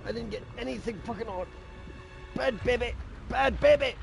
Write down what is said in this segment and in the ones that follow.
I didn't get anything fucking on. Bad baby. Bad baby.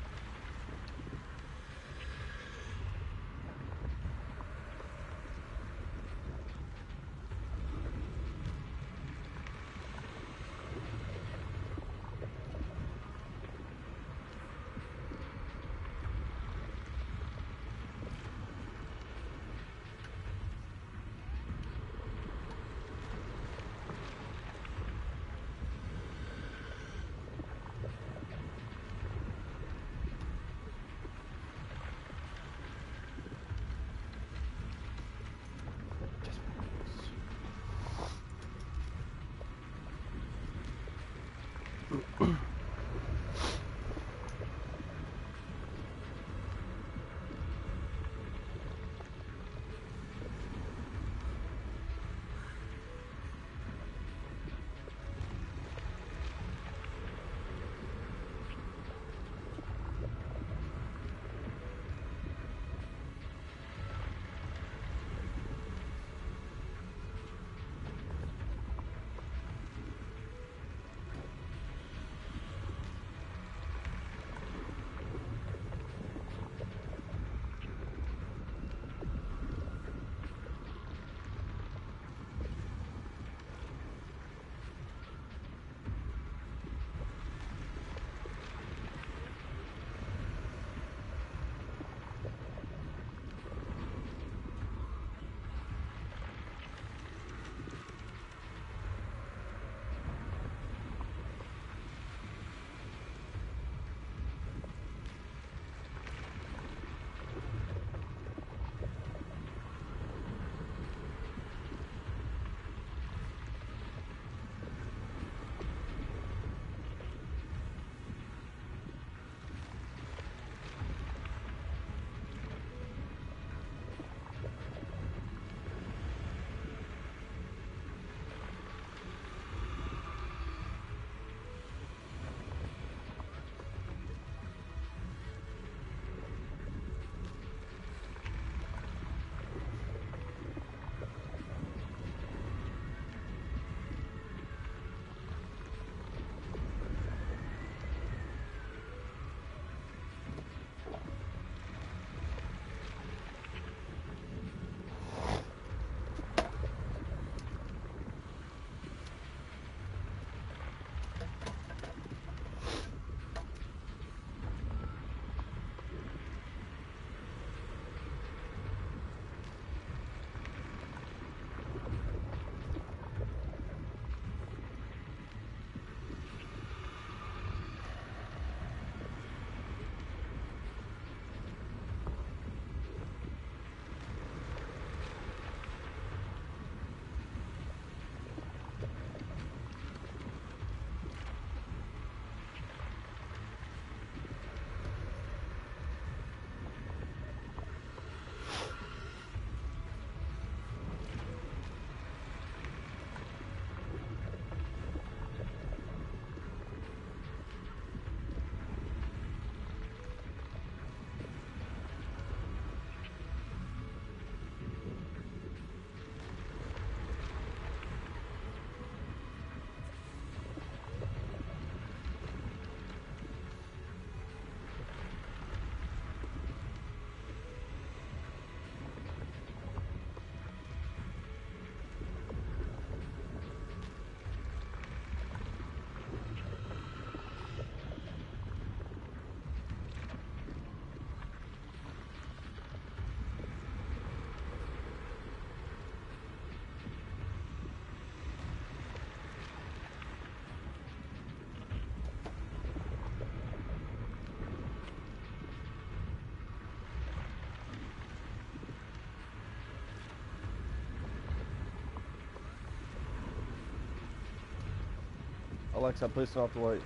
Alexa, please turn off the light.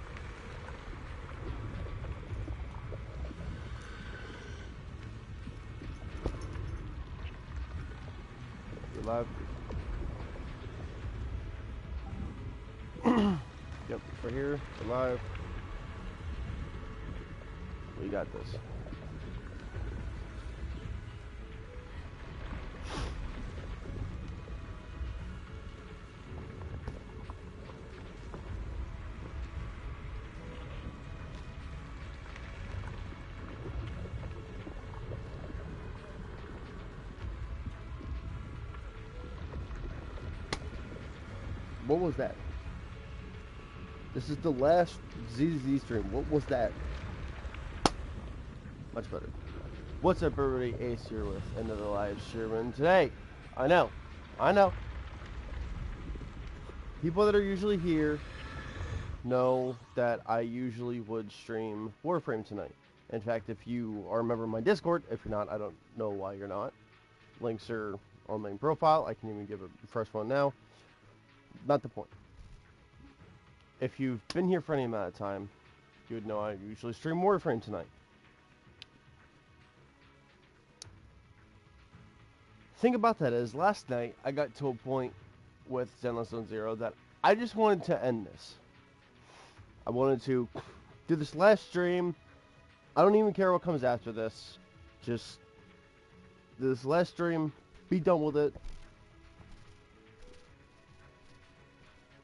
You live? Yep, we're here. We're live. We got this. What was that? This is the last ZZ stream. What was that? Much better. What's up, everybody? Ace here with another live stream. And today, I know. People that are usually here know that I usually would stream Warframe tonight. In fact, if you are a member of my Discord, if you're not, I don't know why you're not. Links are on my profile. I can even give a fresh one now. Not the point. If you've been here for any amount of time, you would know I usually stream Warframe tonight. Thing about that is, last night I got to a point with Zenless on Zero that I just wanted to end this. I wanted to do this last stream. I don't even care what comes after this. Just do this last stream, be done with it.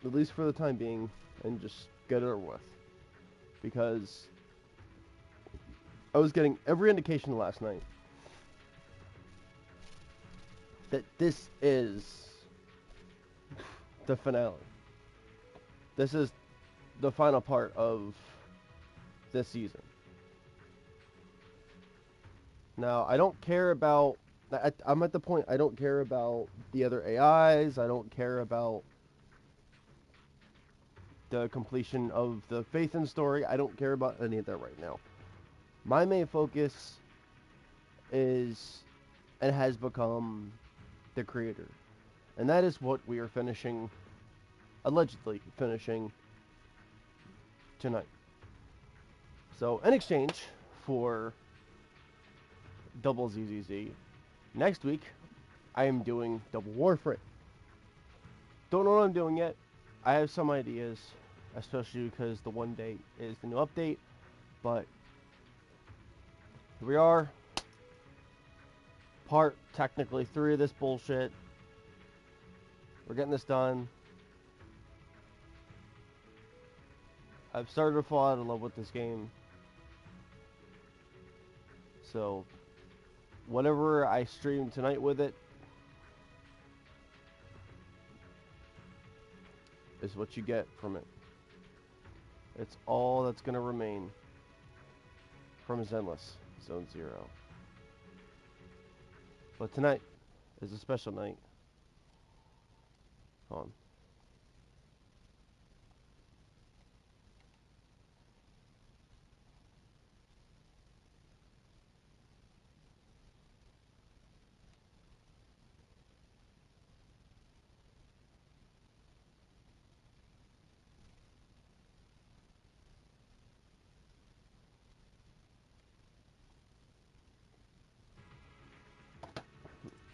At least for the time being, and just get it over with. Because I was getting every indication last night that this is the finale. This is the final part of this season. Now, I don't care about... I'm at the point, I don't care about the other AIs. I don't care about the completion of the Phaethon story. I don't care about any of that right now. My main focus is, and has become, the creator. And that is what we are finishing, allegedly finishing, tonight. So, in exchange for double ZZZ, next week, I am doing double Warframe. Don't know what I'm doing yet. I have some ideas, especially because the one day is the new update, but here we are. Part, technically, 3 of this bullshit. We're getting this done. I've started to fall out of love with this game. So, whatever I stream tonight with it is what you get from it. It's all that's going to remain from Zenless Zone Zero. But tonight is a special night. Hold on.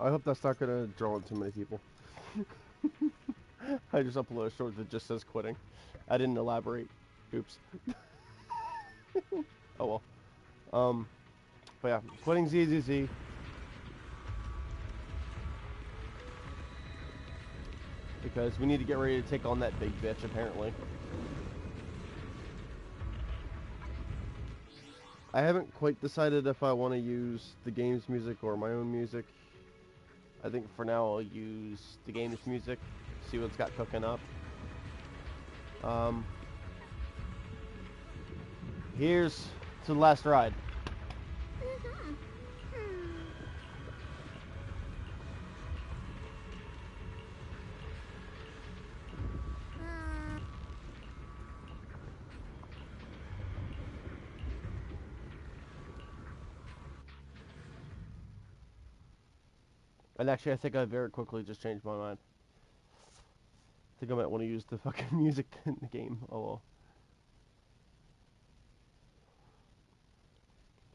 I hope that's not gonna draw in too many people. I just uploaded a short that just says quitting. I didn't elaborate. Oops. Oh well. But yeah, quitting ZZZ. Because we need to get ready to take on that big bitch, apparently. I haven't quite decided if I want to use the game's music or my own music. I think for now I'll use the game's music, see what's got cooking up. Here's to the last ride. And actually, I think I very quickly just changed my mind. I think I might want to use the fucking music in the game. Oh well.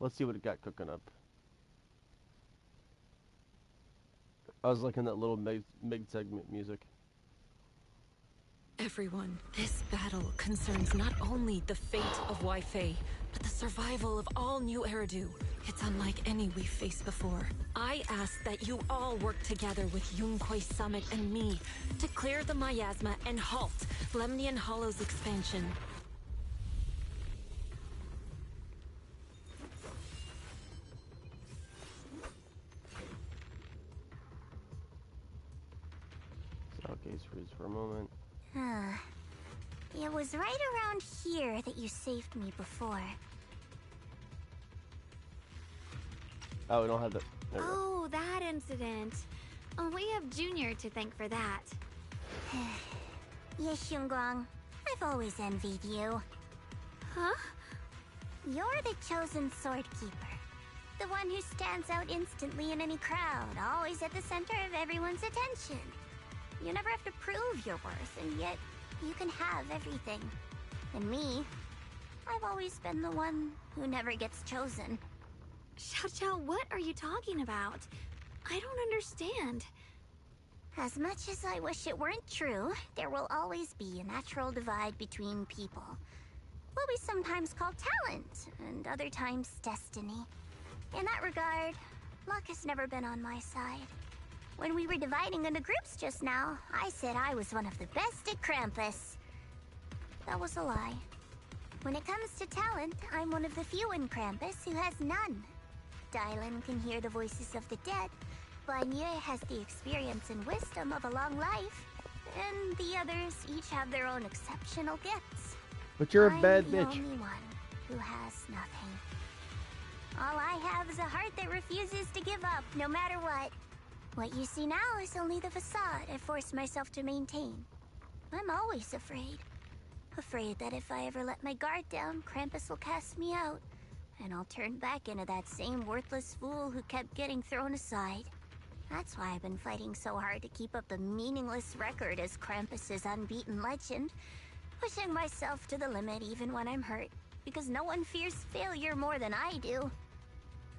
Let's see what it got cooking up. I was liking that little mid-segment music. Everyone, this battle concerns not only the fate of Wi-Fi, but the survival of all New Eridu. It's unlike any we've faced before. I ask that you all work together with Yunquai Summit and me to clear the miasma and halt Lemnian Hollow's expansion. So, okay, freeze for a moment. It was right around here that you saved me before. Oh, we don't have the... There we go. Oh, that incident. Oh, we have Junior to thank for that. Yes, Xunguang. I've always envied you. Huh? You're the chosen sword keeper. The one who stands out instantly in any crowd, always at the center of everyone's attention. You never have to prove your worth, and yet you can have everything. And me, I've always been the one who never gets chosen. Xiao, what are you talking about? I don't understand. As much as I wish it weren't true, there will always be a natural divide between people. What we sometimes call talent, and other times destiny. In that regard, luck has never been on my side. When we were dividing into groups just now, I said I was one of the best at Krampus. That was a lie. When it comes to talent, I'm one of the few in Krampus who has none. Dylan can hear the voices of the dead, Banya has the experience and wisdom of a long life, and the others each have their own exceptional gifts. But you're a bad I'm the bitch. only one who has nothing. All I have is a heart that refuses to give up, no matter what. What you see now is only the facade I forced myself to maintain. I'm always afraid. Afraid that if I ever let my guard down, Krampus will cast me out, and I'll turn back into that same worthless fool who kept getting thrown aside. That's why I've been fighting so hard to keep up the meaningless record as Krampus's unbeaten legend, pushing myself to the limit even when I'm hurt, because no one fears failure more than I do.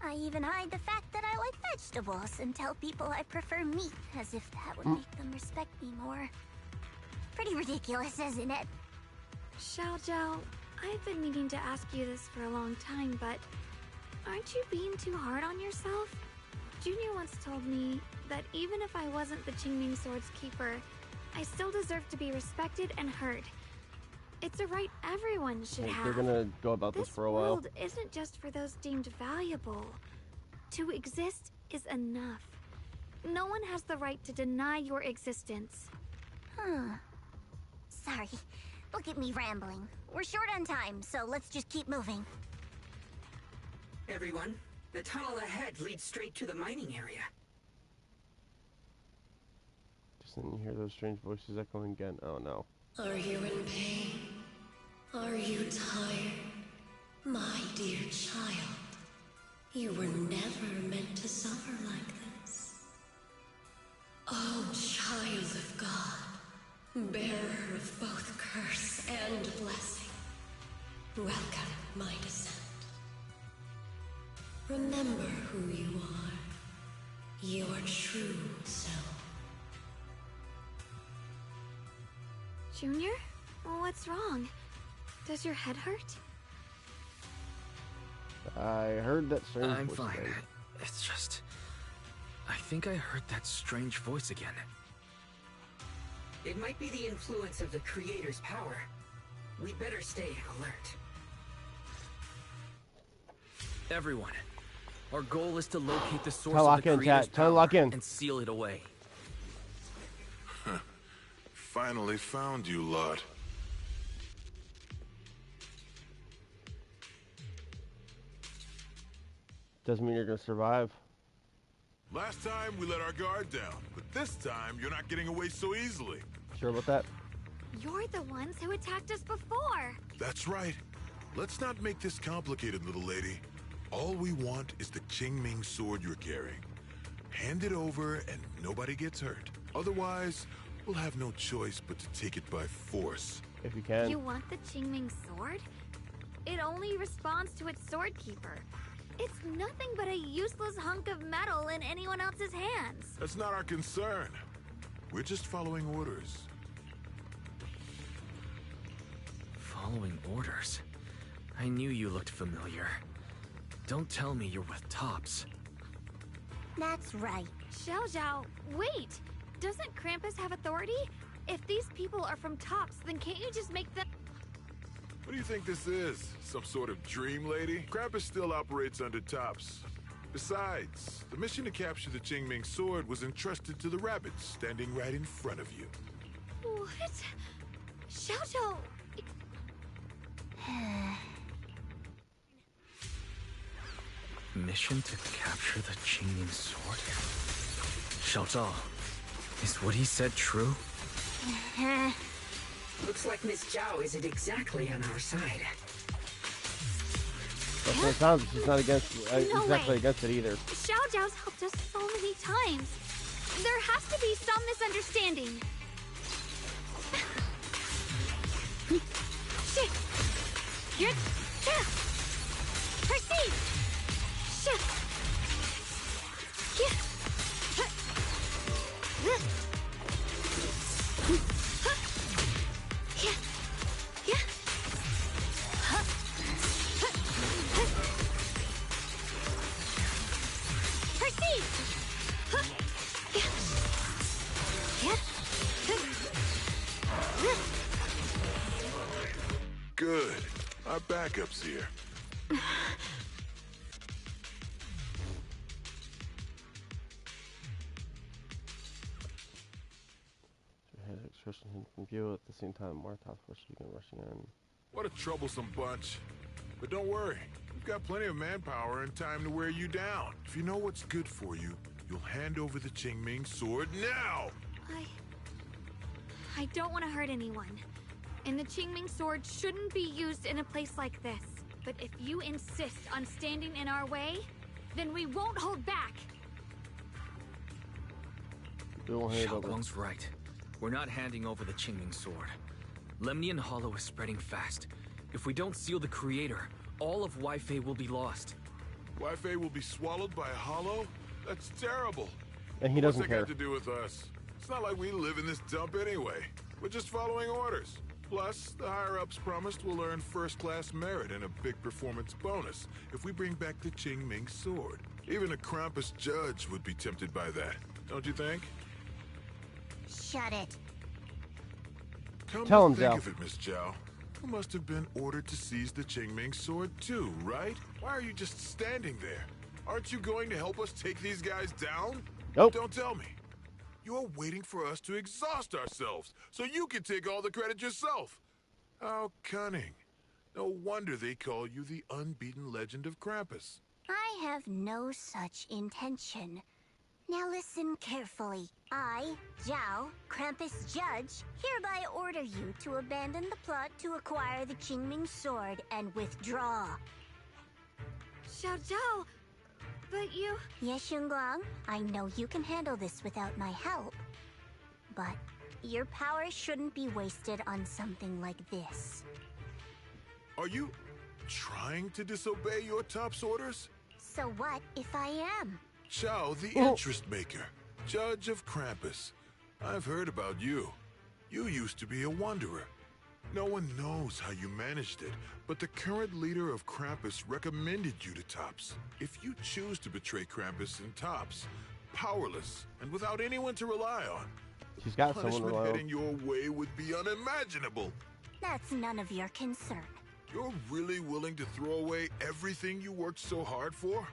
I even hide the fact that I like vegetables and tell people I prefer meat, as if that would make them respect me more. Pretty ridiculous, isn't it? Xiao, I've been meaning to ask you this for a long time, but aren't you being too hard on yourself? Junior once told me that even if I wasn't the Qingming Sword's keeper, I still deserve to be respected and heard. It's a right everyone should have. They're gonna go about this for a while. This world isn't just for those deemed valuable. To exist is enough. No one has the right to deny your existence. Sorry. Look at me rambling. We're short on time, so let's just keep moving. Everyone, the tunnel ahead leads straight to the mining area. Just then you hear those strange voices echoing again. Oh no. Are you in pain? Are you tired? My dear child, you were never meant to suffer like this. Oh, child of God, bearer of both curse and blessing, welcome my descent. Remember who you are, your true self. Junior? What's wrong? Does your head hurt? I heard that strange I'm voice fine. again. It's just... I think I heard that strange voice again. It might be the influence of the Creator's power. We better stay alert. Everyone, our goal is to locate the source Tell of lock the in, Creator's chat. Tell power lock in. and seal it away. Finally found you, lot. Doesn't mean you're gonna survive. Last time we let our guard down, but this time you're not getting away so easily. Sure about that? You're the ones who attacked us before! That's right. Let's not make this complicated, little lady. All we want is the Qingming sword you're carrying. Hand it over and nobody gets hurt. Otherwise, we'll have no choice but to take it by force. If you can. You want the Qingming sword? It only responds to its sword keeper. It's nothing but a useless hunk of metal in anyone else's hands. That's not our concern. We're just following orders. Following orders? I knew you looked familiar. Don't tell me you're with Tops. That's right. Xiao, wait! Doesn't Krampus have authority? If these people are from Tops, then can't you just make them... What do you think this is? Some sort of dream lady? Krampus still operates under Tops. Besides, the mission to capture the Qingming sword was entrusted to the rabbits standing right in front of you. What? Xiao Zhao. Mission to capture the Qingming sword? Xiao Zhao, is what he said true? Looks like Miss Zhao isn't exactly on our side. That's what it sounds like. She's not against exactly against it either. Xiao Zhao's helped us so many times. There has to be some misunderstanding. Proceed! Good. Our backup's here. Expression from view at the same time. Martha's first begin rushing in. What a troublesome bunch. But don't worry. We've got plenty of manpower and time to wear you down. If you know what's good for you, you'll hand over the Qingming sword now! I don't want to hurt anyone. And the Qingming sword shouldn't be used in a place like this. But if you insist on standing in our way, then we won't hold back. Xiao Guang's right. We're not handing over the Qingming sword. Lemnian Hollow is spreading fast. If we don't seal the creator, all of Wi-Fi will be lost. Wi-Fi will be swallowed by a hollow? That's terrible. And he doesn't What's that care. got to do with us? It's not like we live in this dump anyway. We're just following orders. Plus, the higher-ups promised we'll earn first-class merit and a big performance bonus if we bring back the Qingming sword. Even a Krampus judge would be tempted by that, don't you think? Shut it. Come Tell to him, think Zhao. of it, Miss Zhao. You must have been ordered to seize the Qingming sword too, right? Why are you just standing there? Aren't you going to help us take these guys down? Nope. Don't tell me. You're waiting for us to exhaust ourselves so you can take all the credit yourself. How cunning. No wonder they call you the unbeaten legend of Krampus. I have no such intention. Now listen carefully. I, Zhao, Krampus Judge, hereby order you to abandon the plot to acquire the Qingming sword and withdraw. Xiao Zhao, but you... Yes, Xingguang, I know you can handle this without my help. But your power shouldn't be wasted on something like this. Are you trying to disobey your top's orders? So what if I am? Zhao, the interest maker, judge of Krampus. I've heard about you. You used to be a wanderer. No one knows how you managed it, but the current leader of Krampus recommended you to Tops. If you choose to betray Krampus and Tops, powerless and without anyone to rely on, She's got someone to punishment rely on. heading your way would be unimaginable. That's none of your concern. You're really willing to throw away everything you worked so hard for?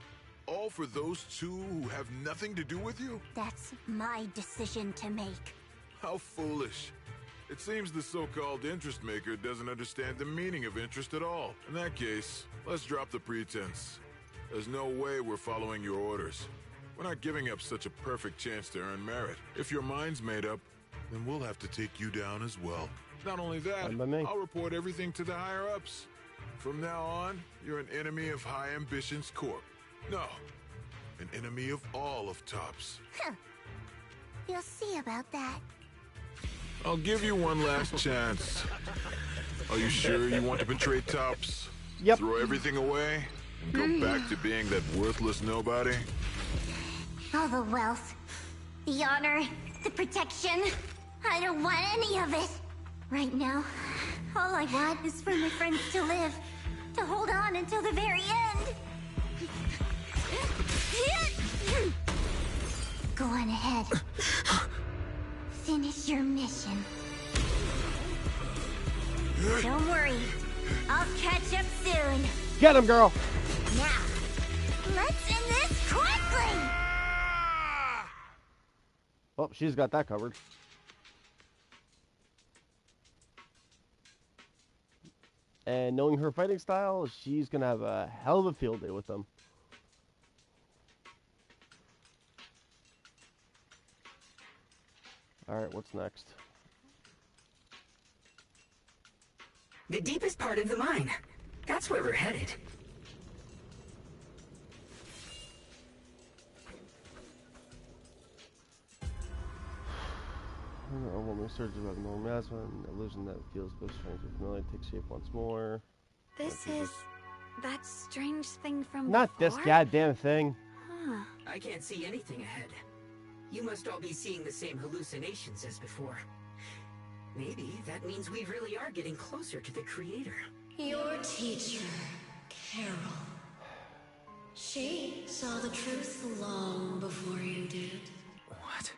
All for those two who have nothing to do with you? That's my decision to make. How foolish. It seems the so-called interest maker doesn't understand the meaning of interest at all. In that case, let's drop the pretense. There's no way we're following your orders. We're not giving up such a perfect chance to earn merit. If your mind's made up, then we'll have to take you down as well. Not only that, Fine by me. I'll report everything to the higher-ups. From now on, you're an enemy of High Ambitions Corp. No, an enemy of all of Tops. Huh. You'll see about that. I'll give you one last chance. Are you sure you want to betray Tops? Yep. Throw everything away and go back to being that worthless nobody? All the wealth, the honor, the protection. I don't want any of it. Right now, all I want is for my friends to live, to hold on until the very end. Go on ahead. Finish your mission. Don't worry. I'll catch up soon. Get him, girl! Now, let's end this quickly! Oh, she's got that covered. And knowing her fighting style, she's gonna have a hell of a field day with them. Alright, what's next? The deepest part of the mine. That's where we're headed. A woman surges about the normal asthma, an illusion that feels both strange and familiar takes shape once more. This is that strange thing from Not before? this goddamn thing. Huh. I can't see anything ahead. You must all be seeing the same hallucinations as before. Maybe that means we really are getting closer to the creator. Your teacher, Carol. She saw the truth long before you did. What?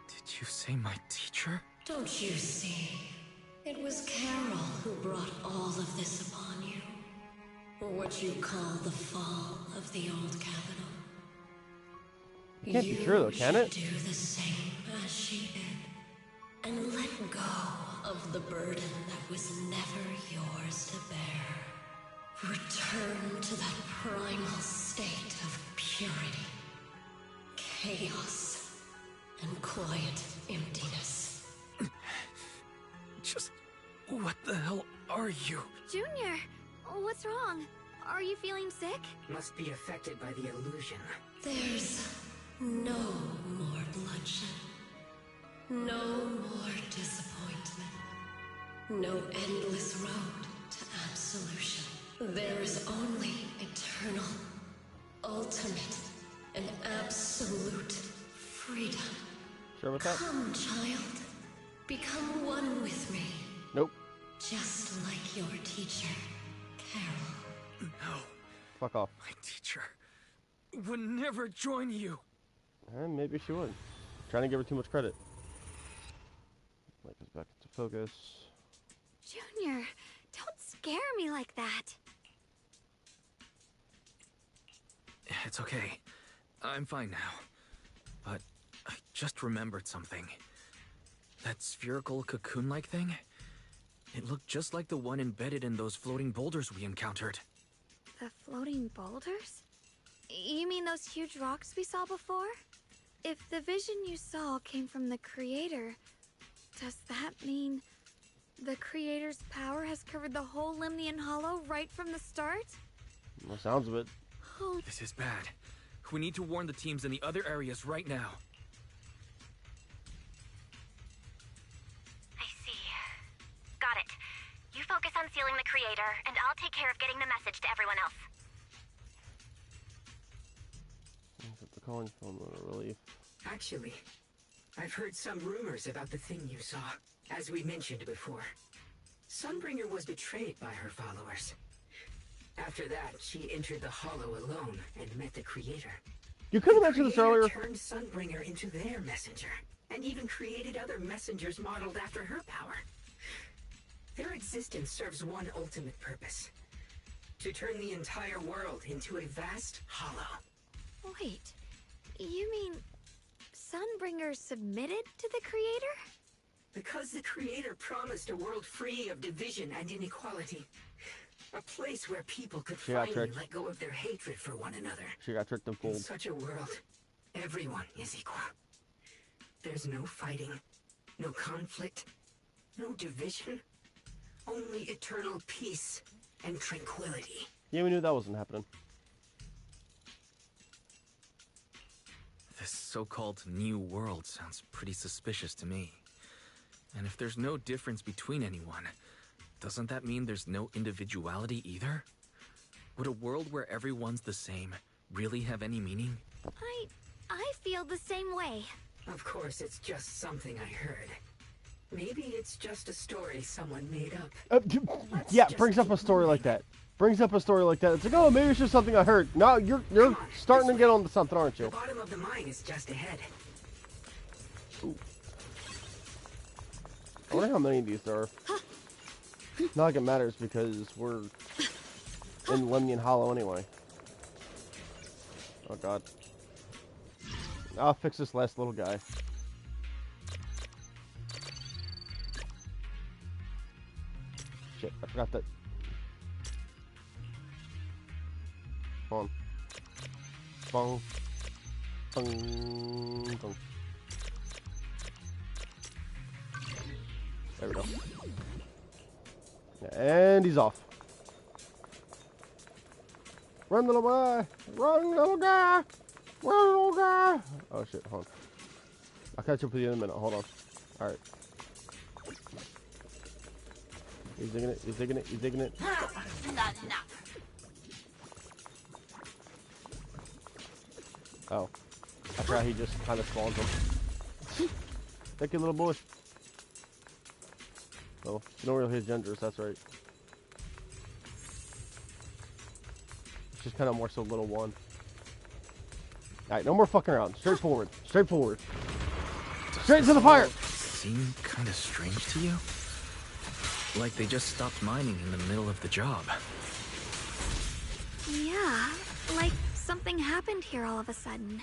Did you say my teacher? Don't you see? It was Carol who brought all of this upon you. What you call the fall of the old capital. It can't be true though, can it? Do the same as she did. And let go of the burden that was never yours to bear. Return to that primal state of purity, chaos, and quiet emptiness. Just... what the hell are you? Junior, what's wrong? Are you feeling sick? Must be affected by the illusion. There's no more bloodshed. No more disappointment. No endless road to absolution. There is only eternal, ultimate, and absolute freedom. Sure about that? Come, child. Become one with me. Nope. Just like your teacher, Carol. No. Fuck off. My teacher would never join you. And maybe she would. Trying to give her too much credit. Light us back into focus. Junior, don't scare me like that. It's okay. I'm fine now. But I just remembered something. That spherical cocoon-like thing? It looked just like the one embedded in those floating boulders we encountered. The floating boulders? You mean those huge rocks we saw before? If the vision you saw came from the creator, does that mean the creator's power has covered the whole Limnian Hollow right from the start? Well, sounds of it. Oh, This is bad. We need to warn the teams in the other areas right now. I see. Got it. You focus on sealing the creator, and I'll take care of getting the message to everyone else. The calling film relief. Actually, I've heard some rumors about the thing you saw. As we mentioned before, Sunbringer was betrayed by her followers. After that, she entered the Hollow alone and met the Creator. You could have mentioned this earlier. Turned Sunbringer into their messenger, and even created other messengers modeled after her power. Their existence serves one ultimate purpose: to turn the entire world into a vast hollow. wait. You mean Sunbringer submitted to the creator? Because the Creator promised a world free of division and inequality. A place where people could finally let go of their hatred for one another. She got tricked and In fooled. such a world, everyone is equal. There's no fighting, no conflict, no division. Only eternal peace and tranquility. Yeah, we knew that wasn't happening. This so-called new world sounds pretty suspicious to me. And if there's no difference between anyone, doesn't that mean there's no individuality either? Would a world where everyone's the same really have any meaning? I feel the same way. Of course, it's just something I heard. Maybe it's just a story someone made up. Yeah, brings up a story like that. Brings up a story like that. It's like, oh, maybe it's just something I heard. No, you're starting to get onto something, aren't you? The bottom of the mine is just ahead. Ooh. I wonder how many of these there are. Not like it matters because we're in Lemnian Hollow anyway. Oh god. I'll fix this last little guy. Shit, I forgot that. Hold on. Bong. Bong. Bong. There we go. Yeah, and he's off. Run, little boy! Run, little guy! Run, little guy! Oh shit, hold on. I'll catch up with you in a minute. Hold on. Alright. He's digging it, he's digging it, he's digging it. Oh. I forgot he just kind of spawns him. Thank you, little boy. Oh, you don't really hit genders, that's right. It's just kind of more so little one. Alright, no more fucking around. Straight forward. Straight forward. Straight into the fire! Seem kind of strange to you? Like they just stopped mining in the middle of the job. Yeah, like something happened here all of a sudden.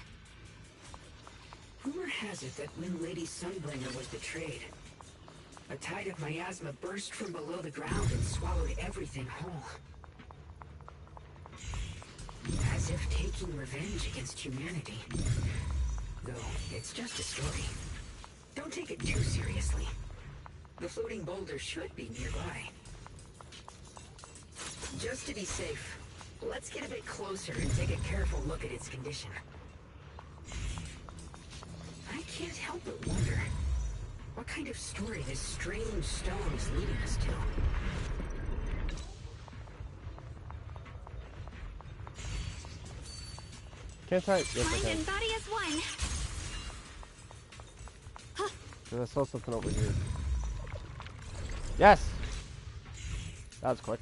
Rumor has it that when Lady Sunbringer was betrayed, a tide of miasma burst from below the ground and swallowed everything whole. As if taking revenge against humanity. Though, it's just a story. Don't take it too seriously. The floating boulder should be nearby. Just to be safe, let's get a bit closer and take a careful look at its condition. I can't help but wonder what kind of story this strange stone is leading us to. Can't I? Yes, I Mind can. and body as one. Because I saw something over here. Yes! That was quick.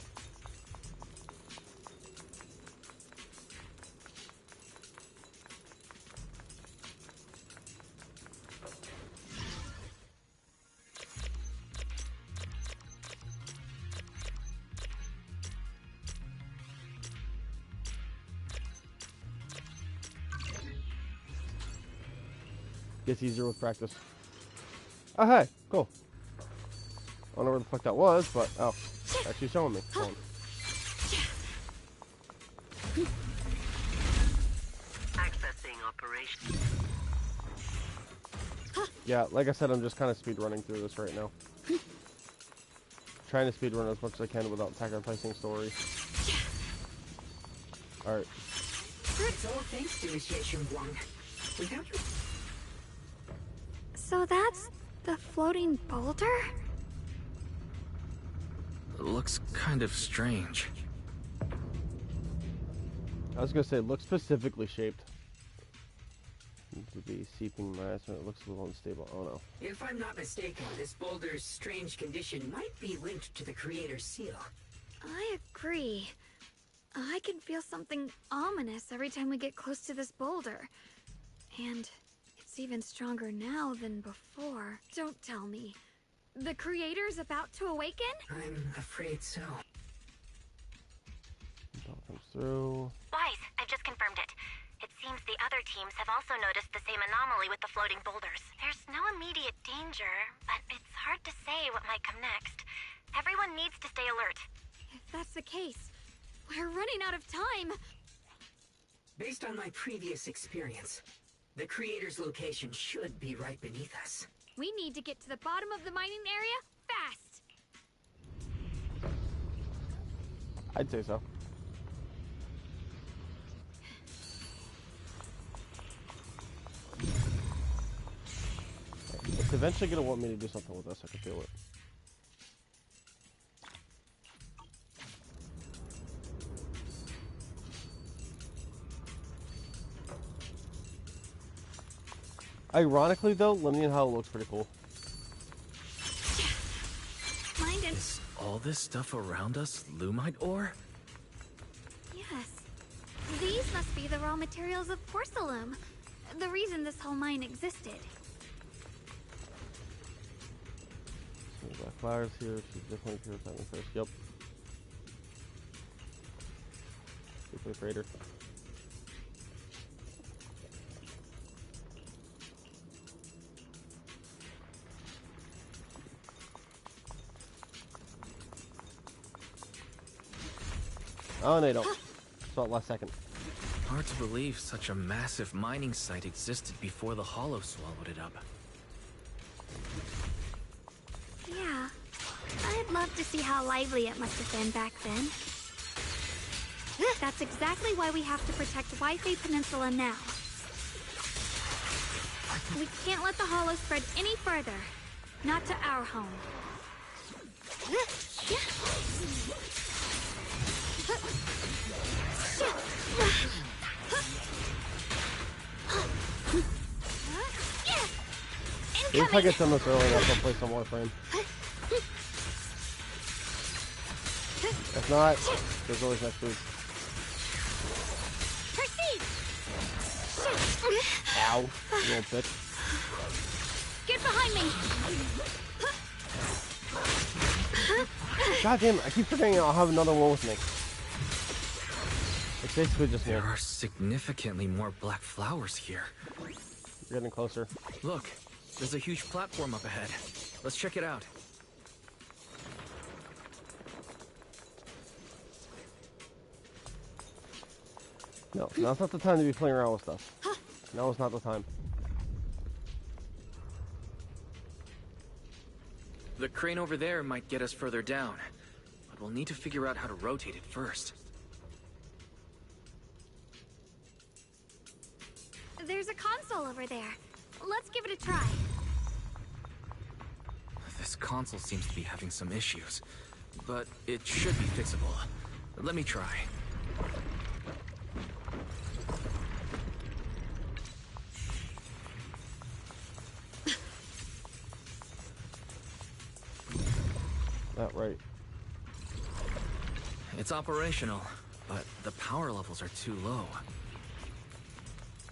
Gets easier with practice. Oh, hey, cool. I don't know where the fuck that was, but oh, it's actually showing me. Hold on. Accessing operation. Yeah, like I said, I'm just kind of speed running through this right now. Trying to speed run as much as I can without sacrificing story. Alright. It's all thanks to Initiation 1. Without your... So that's the floating boulder? It looks kind of strange. I was gonna say, look specifically shaped. Seems to be seeping miasma. It looks a little unstable. Oh no. If I'm not mistaken, this boulder's strange condition might be linked to the Creator's seal. I agree. I can feel something ominous every time we get close to this boulder. And it's even stronger now than before. Don't tell me. The Creator's about to awaken? I'm afraid so. That comes through. Wise, I've just confirmed it. It seems the other teams have also noticed the same anomaly with the floating boulders. There's no immediate danger, but it's hard to say what might come next. Everyone needs to stay alert. If that's the case, we're running out of time. Based on my previous experience, the Creator's location should be right beneath us. We need to get to the bottom of the mining area fast. I'd say so. It's eventually gonna want me to do something with this. I can feel it. Ironically, though, limiting how it looks pretty cool. Mind and... Is all this stuff around us Lumite ore? Yes. These must be the raw materials of porcelain. The reason this whole mine existed. There's black flowers here. She's definitely purifying first. Yep. Good for the freighter. Oh, they don't. Saw it last second. Hard to believe such a massive mining site existed before the Hollow swallowed it up. Yeah. I'd love to see how lively it must have been back then. That's exactly why we have to protect Wi-Fi Peninsula now. We can't let the Hollow spread any further. Not to our home. If I get done this early enough, I'll play some Warframe. If not, there's always next week. Ow, you little bitch. Get behind me! God damn it, I keep forgetting I'll have another one with me. It's basically just me. There are significantly more black flowers here. You're getting closer. Look, there's a huge platform up ahead. Let's check it out. No, now's not the time to be playing around with stuff. Now is not the time. The crane over there might get us further down, but we'll need to figure out how to rotate it first. There's a console over there. Let's give it a try. This console seems to be having some issues, but it should be fixable. Let me try. Not right. It's operational, but the power levels are too low.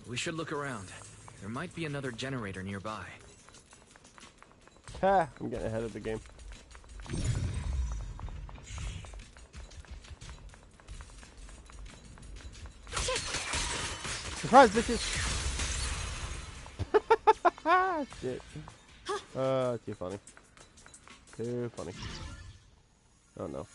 We should look around. There might be another generator nearby. Ha! I'm getting ahead of the game. Surprise, bitches! Shit. Too funny. Too funny. Oh no.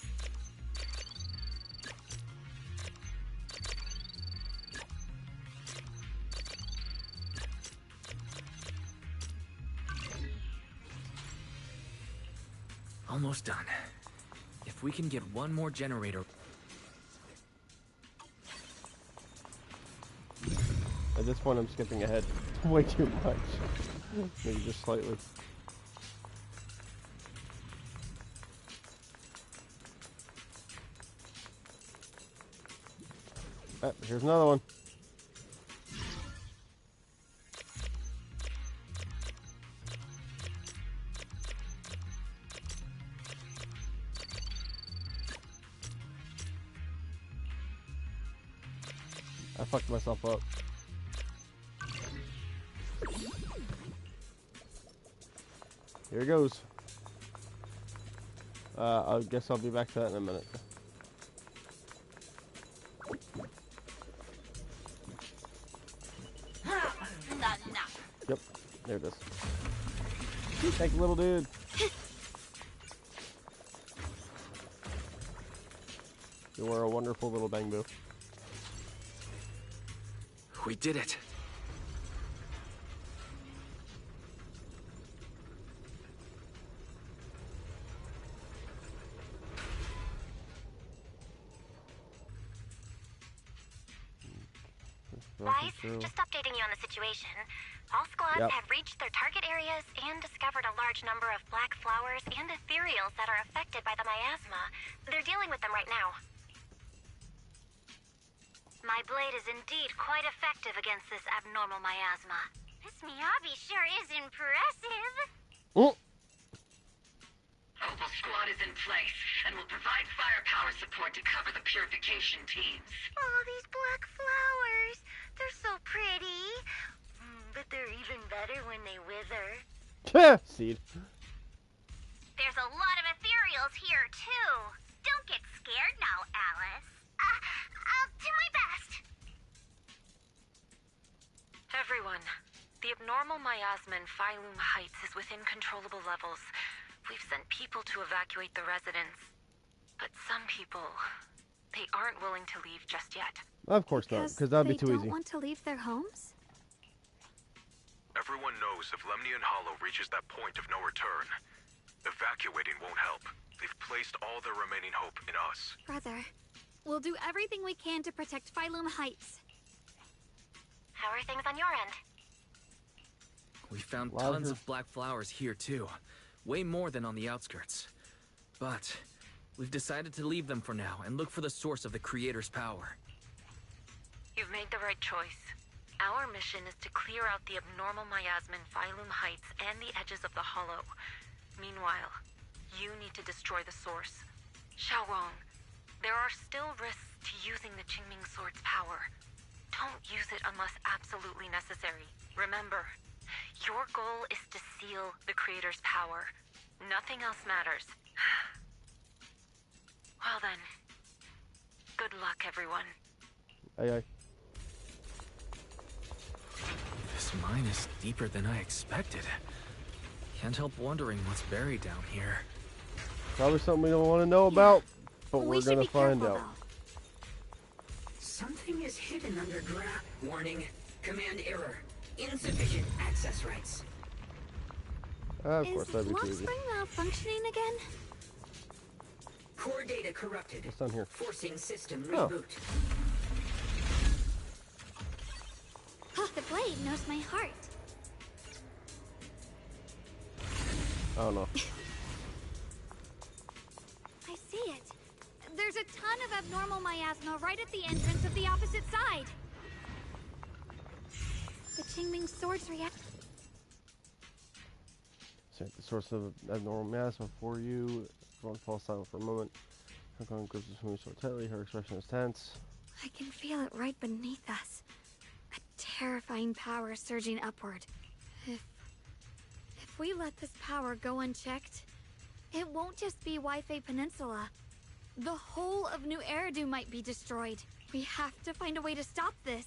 Almost done. If we can get one more generator... At this point, I'm skipping ahead way too much. Maybe just slightly. Ah, here's another one. I fucked myself up. Here it goes. I guess I'll be back to that in a minute. Yep, there it is. Thank you, little dude. You are a wonderful little bangboo. We did it. Wise, just updating you on the situation. All squads have reached their target areas and discovered a large number of black flowers and ethereals that are affected by the miasma. They're dealing with them right now. My blade is indeed quite effective against this abnormal miasma. This Miyabi sure is impressive. Oh. Opal Squad is in place and will provide firepower support to cover the purification teams. Oh, these black flowers. They're so pretty. But they're even better when they wither. Seed. There's a lot of ethereals here, too. Don't get scared now, Alice. I'll do my best. Everyone, the abnormal miasma in Phylum Heights is within controllable levels. We've sent people to evacuate the residents. But some people, They aren't willing to leave just yet. Of course not, because that'd be too they easy. don't want to leave their homes? Everyone knows if Lemnian Hollow reaches that point of no return, evacuating won't help. They've placed all their remaining hope in us. Brother, we'll do everything we can to protect Phylum Heights. How are things on your end? We found tons of black flowers here too. Way more than on the outskirts. But we've decided to leave them for now and look for the source of the Creator's power. You've made the right choice. Our mission is to clear out the abnormal miasma in Phylum Heights and the edges of the Hollow. Meanwhile, you need to destroy the source. Xiaorong, there are still risks to using the Qingming Sword's power. Don't use it unless absolutely necessary. Remember, your goal is to seal the Creator's power. Nothing else matters. Well then, good luck, everyone. Aye, aye. This mine is deeper than I expected. Can't help wondering what's buried down here. Probably something we don't want to know about, but we're should gonna be find careful, out. Something is hidden underground. Warning. Command error. Insufficient access rights. Of course, Is that'd be too lock easy. spring malfunctioning again? Core data corrupted. What's down here? Forcing system Oh. reboot. Oh, the blade knows my heart. I don't know. I see it. There's a ton of abnormal miasma right at the entrance of the opposite side. The Qingming Sword's react. Set the source of abnormal mass before you. Everyone falls silent for a moment. Hong grips his moving so tightly. Her expression is tense. I can feel it right beneath us. A terrifying power surging upward. If we let this power go unchecked, it won't just be Wi-Fi Peninsula. The whole of New Eridu might be destroyed. We have to find a way to stop this.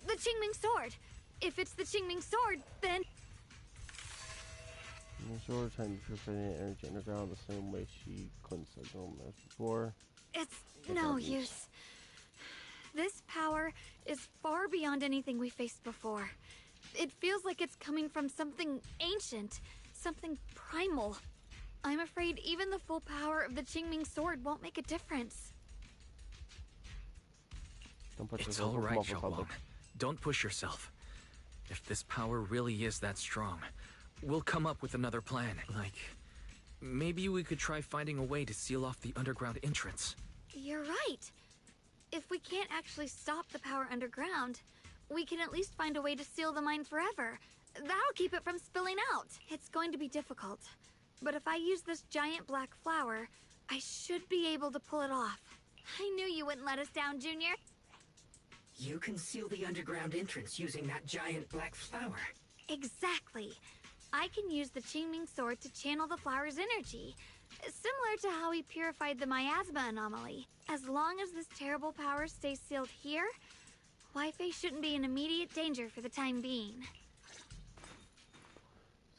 The Qingming Sword! If it's the Qingming Sword, then... The sword trying to purify energy underground the same way she couldn't signal as before. It's no use. This power is far beyond anything we faced before. It feels like it's coming from something ancient, something primal. I'm afraid even the full power of the Qingming Sword won't make a difference. Don't put It's yourself all up right, above Xiaolong. something. Don't push yourself. If this power really is that strong, we'll come up with another plan. Like, maybe we could try finding a way to seal off the underground entrance. You're right. If we can't actually stop the power underground, we can at least find a way to seal the mine forever. That'll keep it from spilling out. It's going to be difficult. But if I use this giant black flower, I should be able to pull it off. I knew you wouldn't let us down, Junior. You can seal the underground entrance using that giant black flower. Exactly. I can use the Qingming Sword to channel the flower's energy, similar to how we purified the miasma anomaly. As long as this terrible power stays sealed here, Wi-Fi shouldn't be in immediate danger for the time being.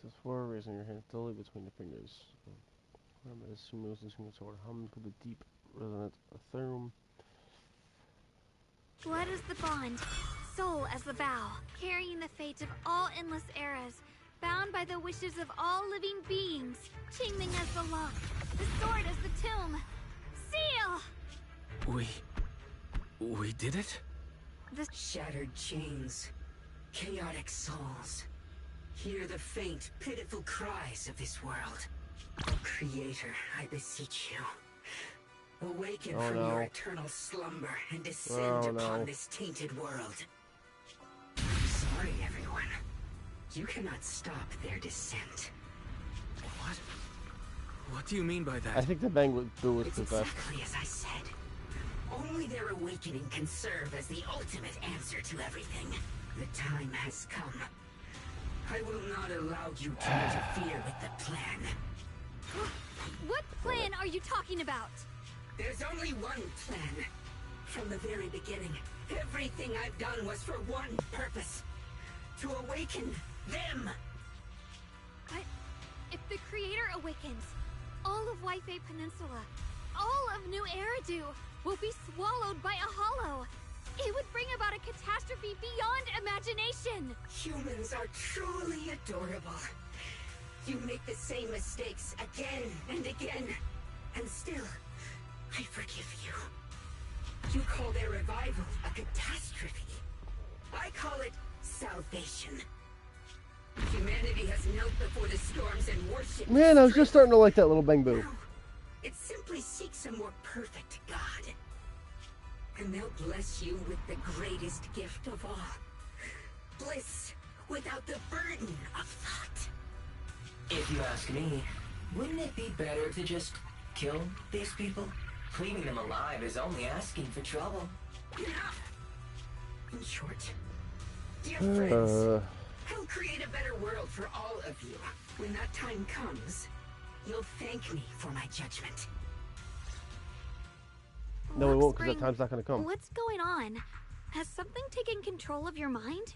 Says for raising your hand slowly between the fingers. Remember this moves the single sword. Hum to the deep resonant therum. Blood as the bond, soul as the vow, carrying the fate of all endless eras, bound by the wishes of all living beings. Qingming as the lock, the sword as the tomb. Seal! We did it? The Shattered chains, chaotic souls. Hear the faint, pitiful cries of this world. Oh, Creator, I beseech you. Awaken from your eternal slumber and descend upon this tainted world. Sorry, everyone. You cannot stop their descent. What? What do you mean by that? I think the bang would do it It's the best. exactly as I said. Only their awakening can serve as the ultimate answer to everything. The time has come. I will not allow you to interfere with the plan. What plan are you talking about? There's only one plan. From the very beginning, everything I've done was for one purpose. To awaken them. But if the Creator awakens, all of Wi-Fi Peninsula, all of New Eridu will be swallowed by a hollow. It would bring about a catastrophe beyond imagination. Humans are truly adorable. You make the same mistakes again and again, and still, I forgive you. You call their revival a catastrophe. I call it salvation. Humanity has knelt before the storms and worshipped. Man, I was just starting to like that little Bang Boo. Now, it simply seeks a more perfect God. And they'll bless you with the greatest gift of all. Bliss without the burden of thought. If you ask me, wouldn't it be better to just kill these people? Leaving them alive is only asking for trouble. Enough! In short, dear friends, I'll create a better world for all of you. When that time comes, you'll thank me for my judgment. No, we won't, because Spring, that time's not going to come. What's going on? Has something taken control of your mind?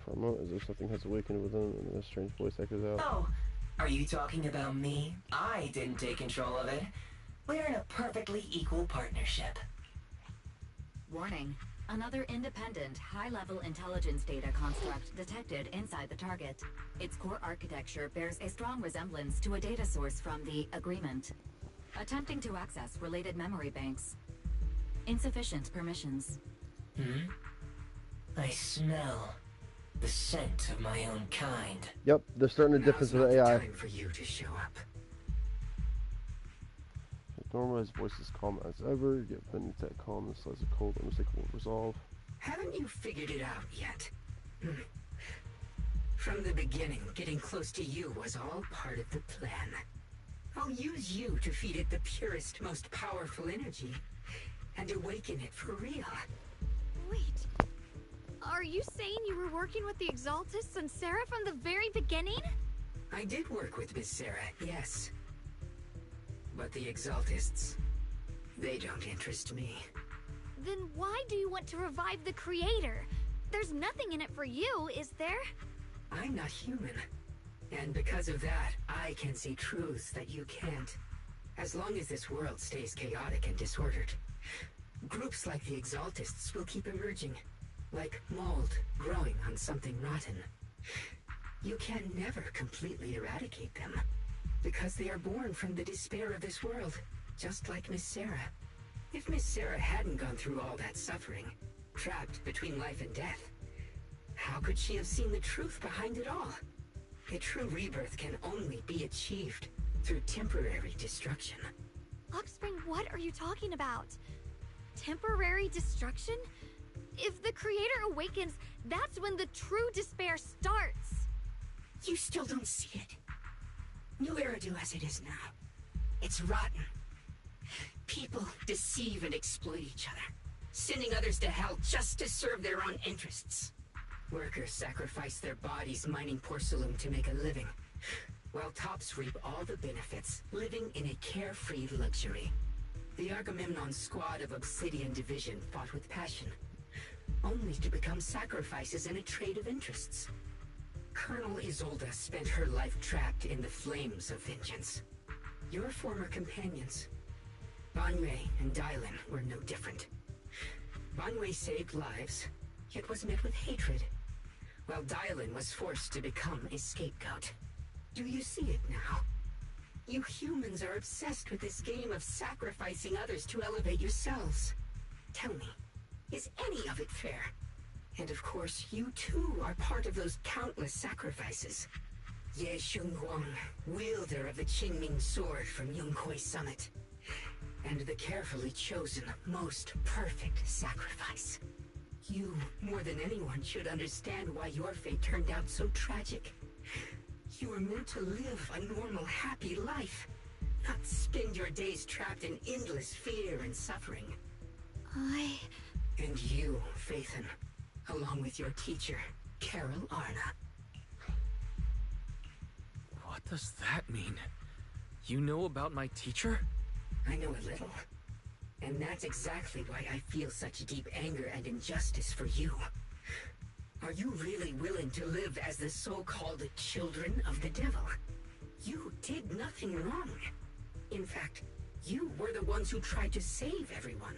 For a moment, as if something has awakened within, and a strange voice echoes out. Oh, are you talking about me? I didn't take control of it. We're in a perfectly equal partnership. Warning. Another independent, high-level intelligence data construct detected inside the target. Its core architecture bears a strong resemblance to a data source from the Agreement. Attempting to access related memory banks. Insufficient permissions. I smell the scent of my own kind. Yep, they're starting to difference with the AI. Time for you to show up. Normal, his voice is calm as ever, yet beneath that calmness lies a cold, unmistakable resolve. Haven't you figured it out yet? From the beginning, getting close to you was all part of the plan. I'll use you to feed it the purest, most powerful energy, and awaken it for real. Wait. Are you saying you were working with the Exaltists and Sarah from the very beginning? I did work with Miss Sarah, yes. But the Exaltists, they don't interest me. Then why do you want to revive the Creator? There's nothing in it for you, is there? I'm not human. And because of that, I can see truths that you can't. As long as this world stays chaotic and disordered, groups like the Exaltists will keep emerging, like mold growing on something rotten. You can never completely eradicate them, because they are born from the despair of this world, just like Miss Sarah. If Miss Sarah hadn't gone through all that suffering, trapped between life and death, how could she have seen the truth behind it all? A true rebirth can only be achieved through temporary destruction. Oxspring, what are you talking about? Temporary destruction? If the Creator awakens, that's when the true despair starts. You still don't see it. New Eridu as it is now. It's rotten. People deceive and exploit each other, sending others to hell just to serve their own interests. Workers sacrifice their bodies mining porcelain to make a living, while tops reap all the benefits, living in a carefree luxury. The Agamemnon squad of Obsidian Division fought with passion, only to become sacrifices in a trade of interests. Colonel Isolda spent her life trapped in the flames of vengeance. Your former companions, Banwei and Dylan, were no different. Banwei saved lives, yet was met with hatred, while Dylan was forced to become a scapegoat. Do you see it now? You humans are obsessed with this game of sacrificing others to elevate yourselves. Tell me, is any of it fair? And of course, you too are part of those countless sacrifices. Ye Shunguang, wielder of the Qingming sword from Yongkoi Summit, and the carefully chosen, most perfect sacrifice. You, more than anyone, should understand why your fate turned out so tragic. You were meant to live a normal, happy life, not spend your days trapped in endless fear and suffering. And you, Phaethon, along with your teacher, Carol Arna. What does that mean? You know about my teacher? I know a little. And that's exactly why I feel such deep anger and injustice for you. Are you really willing to live as the so-called children of the devil? You did nothing wrong. In fact, you were the ones who tried to save everyone.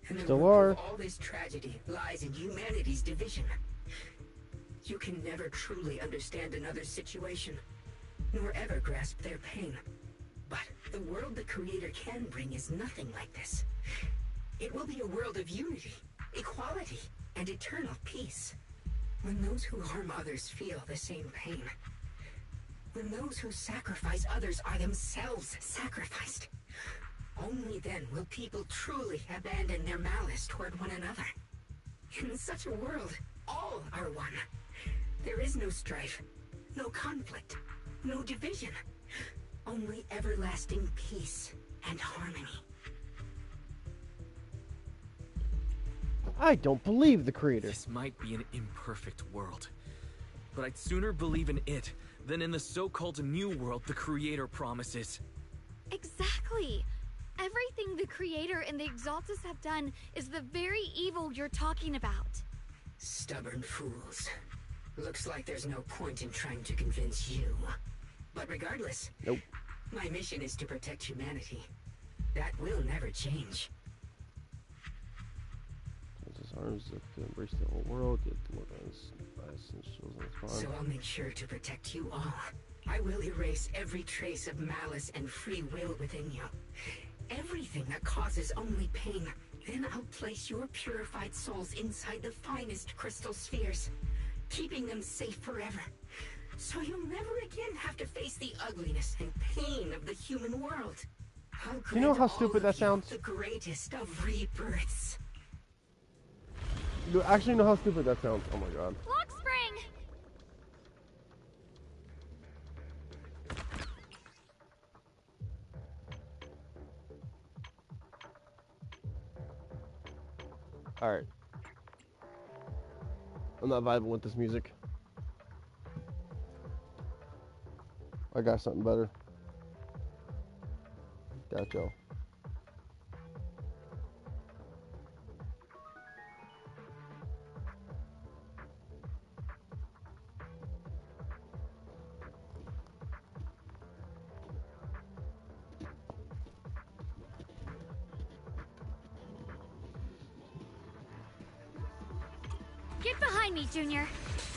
And the Still root are. of all this tragedy lies in humanity's division. You can never truly understand another's situation, nor ever grasp their pain. But the world the Creator can bring is nothing like this. It will be a world of unity, equality, and eternal peace. When those who harm others feel the same pain. When those who sacrifice others are themselves sacrificed. Only then will people truly abandon their malice toward one another. In such a world, all are one. There is no strife, no conflict, no division. Only everlasting peace and harmony. I don't believe the Creator. This might be an imperfect world, but I'd sooner believe in it than in the so-called new world the Creator promises. Exactly. Everything the Creator and the Exaltus have done is the very evil you're talking about. Stubborn fools. Looks like there's no point in trying to convince you. But regardless, Nope. my mission is to protect humanity. That will never change. Arms to embrace the whole world, get more So I'll make sure to protect you all. I will erase every trace of malice and free will within you. Everything that causes only pain. Then I'll place your purified souls inside the finest crystal spheres, keeping them safe forever. So you'll never again have to face the ugliness and pain of the human world. You know how stupid that sounds? The greatest of rebirths. You actually know how stupid that sounds? Oh my god. Lock spring! Alright. I'm not vibing with this music. I got something better. Gotcha. Get behind me, Junior.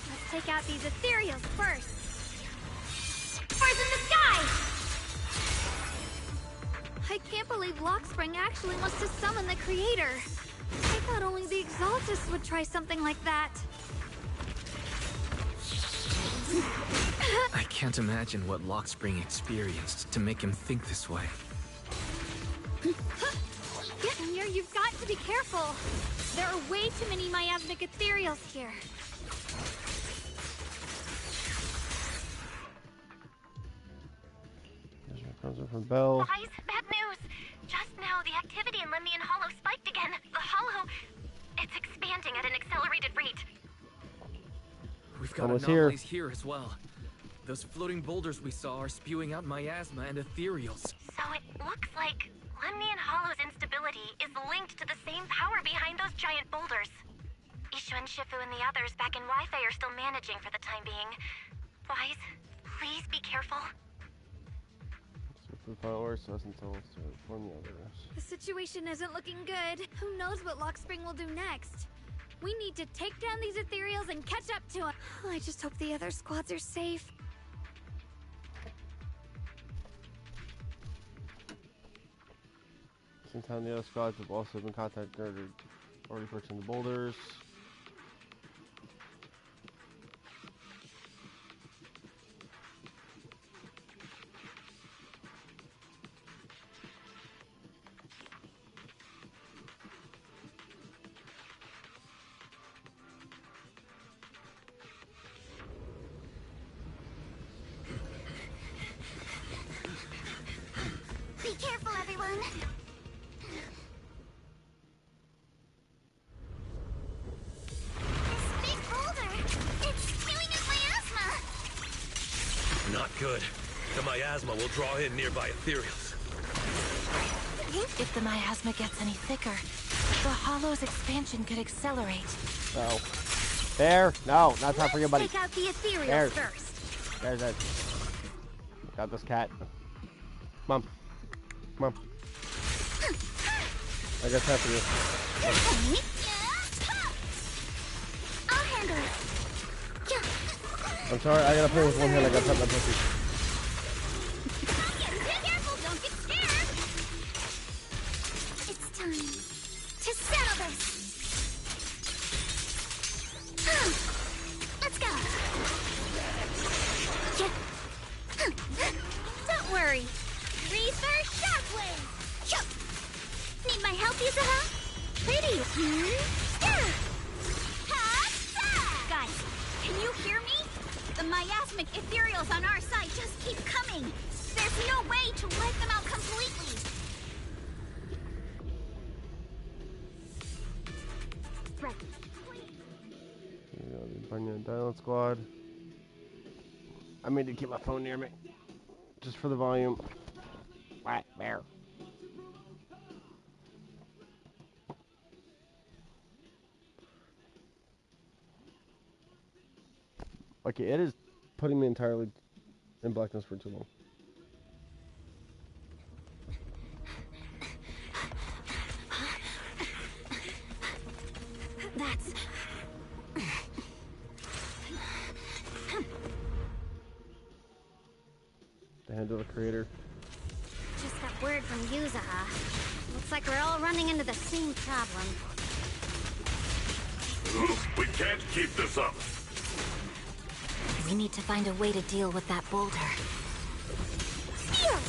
Let's take out these ethereals first. First in the sky! I can't believe Lockspring actually wants to summon the Creator. I thought only the Exaltus would try something like that. I can't imagine what Lockspring experienced to make him think this way. Junior, you've got to be careful. There are way too many miasmic ethereals here. From Bell. Guys, bad news. Just now, the activity in Lemnian Hollow spiked again. The Hollow, it's expanding at an accelerated rate. We've got anomalies here as well. Those floating boulders we saw are spewing out miasma and ethereals. So it looks like Lemnian Hollow's instability is linked to the same power behind those giant boulders. Ishu and Shifu and the others back in Wi-Fi are still managing for the time being. Wise, please be careful. The situation isn't looking good. Who knows what Lockspring will do next? We need to take down these ethereals and catch up to him. I just hope the other squads are safe. Sometimes the other squads have also been contacted or already purchasing the boulders. Be careful, everyone. This big boulder, it's spewing out miasma. Not good. The miasma will draw in nearby ethereals. If the miasma gets any thicker, the Hollow's expansion could accelerate. No. There. No, not time for your buddy. Take out the ethereals first. There's it. Got this cat. Mom. Come on. I got time for this. I'll handle it. I'm sorry, I gotta play with one hand. I gotta put my pussy. Be careful, don't get scared. It's time to settle this. Let's go. Don't worry. Reaper Shockwave. Need my help, Yuzuha? Pretty. Guys, can you hear me? The miasmic ethereals on our side just keep coming. There's no way to wipe them out completely. Right. Bunyan Dial Squad. I made to keep my phone near me. Just for the volume. What? Bear. Okay, it is putting me entirely in blackness for too long. That's... The hand of the creator. Just got word from Yuzuha. Looks like we're all running into the same problem. We can't keep this up. We need to find a way to deal with that boulder. Steel!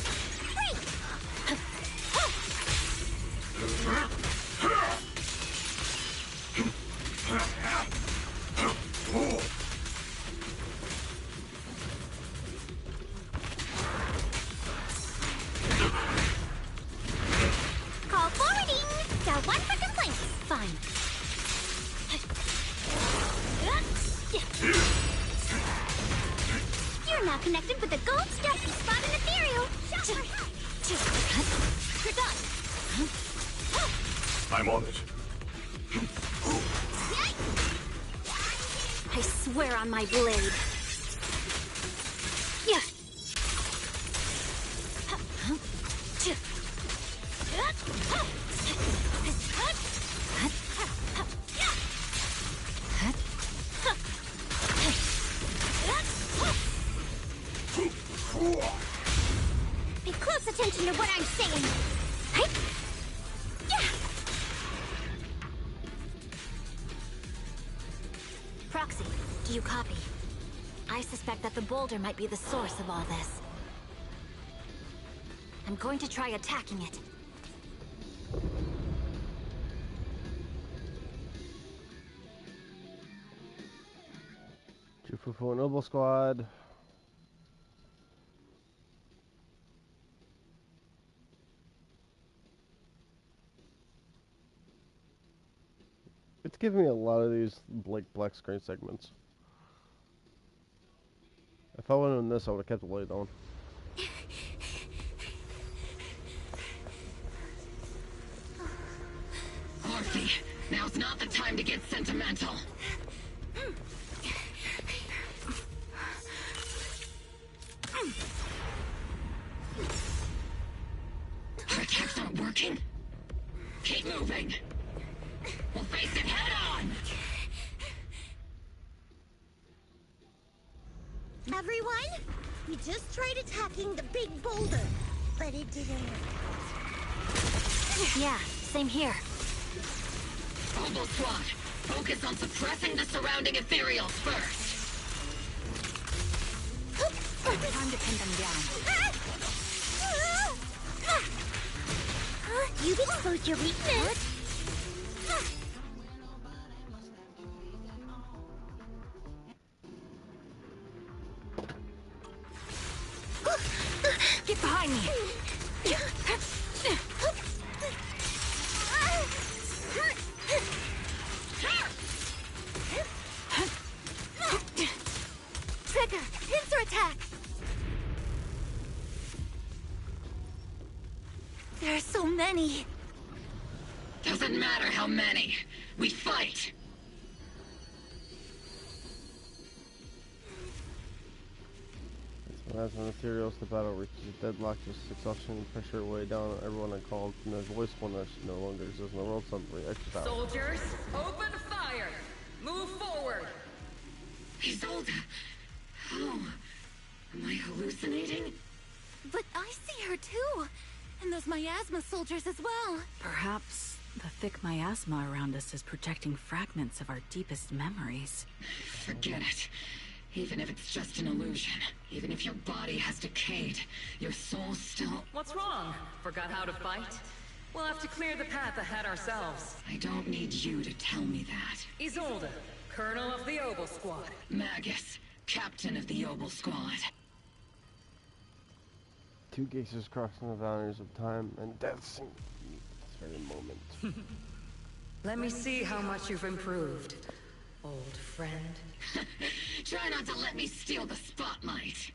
Call forwarding! Got one for complaints. Fine. You're now connected with the gold striking spot in ethereal. You're done. I'm on it. I swear on my blade. Yeah. Pay close attention to what I'm saying. Proxy, do you copy? I suspect that the boulder might be the source of all this. I'm going to try attacking it. Jufufu Noble Squad. It's giving me a lot of these black screen segments. If I would have done this, I would have kept the light on. Orphe, now's not the time to get sentimental. Our attacks aren't working. Keep moving. We'll face it head on. Everyone, we just tried attacking the big boulder, but it didn't work. Yeah, same here. Noble Squad, focus on suppressing the surrounding ethereals first. Time to pin them down. You've exposed your weakness. Get behind me! Trigger! Pincer attack! There are so many. Doesn't matter how many. We fight. That's As an ethereal, the battle reaches a deadlock, just exhaustion and pressure way down on everyone I called, and there's voice one that no longer exists in the world, suddenly extra. Soldiers, open fire! Move forward! Isolde! How? Am I hallucinating? But I see her too! And those miasma soldiers as well! Perhaps the thick miasma around us is projecting fragments of our deepest memories. Forget it. Even if it's just an illusion, even if your body has decayed, your soul still... What's wrong? Forgot how to fight? We'll have to clear the path ahead ourselves. I don't need you to tell me that. Isolde, Colonel of the Obel Squad. Magus, Captain of the Obel Squad. Two gazers crossing the boundaries of time and death seem to meet at this very moment. Let me see how much you've improved, old friend. Try not to let me steal the spotlight.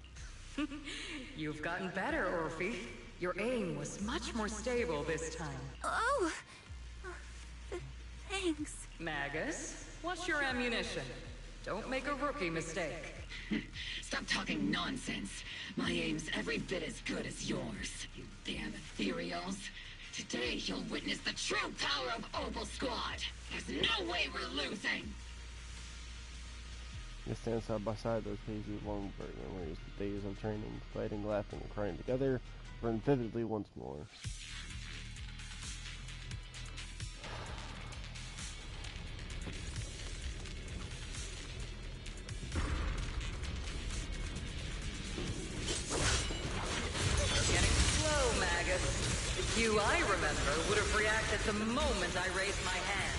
You've gotten better, Orphe. Your aim was much more stable this time. Oh! Thanks. Magus, what's your ammunition? Don't make a rookie mistake. Stop talking nonsense. My aim's every bit as good as yours, you damn ethereals. Today you'll witness the true power of Obel Squad. There's no way we're losing. They stand side by side, those hazy, long memories, the days of training, fighting, laughing, and crying together, burn vividly once more. Getting slow, Magus. You, I remember, would have reacted the moment I raised my hand.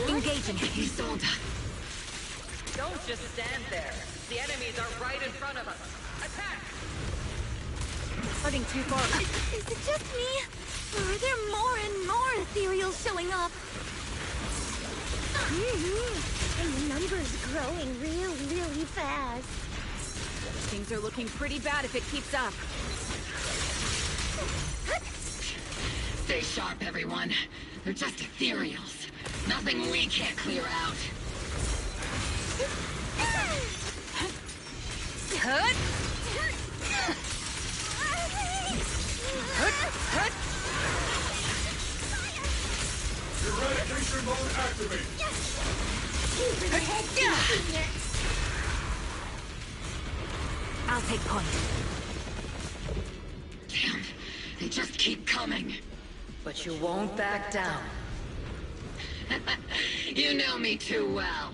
Engaging. Isolde. Don't just stand there. The enemies are right in front of us. Attack! Starting too far. Is it just me? Or are there more and more ethereals showing up? And the number's growing really fast. Things are looking pretty bad if it keeps up. Stay sharp, everyone. They're just ethereals. Nothing we can't clear out. Eradication mode activate. I'll take point. Damn, they just keep coming. But you won't back down. You know me too well.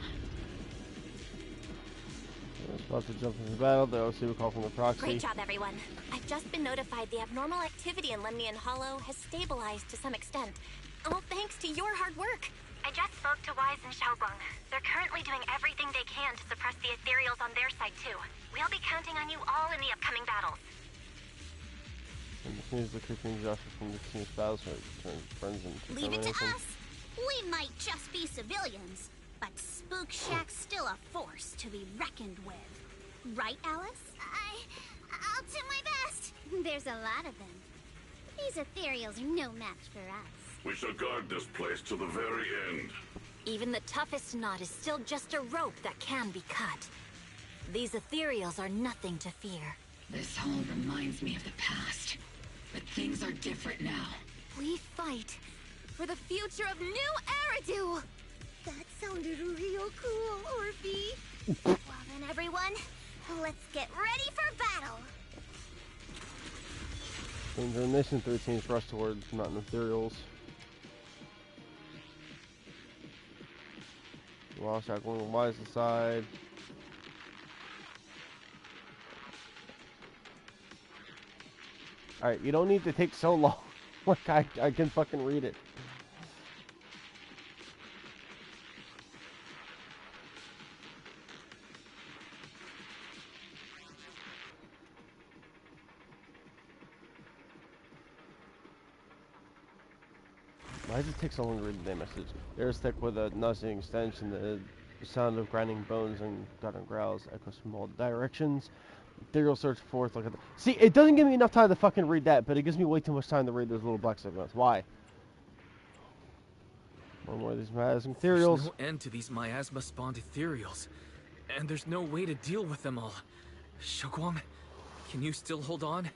About to jump into battle, they'll see a call from the proxy. Great job, everyone. I've just been notified the abnormal activity in Lemnian Hollow has stabilized to some extent. All thanks to your hard work. I just spoke to Wise and Xiaoguang. They're currently doing everything they can to suppress the ethereals on their side, too. We'll be counting on you all in the upcoming battles. And this news the creeping justice from the team's battles turns friends into Leave it to termination. us. We might just be civilians, but Spook Shack's still a force to be reckoned with. Right, Alice? I'll do my best. There's a lot of them. These ethereals are no match for us. We shall guard this place to the very end. Even the toughest knot is still just a rope that can be cut. These ethereals are nothing to fear. This all reminds me of the past. But things are different now. We fight for the future of New Eridu! That sounded real cool, Orphe. Well then, everyone, let's get ready for battle. Danger in Nation 3 teams rush towards mountain ethereals. Lost out going Wise aside. Alright, you don't need to take so long. Like I can fucking read it. Why does it take so long to read the damn message? There's thick with a nauseating stench and the sound of grinding bones and guttural growls echoes from all directions. Ethereal search forth. Look at the. See, it doesn't give me enough time to fucking read that, but it gives me way too much time to read those little black segments. Why? One more of these miasma ethereals. There's no end to these miasma-spawned ethereals, and there's no way to deal with them all. Xiaoguang, can you still hold on?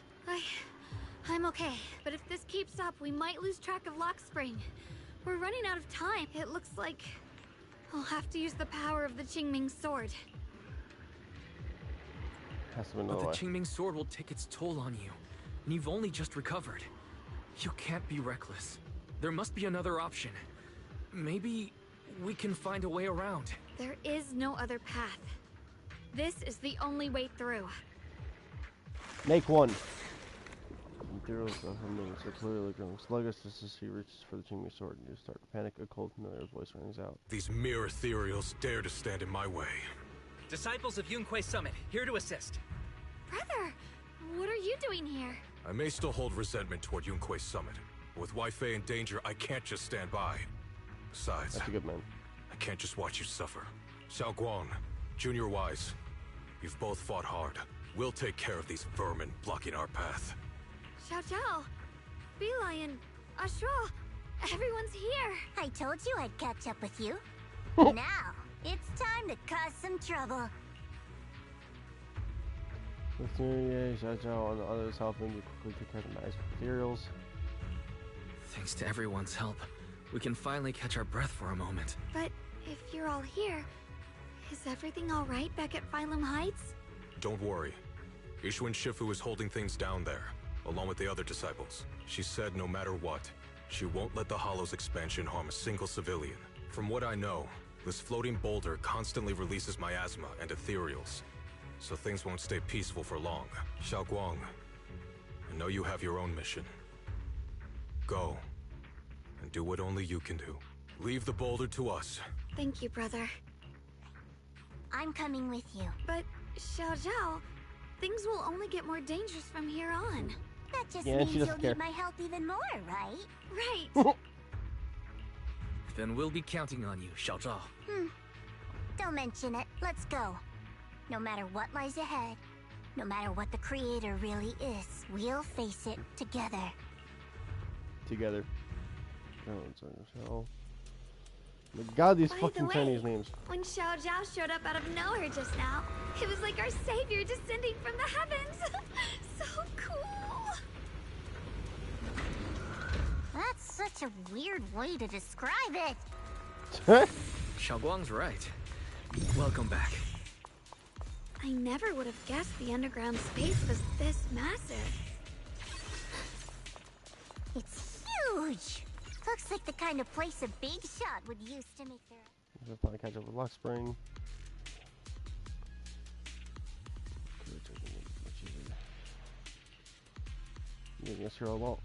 I'm okay, but if this keeps up, we might lose track of Lock Spring. We're running out of time. It looks like I'll have to use the power of the Qingming sword. But the Qingming sword will take its toll on you, and you've only just recovered. You can't be reckless. There must be another option. Maybe we can find a way around. There is no other path. This is the only way through. Make one. Materials of her movements are clearly growing sluggish just as he reaches for the Qingming sword. You start to panic. A cold, familiar voice rings out. These mere ethereals dare to stand in my way. Disciples of Yunque Summit, here to assist. Brother, what are you doing here? I may still hold resentment toward Yunque Summit, but with Wai Fei in danger, I can't just stand by. Besides, that's a good man. I can't just watch you suffer. Xiaoguang, Junior Wise, you've both fought hard. We'll take care of these vermin blocking our path. Xiao Zhao, Bee Lion, Ashra, everyone's here. I told you I'd catch up with you. Now, it's time to cause some trouble. With Xiao Zhao and the others helping you quickly take care of the nice materials. Thanks to everyone's help, we can finally catch our breath for a moment. But if you're all here, is everything all right back at Phylum Heights? Don't worry. Ishun Shifu is holding things down there, along with the other disciples. She said no matter what, she won't let the Hollow's expansion harm a single civilian. From what I know, this floating boulder constantly releases miasma and ethereals, so things won't stay peaceful for long. Xiaoguang, I know you have your own mission. Go, and do what only you can do. Leave the boulder to us. Thank you, brother. I'm coming with you. But, Xiao Zhao, things will only get more dangerous from here on. That just means you'll need my help even more, right? Right. Then we'll be counting on you, Xiao Zhao. Don't mention it. Let's go. No matter what lies ahead, no matter what the Creator really is, we'll face it together. Together. Oh, my God, these fucking Chinese names. When Xiao Zhao showed up out of nowhere just now, it was like our savior descending from the heavens. So cool. That's such a weird way to describe it. Xiaoguang's right. Welcome back. I never would have guessed the underground space was this massive. It's huge. Looks like the kind of place a big shot would use to make their... We'll probably catch up with Lock Spring. I guess you're all alone.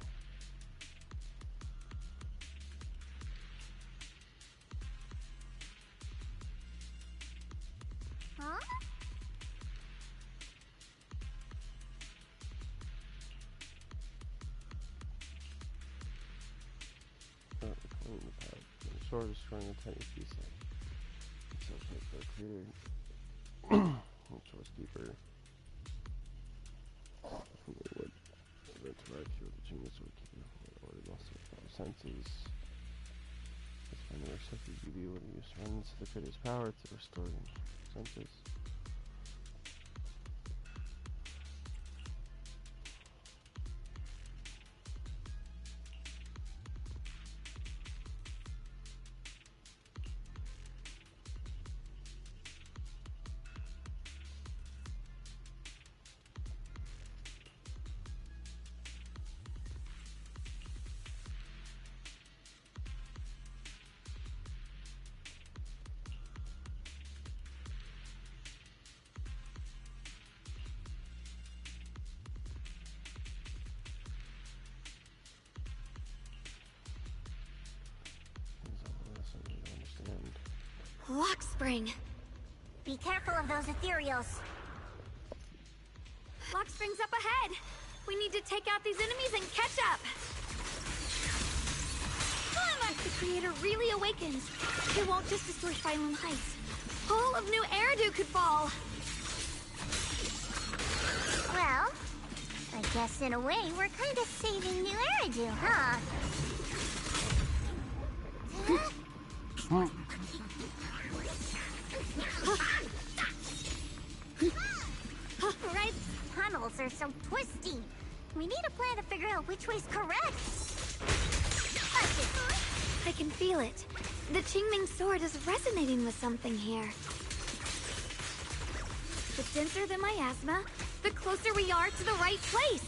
Huh? The sword is destroying a tiny piece of the creator. Source deeper. Would interact with the genius sword keeper or lost its senses. It's finding receptive beauty when you surrender to the creator's power to restore senses. Lock Spring. Be careful of those ethereals. Lock Spring's up ahead. We need to take out these enemies and catch up. If the Creator really awakens, it won't just destroy Phylum Heights. All of New Eridu could fall. Well, I guess in a way we're kind of saving New Eridu, huh? portals are so twisty. We need a plan to figure out which way's correct. I can feel it. The Qingming sword is resonating with something here. The denser the miasma, the closer we are to the right place.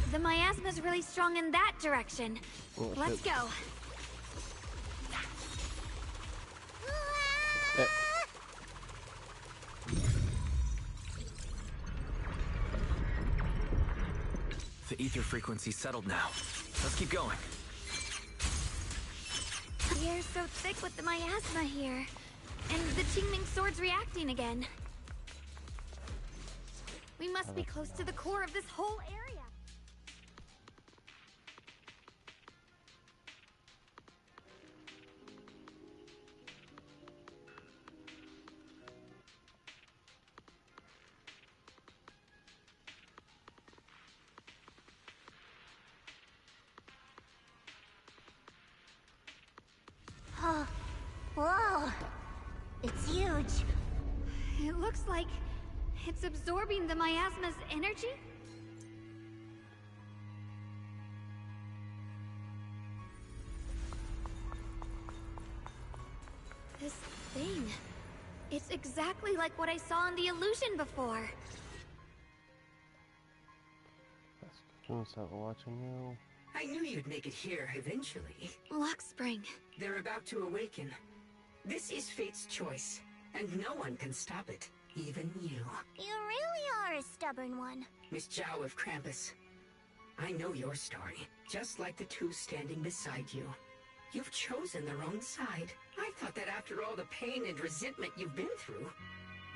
The miasma's really strong in that direction. Oh, let's go. The ether frequency settled now. Let's keep going. The air's so thick with the miasma here. And the Qingming sword's reacting again. We must be close to the core of this whole area. Oh, whoa. It's huge. It looks like it's absorbing the miasma's energy? This thing. It's exactly like what I saw in the illusion before. That's not watching you. I knew you'd make it here eventually. Lock Spring. They're about to awaken. This is fate's choice, and no one can stop it, even you. You really are a stubborn one. Miss Zhao of Krampus. I know your story, just like the two standing beside you. You've chosen the wrong side. I thought that after all the pain and resentment you've been through,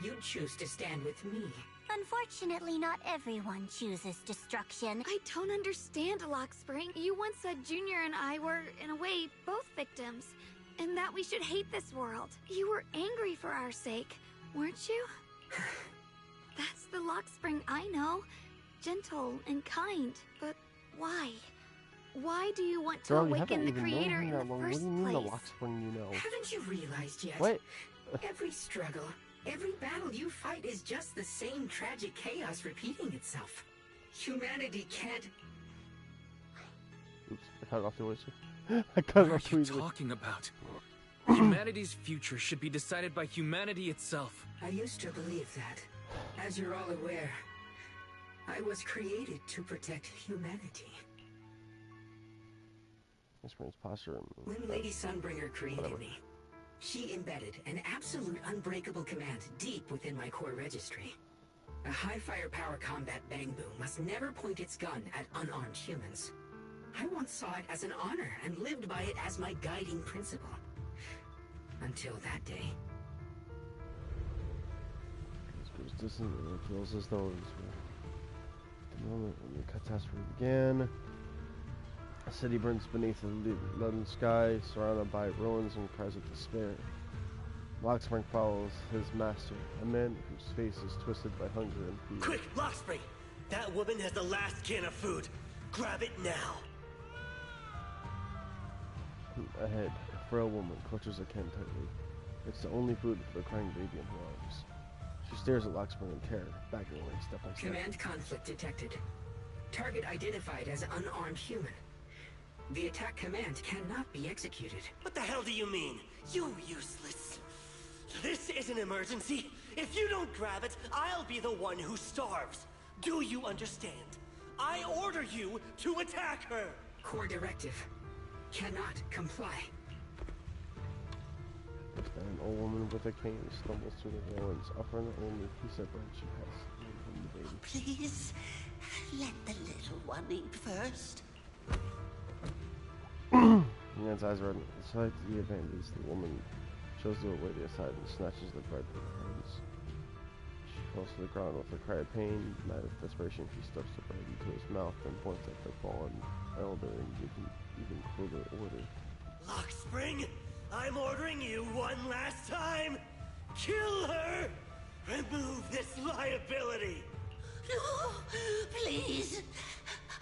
you'd choose to stand with me. Unfortunately, not everyone chooses destruction. I don't understand, Lock Spring. You once said Junior and I were, in a way, both victims, and that we should hate this world. You were angry for our sake, weren't you? That's the Lock Spring I know. Gentle and kind, but why? Why do you want to awaken the creator in the first place? The Lock Spring you know? Haven't you realized yet? What? Every struggle, every battle you fight is just the same tragic chaos repeating itself. Humanity can't... Oops, I cut off the voice. I cut What off are you the voice. talking about? Humanity's future should be decided by humanity itself. I used to believe that. As you're all aware, I was created to protect humanity. This one's posture. When Lady Sunbringer created me, she embedded an absolute unbreakable command deep within my core registry. A high firepower combat bang boom must never point its gun at unarmed humans. I once saw it as an honor and lived by it as my guiding principle. Until that day. This isn't, it feels as though it's the moment when the catastrophe began. A city burns beneath the leaden sky, surrounded by ruins and cries of despair. Lock Spring follows his master, a man whose face is twisted by hunger and fear. Quick, Lock Spring! That woman has the last can of food. Grab it now. Ahead, a frail woman clutches a can tightly. It's the only food for the crying baby in her arms. She stares at Lock Spring in terror, backing away step by step. Command conflict detected. Target identified as unarmed human. The attack command cannot be executed. What the hell do you mean? You useless. This is an emergency. If you don't grab it, I'll be the one who starves. Do you understand? I order you to attack her. Core directive. Cannot comply. Then an old woman with a cane stumbles through the ruins, offering the only piece of bread she has from the baby. Please, let the little one eat first. Nan's eyes redden. Despite the advantage, the woman shows the old lady aside and snatches the bread from her hands. She falls to the ground with a cry of pain. Mad with desperation, she stuffs the bread into his mouth and points at the fallen elder and gives an even crueler order. Lock Spring, I'm ordering you one last time. Kill her. Remove this liability. No, please.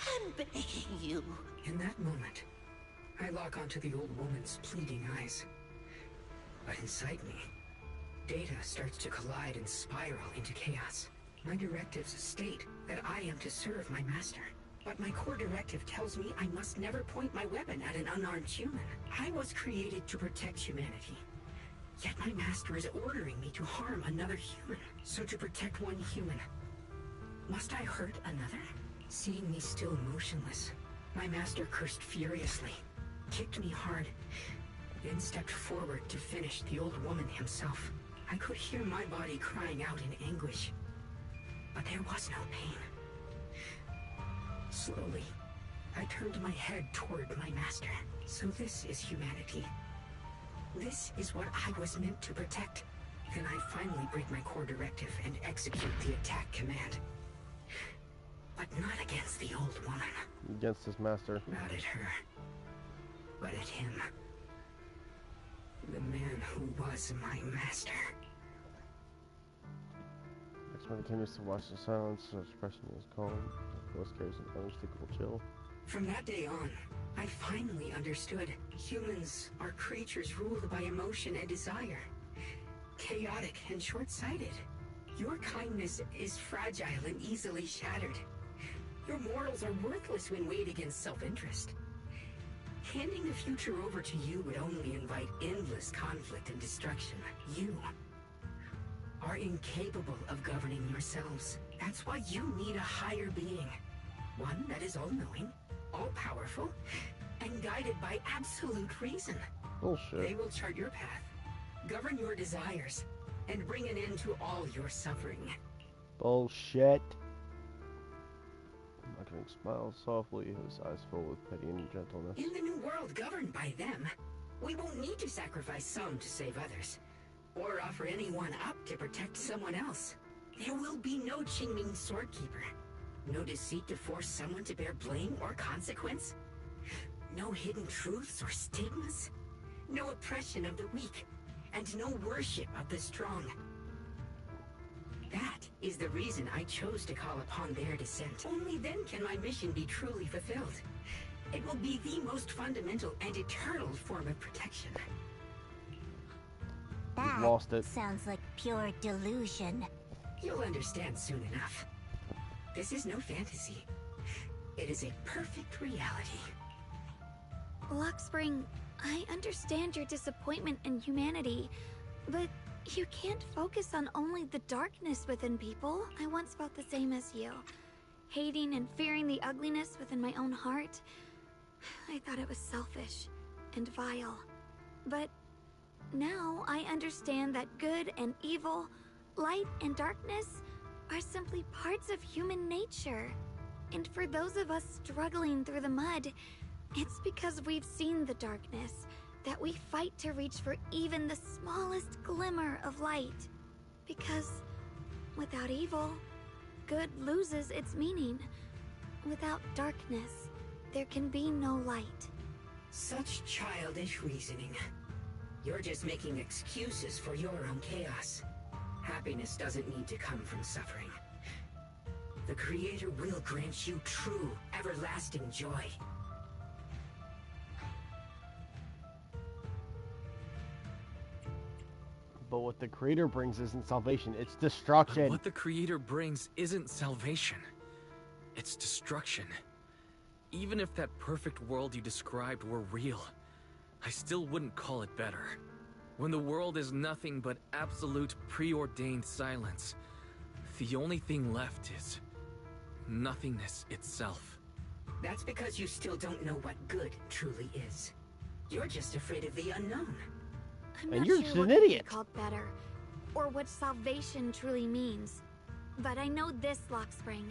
I'm begging you. In that moment, I lock onto the old woman's pleading eyes. But inside me, data starts to collide and spiral into chaos. My directives state that I am to serve my master. But my core directive tells me I must never point my weapon at an unarmed human. I was created to protect humanity. Yet my master is ordering me to harm another human. So to protect one human, must I hurt another? Seeing me still motionless, my master cursed furiously, kicked me hard, then stepped forward to finish the old woman himself. I could hear my body crying out in anguish, but there was no pain. Slowly, I turned my head toward my master. So this is humanity. This is what I was meant to protect. Then I finally break my core directive and execute the attack command. But not against the old woman. Against his master. Not at her, but at him. The man who was my master. X-Men continues to watch in silence, so expression is calm. The ghost carries an unmistakable chill. From that day on, I finally understood. Humans are creatures ruled by emotion and desire. Chaotic and short-sighted. Your kindness is fragile and easily shattered. Your morals are worthless when weighed against self-interest. Handing the future over to you would only invite endless conflict and destruction. You are incapable of governing yourselves. That's why you need a higher being. One that is all-knowing, all-powerful, and guided by absolute reason. Bullshit. They will chart your path, govern your desires, and bring an end to all your suffering. Bullshit. Marketing smiles softly, his eyes full with pity and gentleness. In the new world governed by them, we won't need to sacrifice some to save others, or offer anyone up to protect someone else. There will be no Qingming Swordkeeper. No deceit to force someone to bear blame or consequence. No hidden truths or stigmas. No oppression of the weak, and no worship of the strong. That is the reason I chose to call upon their descent. Only then can my mission be truly fulfilled. It will be the most fundamental and eternal form of protection. You've lost it. Sounds like pure delusion. You'll understand soon enough. This is no fantasy. It is a perfect reality. Luxspring, I understand your disappointment in humanity, but you can't focus on only the darkness within people. I once felt the same as you, hating and fearing the ugliness within my own heart. I thought it was selfish and vile. But now I understand that good and evil, light and darkness are simply parts of human nature. And for those of us struggling through the mud, it's because we've seen the darkness that we fight to reach for even the smallest glimmer of light. Because without evil, good loses its meaning. Without darkness, there can be no light. Such childish reasoning. You're just making excuses for your own chaos. Happiness doesn't need to come from suffering. The Creator will grant you true, everlasting joy. But what the Creator brings isn't salvation, it's destruction. But what the Creator brings isn't salvation. It's destruction. Even if that perfect world you described were real, I still wouldn't call it better. When the world is nothing but absolute preordained silence, the only thing left is nothingness itself. That's because you still don't know what good truly is. You're just afraid of the unknown. I'm And not you're sure just what an could be idiot. called better, or what salvation truly means. But I know this, Luxspring.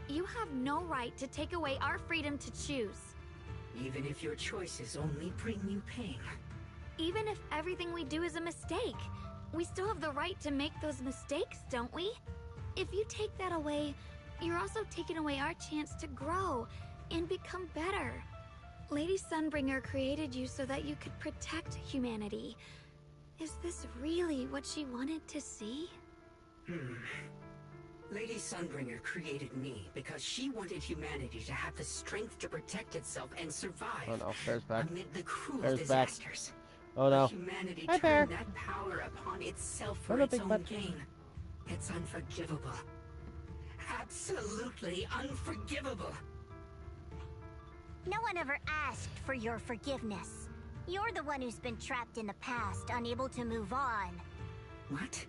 You have no right to take away our freedom to choose. Even if your choices only bring you pain. Even if everything we do is a mistake, we still have the right to make those mistakes, don't we? If you take that away, you're also taking away our chance to grow and become better. Lady Sunbringer created you so that you could protect humanity. Is this really what she wanted to see? Lady Sunbringer created me because she wanted humanity to have the strength to protect itself and survive Oh no, Bear's back. amid the cruel Bear's disasters. back. Oh no. Humanity Hi, Bear. turned that power upon itself for Hello, its big own bud. gain. It's unforgivable. Absolutely unforgivable. No one ever asked for your forgiveness. You're the one who's been trapped in the past, unable to move on. What?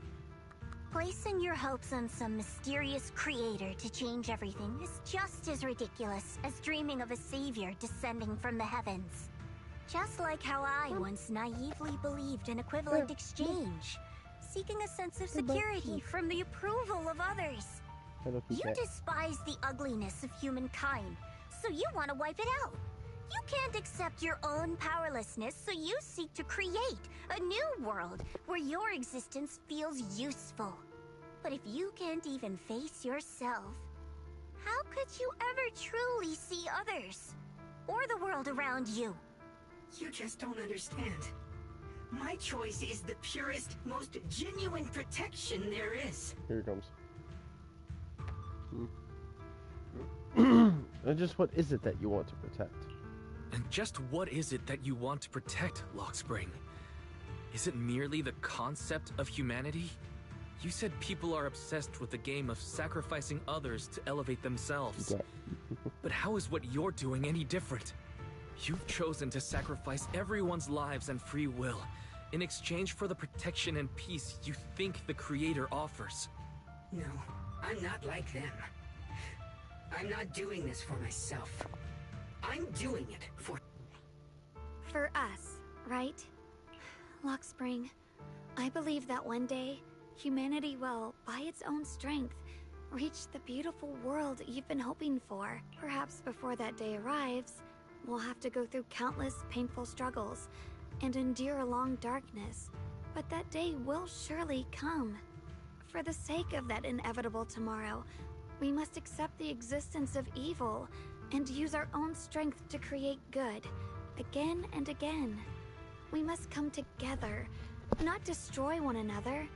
Placing your hopes on some mysterious creator to change everything is just as ridiculous as dreaming of a savior descending from the heavens. Just like how I once naively believed in equivalent exchange, seeking a sense of security from the approval of others. You despise the ugliness of humankind, so you want to wipe it out. You can't accept your own powerlessness, so you seek to create a new world where your existence feels useful. But if you can't even face yourself, how could you ever truly see others? Or the world around you? You just don't understand. My choice is the purest, most genuine protection there is. Here it comes. And just what is it that you want to protect? And just what is it that you want to protect, Lockspring? Is it merely the concept of humanity? You said people are obsessed with the game of sacrificing others to elevate themselves. But how is what you're doing any different? You've chosen to sacrifice everyone's lives and free will in exchange for the protection and peace you think the Creator offers. No, I'm not like them. I'm not doing this for myself. I'm doing it for us, right? Lockspring, I believe that one day, humanity will, by its own strength, reach the beautiful world you've been hoping for. Perhaps before that day arrives, we'll have to go through countless painful struggles and endure a long darkness. But that day will surely come. For the sake of that inevitable tomorrow, we must accept the existence of evil and use our own strength to create good, again and again. We must come together, not destroy one another.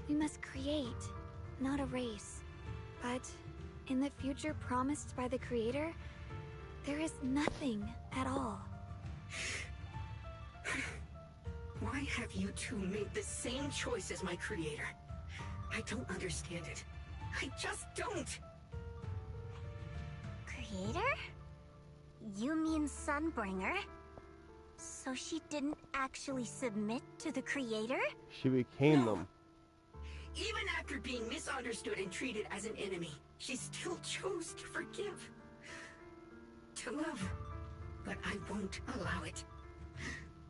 We must create, not erase. But in the future promised by the Creator, there is nothing at all. Why have you two made the same choice as my Creator? I don't understand it. I just don't. Creator? You mean Sunbringer? So she didn't actually submit to the Creator? She became them. Even after being misunderstood and treated as an enemy, she still chose to forgive. To love. But I won't allow it.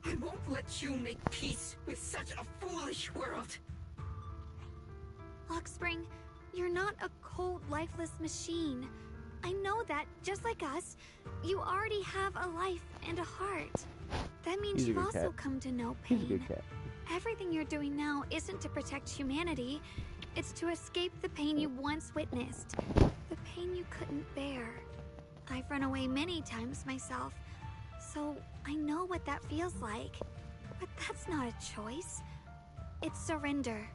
I won't let you make peace with such a foolish world. Lockspring, you're not a cold, lifeless machine. I know that, just like us, you already have a life and a heart. That means you've also come to know pain. He's a good cat. Everything you're doing now isn't to protect humanity. It's to escape the pain you once witnessed. The pain you couldn't bear. I've run away many times myself, so I know what that feels like. But that's not a choice. It's surrender.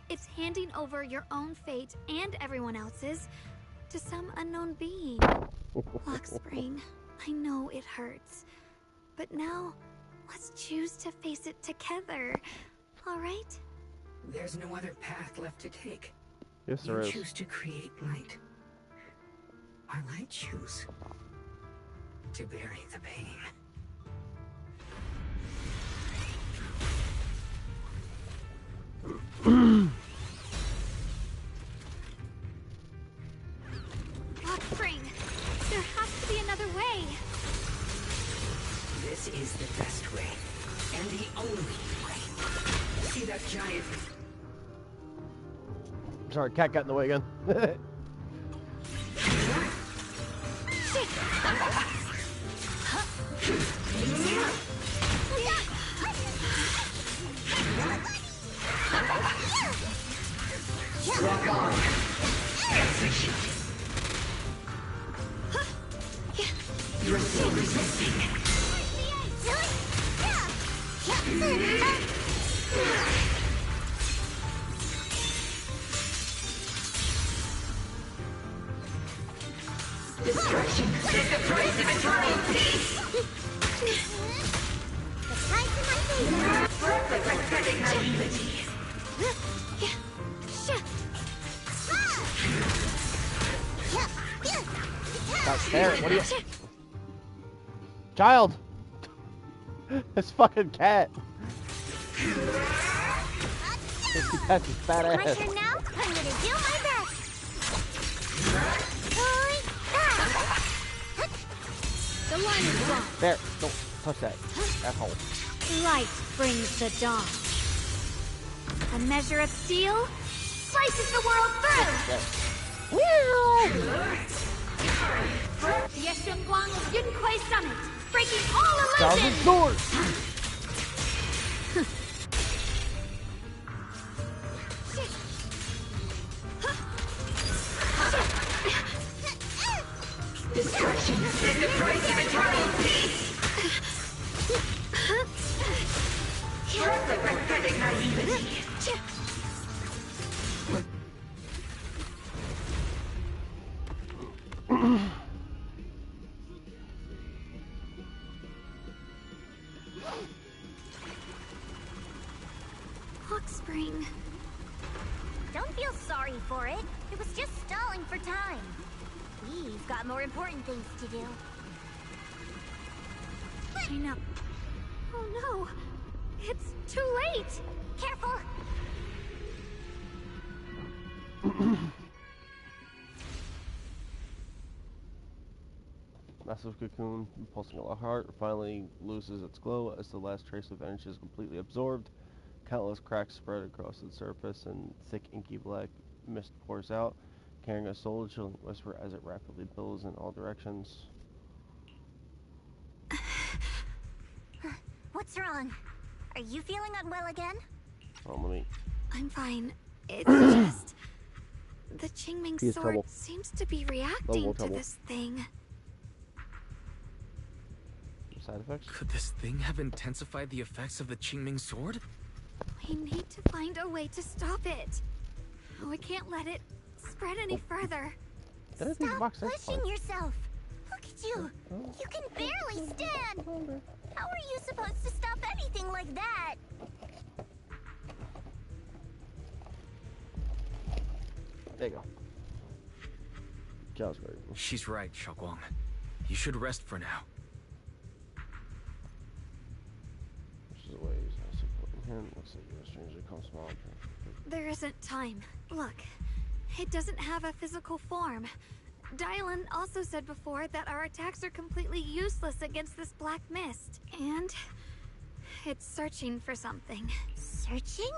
It's handing over your own fate and everyone else's to some unknown being. Lockspring, I know it hurts. But now, let's choose to face it together. All right? There's no other path left to take. Yes, there is. You choose to create light. While I choose to bury the pain. Lockspring, there has to be another way. This is the best way, and the only way. See that giant? Sorry, cat got in the way again. Rock on. Execute. You're still resisting. There, what are you... Child! This fucking cat! That's his fat ass. My turn now? I'm gonna do my best. The line is drawn. There, don't touch that. Asshole. Light brings the dawn. A measure of steel slices the world through. The Yeshunguang of Yunquei Summit, breaking all illusions. Thousand swords. Destruction is the price of eternal peace! Pathetic naivety. Hawk Spring. Don't feel sorry for it. It was just stalling for time. We've got more important things to do. I know. Oh no! It's too late! Careful! Massive cocoon, pulsing a heart, finally loses its glow as the last trace of energy is completely absorbed. Countless cracks spread across its surface, and thick, inky black mist pours out, carrying a soul-chilling whisper as it rapidly billows in all directions. What's wrong? Are you feeling unwell again? Oh, let me... I'm fine. It's just... The Qingming He has sword trouble. seems to be reacting to this thing. Side effects? Could this thing have intensified the effects of the Qingming sword? We need to find a way to stop it. We can't let it spread any further. Stop pushing yourself. Look at you. You can barely stand. How are you supposed to stop anything like that? There you go. Sounds great. She's right, Xiaoguang. You should rest for now. There isn't time. Look, it doesn't have a physical form. Dylan also said before that our attacks are completely useless against this black mist. And it's searching for something. Searching?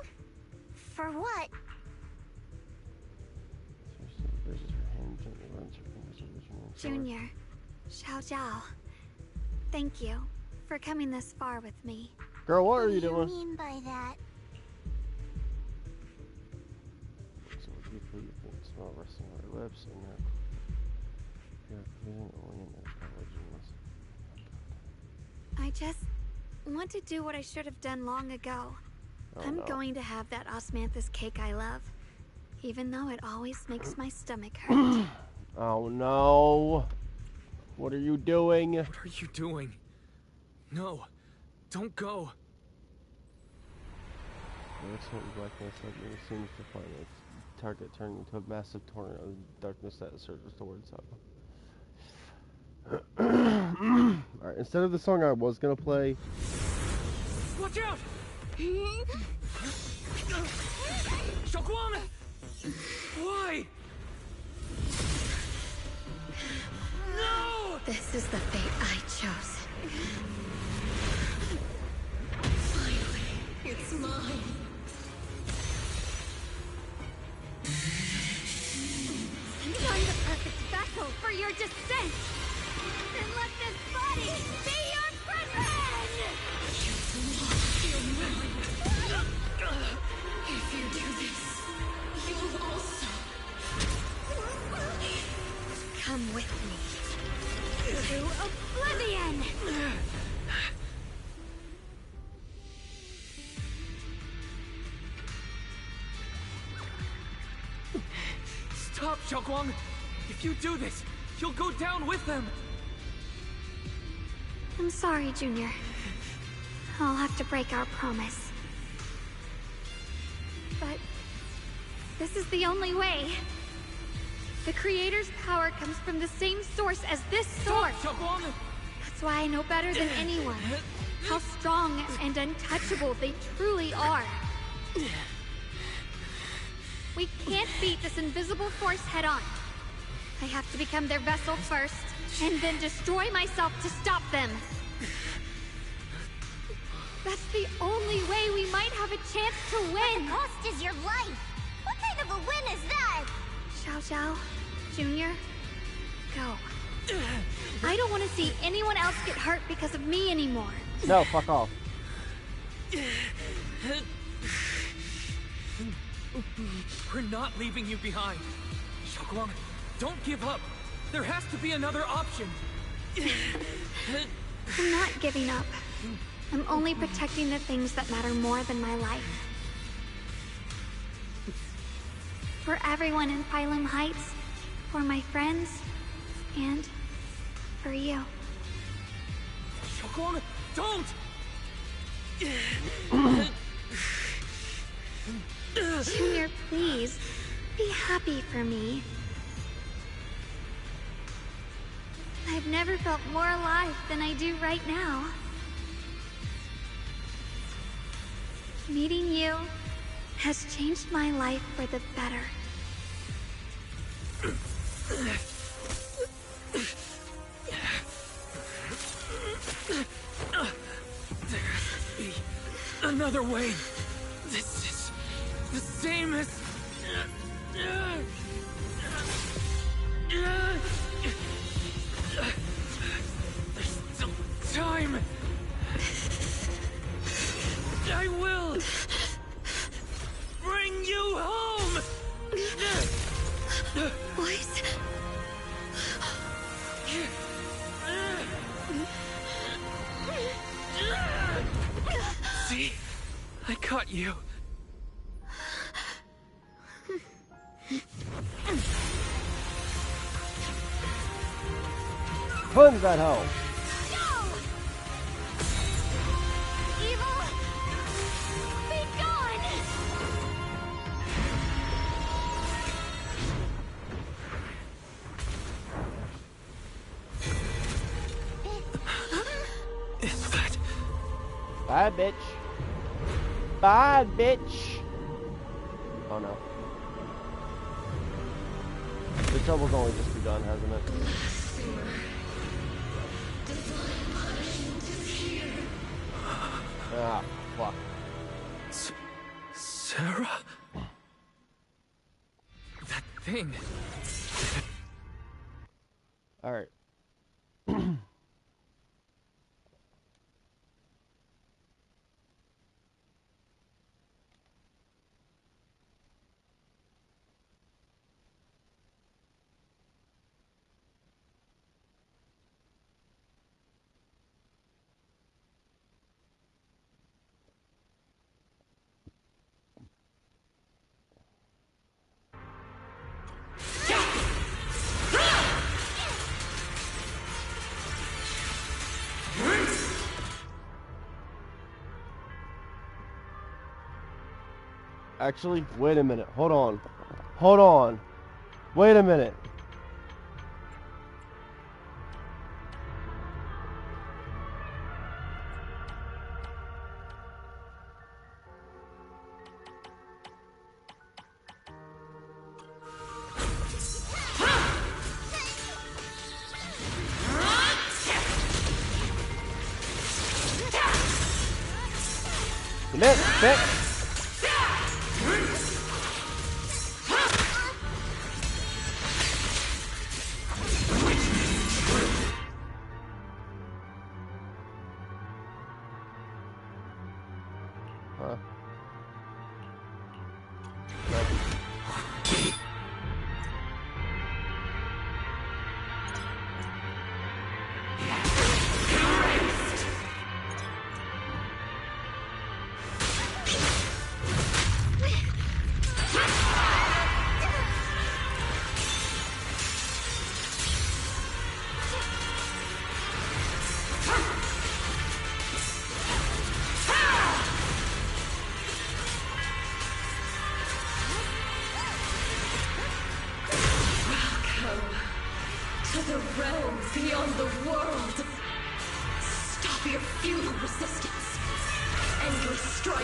For what? Junior, Xiao Zhao, thank you for coming this far with me. Girl, what are you doing? What do you mean by that? So deeply you can smell resting on her lips and you're breathing only in their I just want to do what I should have done long ago. I'm going to have that osmanthus cake I love, even though it always makes my stomach hurt. Oh no! What are you doing? What are you doing? No, don't go. The excellent blackness suddenly seems to find its target, turning into a massive torrent of darkness that surges towards it. Alright, instead of the song I was gonna play. Watch out! Xiaoguang! Why? No! This is the fate I chose. Finally, it's mine. Find the perfect vessel for your descent! And let this body be your prison! If you do this, you'll also come with me to oblivion! Stop, Xiaoguang! If you do this, you'll go down with them! I'm sorry, Junior. I'll have have to break our promise. But this is the only way. The Creator's power comes from the same source as this sword. That's why I know better than anyone how strong and untouchable they truly are. We can't beat this invisible force head on. I have to become their vessel first, and then destroy myself to stop them. That's the only way we might have a chance to win. The cost is your life. What kind of a win is that? Xiao Xiao, Junior, go. I don't want to see anyone else get hurt because of me anymore. No, fuck off. We're not leaving you behind. Xiaoguang, don't give up. There has to be another option. I'm not giving up. I'm only protecting the things that matter more than my life. For everyone in Phylum Heights, for my friends, and for you. Xiaoguang, don't! Junior, please, be happy for me. I've never felt more alive than I do right now. Meeting you has changed my life for the better. There has to be another way. This is the same as... There's still time. I will bring you home. Boys. See? I caught you. Punch that hoe. Evil, be gone! Is that... Bye, bitch. Bye, bitch. Oh no. The trouble's only just begun, hasn't it? Ah, fuck. Sarah? That thing. Alright. Actually, wait a minute. Hold on. Hold on. Wait a minute. Come here, bitch.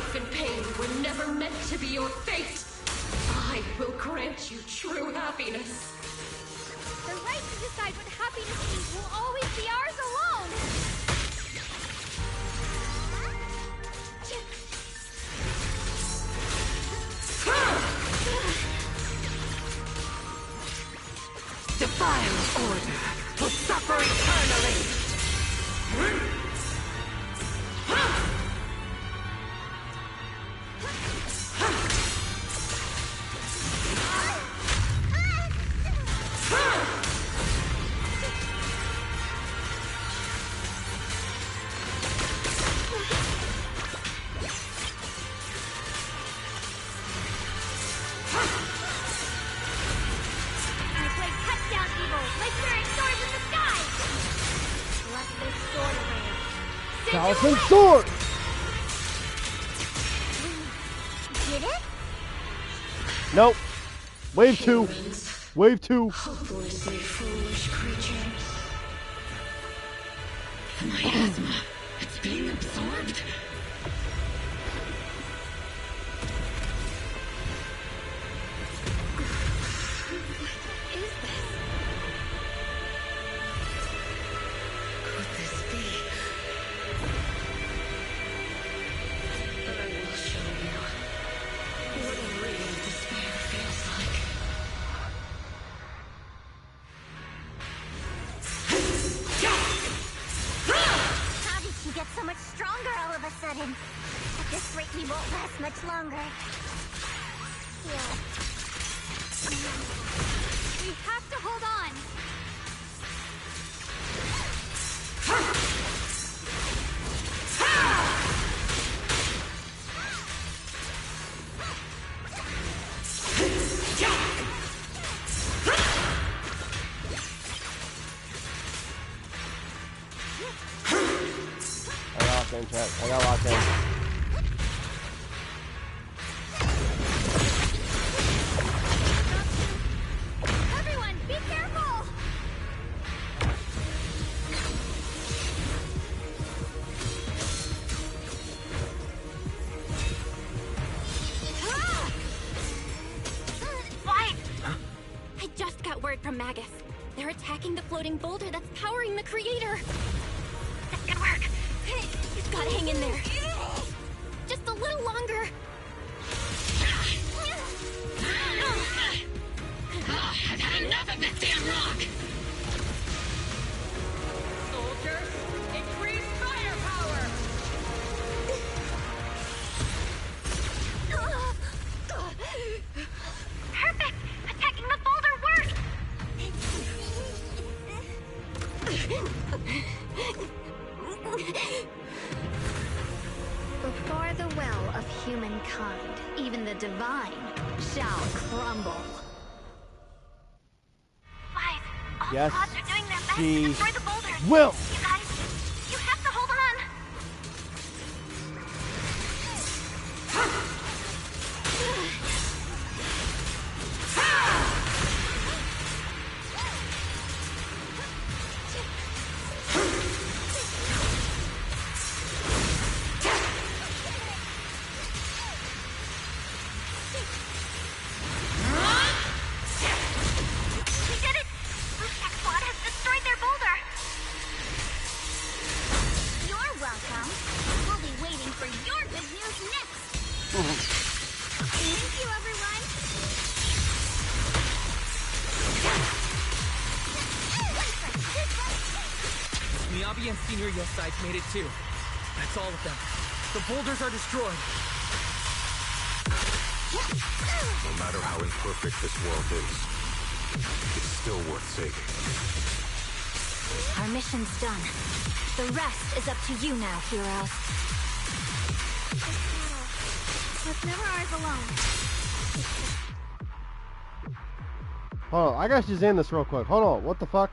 Strife and pain were never meant to be your fate. I will grant you true happiness. The right to decide what happiness means will always be ours alone! Defile order will suffer eternally! Thousand sword! Did it? Nope. Wave 2. Wave 2. Hopelessly foolish creatures. The miasma, it's being absorbed. At this rate, he won't last much longer. Yeah. We have to hold on! I got locked in. Everyone, be careful! Why? I just got word from Magus. They're attacking the floating boulder that's powering the creator. That could work. You've got to hang in there. Just a little longer. I've had enough of this damn rock! Soldiers, increase firepower! Perfect! Attacking the boulder worked! Before the will of humankind, even the divine shall crumble. Guys, all Yes, the pods are doing their best to she destroy the boulders. will. You guys, you have to hold on. We did it! Blue Tech Squad has destroyed their boulder. You're welcome. We'll be waiting for your good news next. Thank you, everyone. Miyabi and Senior Yes Sides made it too. That's all of them. The boulders are destroyed. No matter how imperfect this world is, it's still worth saving. Our mission's done. The rest is up to you now, heroes. It's never ours alone. Hold on, I gotta Shazam this real quick. Hold on, what the fuck?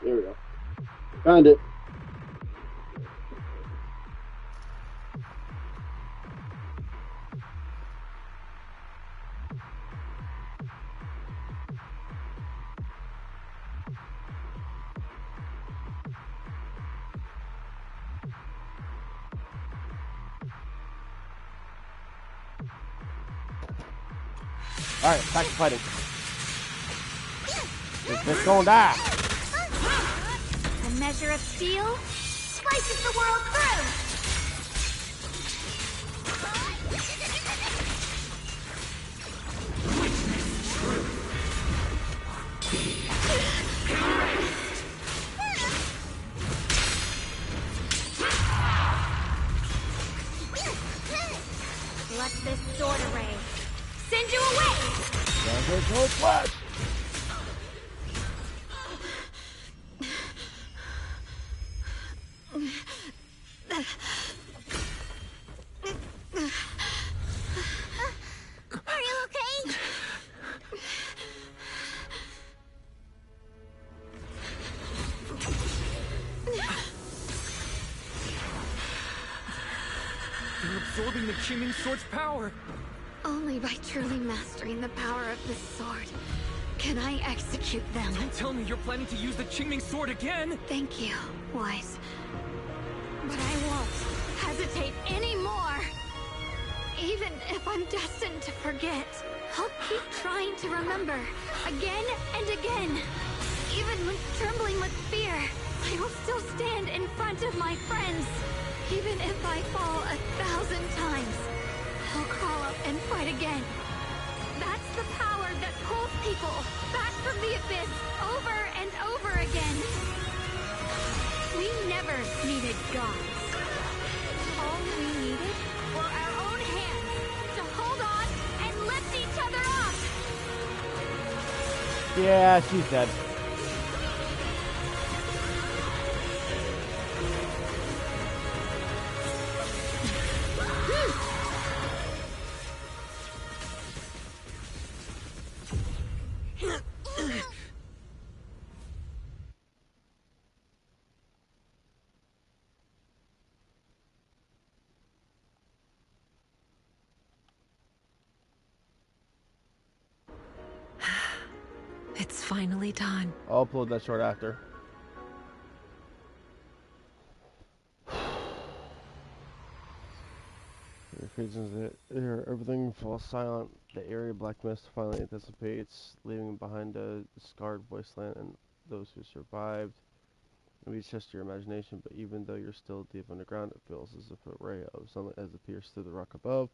There we go. Found it. Alright, back to fighting. It's gonna die. A measure of steel slices the world through. Let this sword array send you away. There's no flash. Are you okay? You're absorbing the Qingming Sword's power. Only by truly mastering the power of this sword can I execute them. Don't tell me you're planning to use the Qingming Sword again! Thank you, Wise. But I won't hesitate anymore. Even if I'm destined to forget, I'll keep trying to remember again and again. Even when trembling with fear, I will still stand in front of my friends. Even if I fall 1,000 times, I'll crawl up and fight again. That's the power that pulls people back from the abyss over and over again. We never needed gods. All we needed were our own hands to hold on and lift each other up. Yeah, she's dead. It's finally done. I'll upload that short after. Everything falls silent. The eerie black mist finally dissipates, leaving behind a scarred wasteland and those who survived. Maybe it's just your imagination, but even though you're still deep underground, it feels as if a ray of sunlight has pierced through the rock above,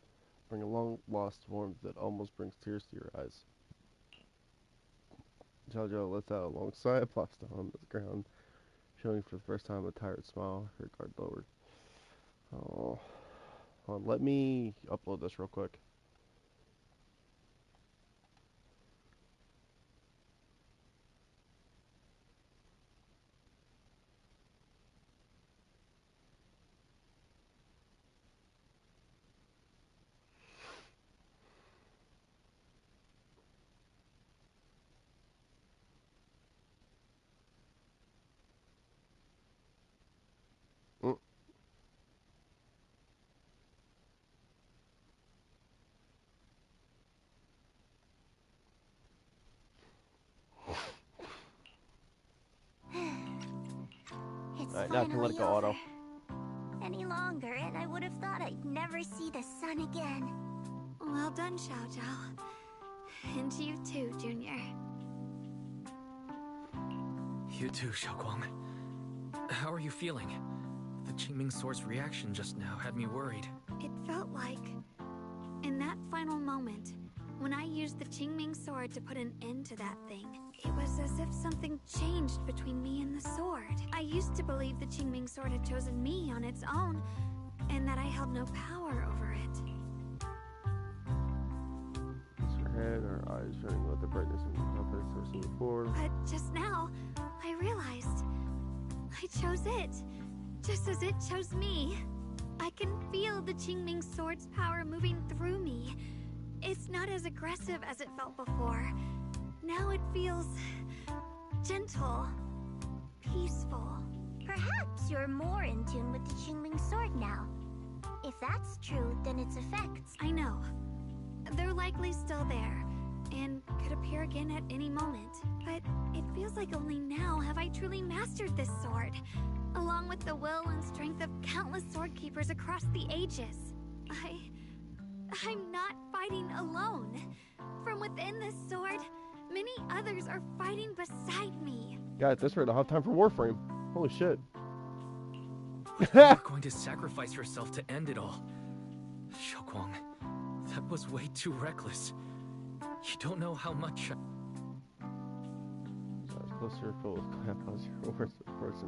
bringing a long-lost warmth that almost brings tears to your eyes. Jojo lets out a long sigh, plops down on the ground, showing for the first time a tired smile, her guard lowered. Oh, hold on, let me upload this real quick. Alright, now I can let it go auto. Any longer, and I would have thought I'd never see the sun again. Well done, Xiao Zhao. And you too, Junior. You too, Xiaoguang. How are you feeling? The Qingming Sword's reaction just now had me worried. It felt like, in that final moment, when I used the Qingming Sword to put an end to that thing, it was as if something changed between me and the sword. I used to believe the Qingming Sword had chosen me on its own, and that I held no power over it. Her head, her eyes shining with the brightness and confidence we're seeing before. But just now, I realized chose it, just as it chose me. I can feel the Qingming sword's power moving through me. It's not as aggressive as it felt before. Now it feels gentle, peaceful. Perhaps you're more in tune with the Qingming sword now. If that's true, then its effects... I know. They're likely still there, and could appear again at any moment. But it feels like only now have I truly mastered this sword, along with the will and strength of countless sword keepers across the ages. I'm not fighting alone. From within this sword, many others are fighting beside me. God, at this rate, I'll have time for Warframe. Holy shit. You're going to sacrifice yourself to end it all. Xiaoguang, that was way too reckless. You don't know how much... Closer, full of words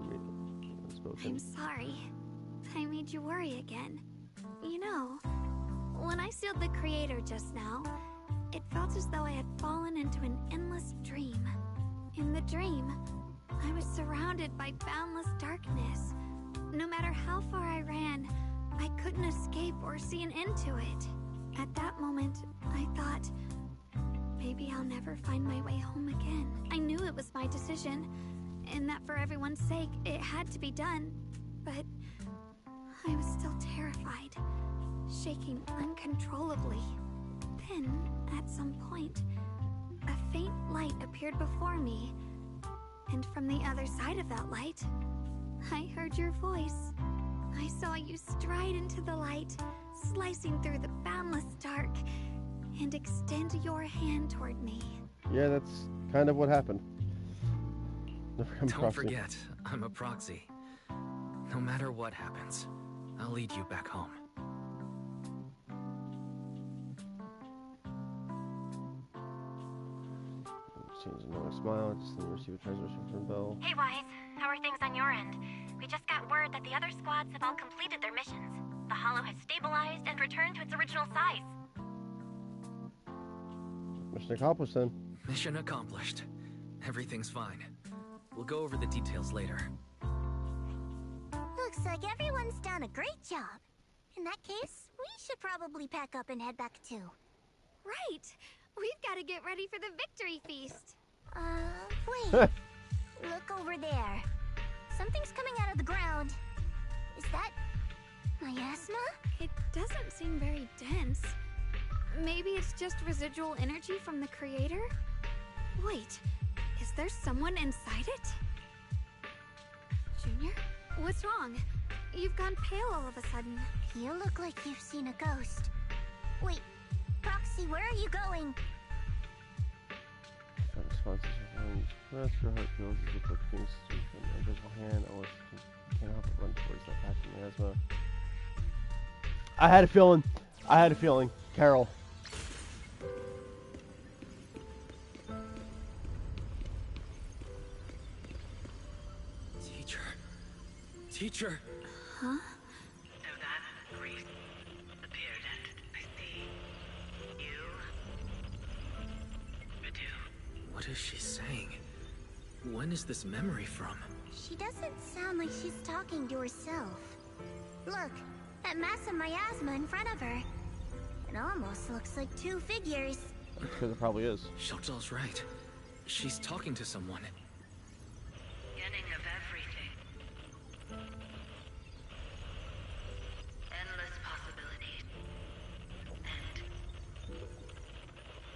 unspoken. I'm sorry. I made you worry again. You know, when I sealed the creator just now, it felt as though I had fallen into an endless dream. In the dream, I was surrounded by boundless darkness. No matter how far I ran, I couldn't escape or see an end to it. At that moment, I thought, maybe I'll never find my way home again. I knew it was my decision, and that for everyone's sake, it had to be done. But I was still terrified, shaking uncontrollably. Then, at some point, a faint light appeared before me. And from the other side of that light, I heard your voice. I saw you stride into the light, slicing through the boundless dark, and extend your hand toward me. Yeah, that's kind of what happened. Don't forget, I'm a proxy. No matter what happens, I'll lead you back home. Change a knowing smile, just then receive a transmission from Bell. Hey, Wise. How are things on your end? We just got word that the other squads have all completed their missions. The Hollow has stabilized and returned to its original size. Mission accomplished then. Mission accomplished. Everything's fine. We'll go over the details later. Looks like everyone's done a great job. In that case, we should probably pack up and head back too. Right! We've got to get ready for the victory feast. Wait. Look over there. Something's coming out of the ground. Is that miasma? It doesn't seem very dense. Maybe it's just residual energy from the creator? Wait, is there someone inside it? Junior? What's wrong? You've gone pale all of a sudden. You look like you've seen a ghost. Wait, Proxy, where are you going? Rest your heart feels as if the things from an invisible hand almost can't help but run towards that path of miasma. I had a feeling. Carol. Teacher. Huh? So that's the priest appeared at. I see. You. Badu. What is she saying? When is this memory from? She doesn't sound like she's talking to herself. Look, that mass of miasma in front of her. It almost looks like two figures. Because it probably is. Xiaozhao's right. She's talking to someone. Beginning of everything. Endless possibilities.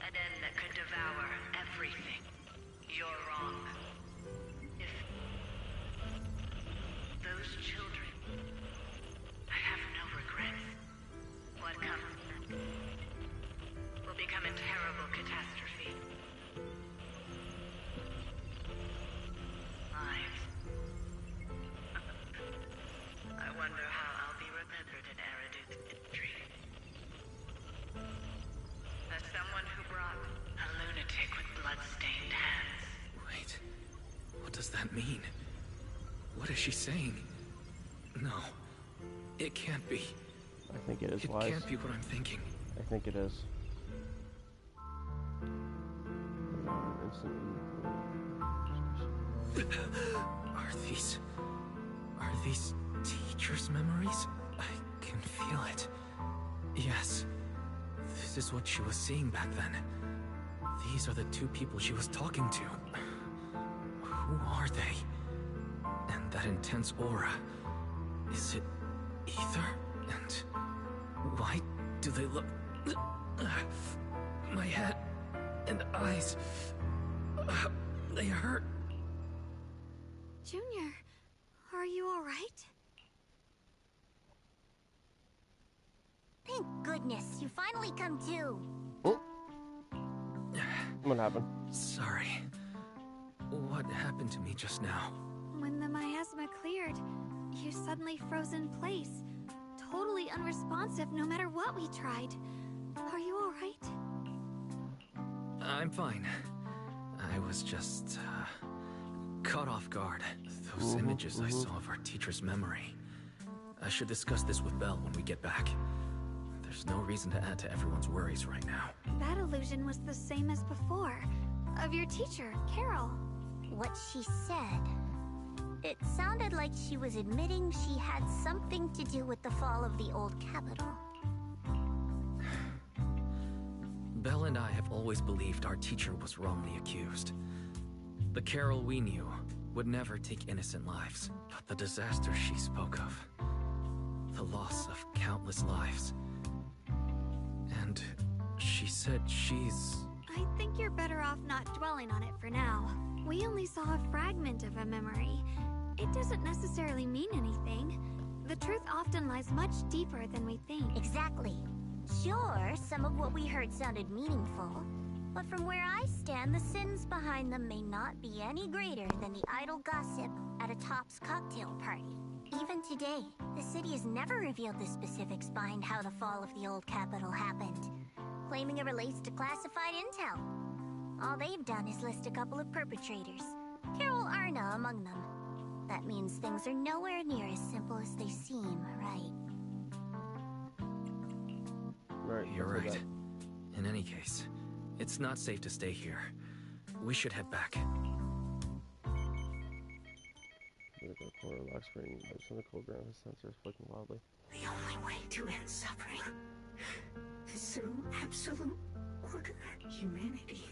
An end that could devour everything. You're wrong. If those children, I have no regrets. What comes will become a terrible catastrophe. Lives. I wonder how I'll be remembered in Eridu's history. As someone who brought a lunatic with blood-stained hands. Wait, what does that mean? What is she saying? No, it can't be. I think it is, It Wise. can't be what I'm thinking. I think it is. Are these Are these teacher's memories? I can feel it. Yes. This is what she was seeing back then. These are the two people she was talking to. Who are they? And that intense aura. Is it ether? And why do they look... My head and eyes... they hurt. Junior, are you alright? Thank goodness, you finally come to. Oh. What happened? Sorry. What happened to me just now? When the miasma cleared, you suddenly froze in place. Totally unresponsive no matter what we tried. Are you alright? I'm fine. I was just, caught off guard. Those images I saw of our teacher's memory. I should discuss this with Belle when we get back. There's no reason to add to everyone's worries right now. That illusion was the same as before. Of your teacher, Carol. What she said. It sounded like she was admitting she had something to do with the fall of the old capital. Belle and I have always believed our teacher was wrongly accused. The Carol we knew would never take innocent lives. But the disaster she spoke of, the loss of countless lives. And she said she's... I think you're better off not dwelling on it for now. We only saw a fragment of a memory. It doesn't necessarily mean anything. The truth often lies much deeper than we think. Exactly. Sure, some of what we heard sounded meaningful, but from where I stand, the sins behind them may not be any greater than the idle gossip at a Top's cocktail party. Even today, the city has never revealed the specifics behind how the fall of the old capital happened, claiming it relates to classified intel. All they've done is list a couple of perpetrators, Carol Arna among them. That means things are nowhere near as simple as they seem, right? Right, you're right. In any case, it's not safe to stay here. We should head back. Lock screen, on the cold ground, his sensors flicking wildly. The only way to end suffering is through absolute order. Humanity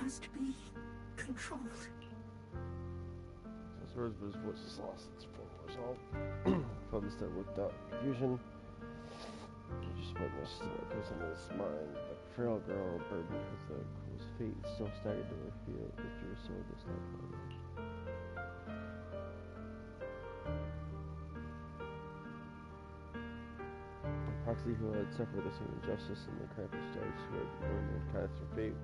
must be controlled. Rosebu's voice is lost its full resolve. From instead looked out confusion. He just witnessed what goes into his mind. The frail girl, burdened with the cruel's fate, still staggered to her feet, withdrew her sword this time. Proxy, who had suffered the same injustice, and the Krampus judge who had learned to cast her fate.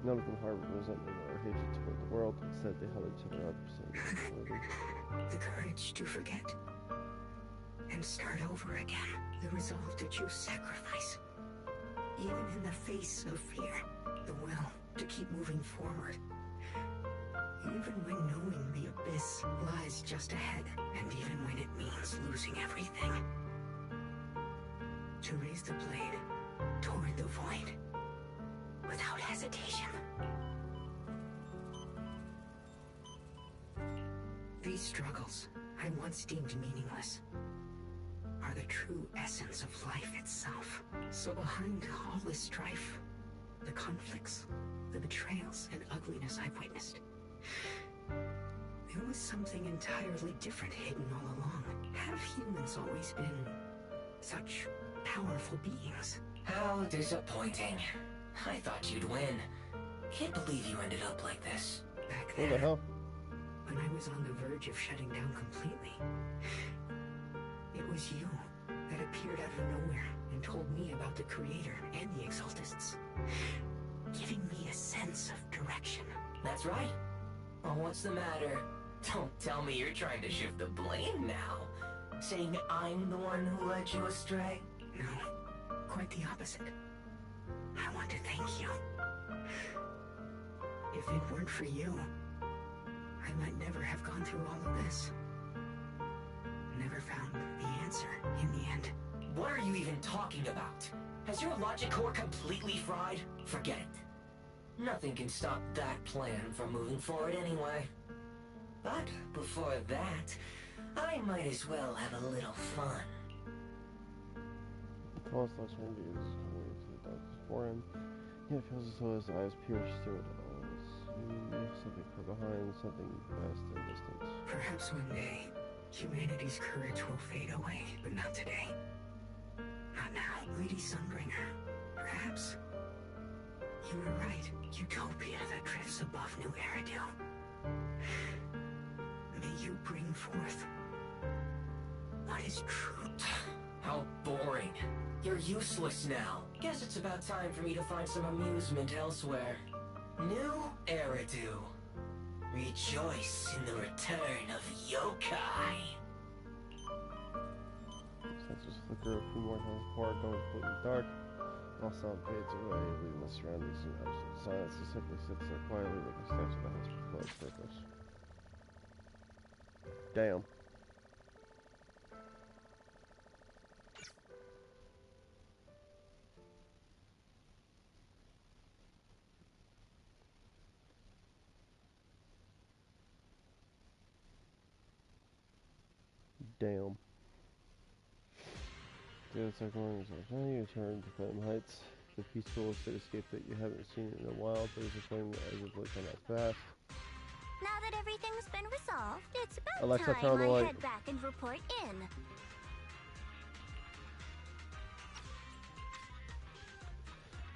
None of them harbored resentment or hatred toward the world. Instead, they held each other up, saying, the courage to forget and start over again. The resolve to choose sacrifice. Even in the face of fear, the will to keep moving forward. Even when knowing the abyss lies just ahead, and even when it means losing everything. To raise the blade toward the void without hesitation. These struggles I once deemed meaningless are the true essence of life itself. So behind all this strife, the conflicts, the betrayals, and ugliness I've witnessed, there was something entirely different hidden all along. Have humans always been such powerful beings? How disappointing. I thought you'd win. Can't believe you ended up like this. Back then, when I was on the verge of shutting down completely, it was you that appeared out of nowhere and told me about the Creator and the Exaltists, giving me a sense of direction. That's right. Well, what's the matter? Don't tell me you're trying to shift the blame now. Saying I'm the one who led you astray? No, quite the opposite. I want to thank you. If it weren't for you, I might never have gone through all of this. Never found the answer in the end. What are you even talking about? Has your logic core completely fried? Forget it. Nothing can stop that plan from moving forward anyway. But before that, I might as well have a little fun. Paul's last hand is coming to the darkness for him. He feels as though his eyes pierce through it all. Something from behind, something vast and distant. Perhaps one day, humanity's courage will fade away, but not today. Not now, Lady Sunbringer. Perhaps you were right. Utopia that drifts above New Eridu. May you bring forth what is true. How boring. You're useless now. Guess it's about time for me to find some amusement elsewhere. New Eridu. Rejoice in the return of yokai. Senses flicker a few more times before going completely dark. All sound fades away, leaving the surroundings in absolute silence. He simply sits there quietly, looking steps at the house before its purpose. Damn. Damn. The second one is like, now you turn to Flame Heights, the peaceful cityscape that you haven't seen in a while, but is a flame that has avoided that fast. Now that everything's been resolved, it's about Alexa, time turn the I light. head back and report in.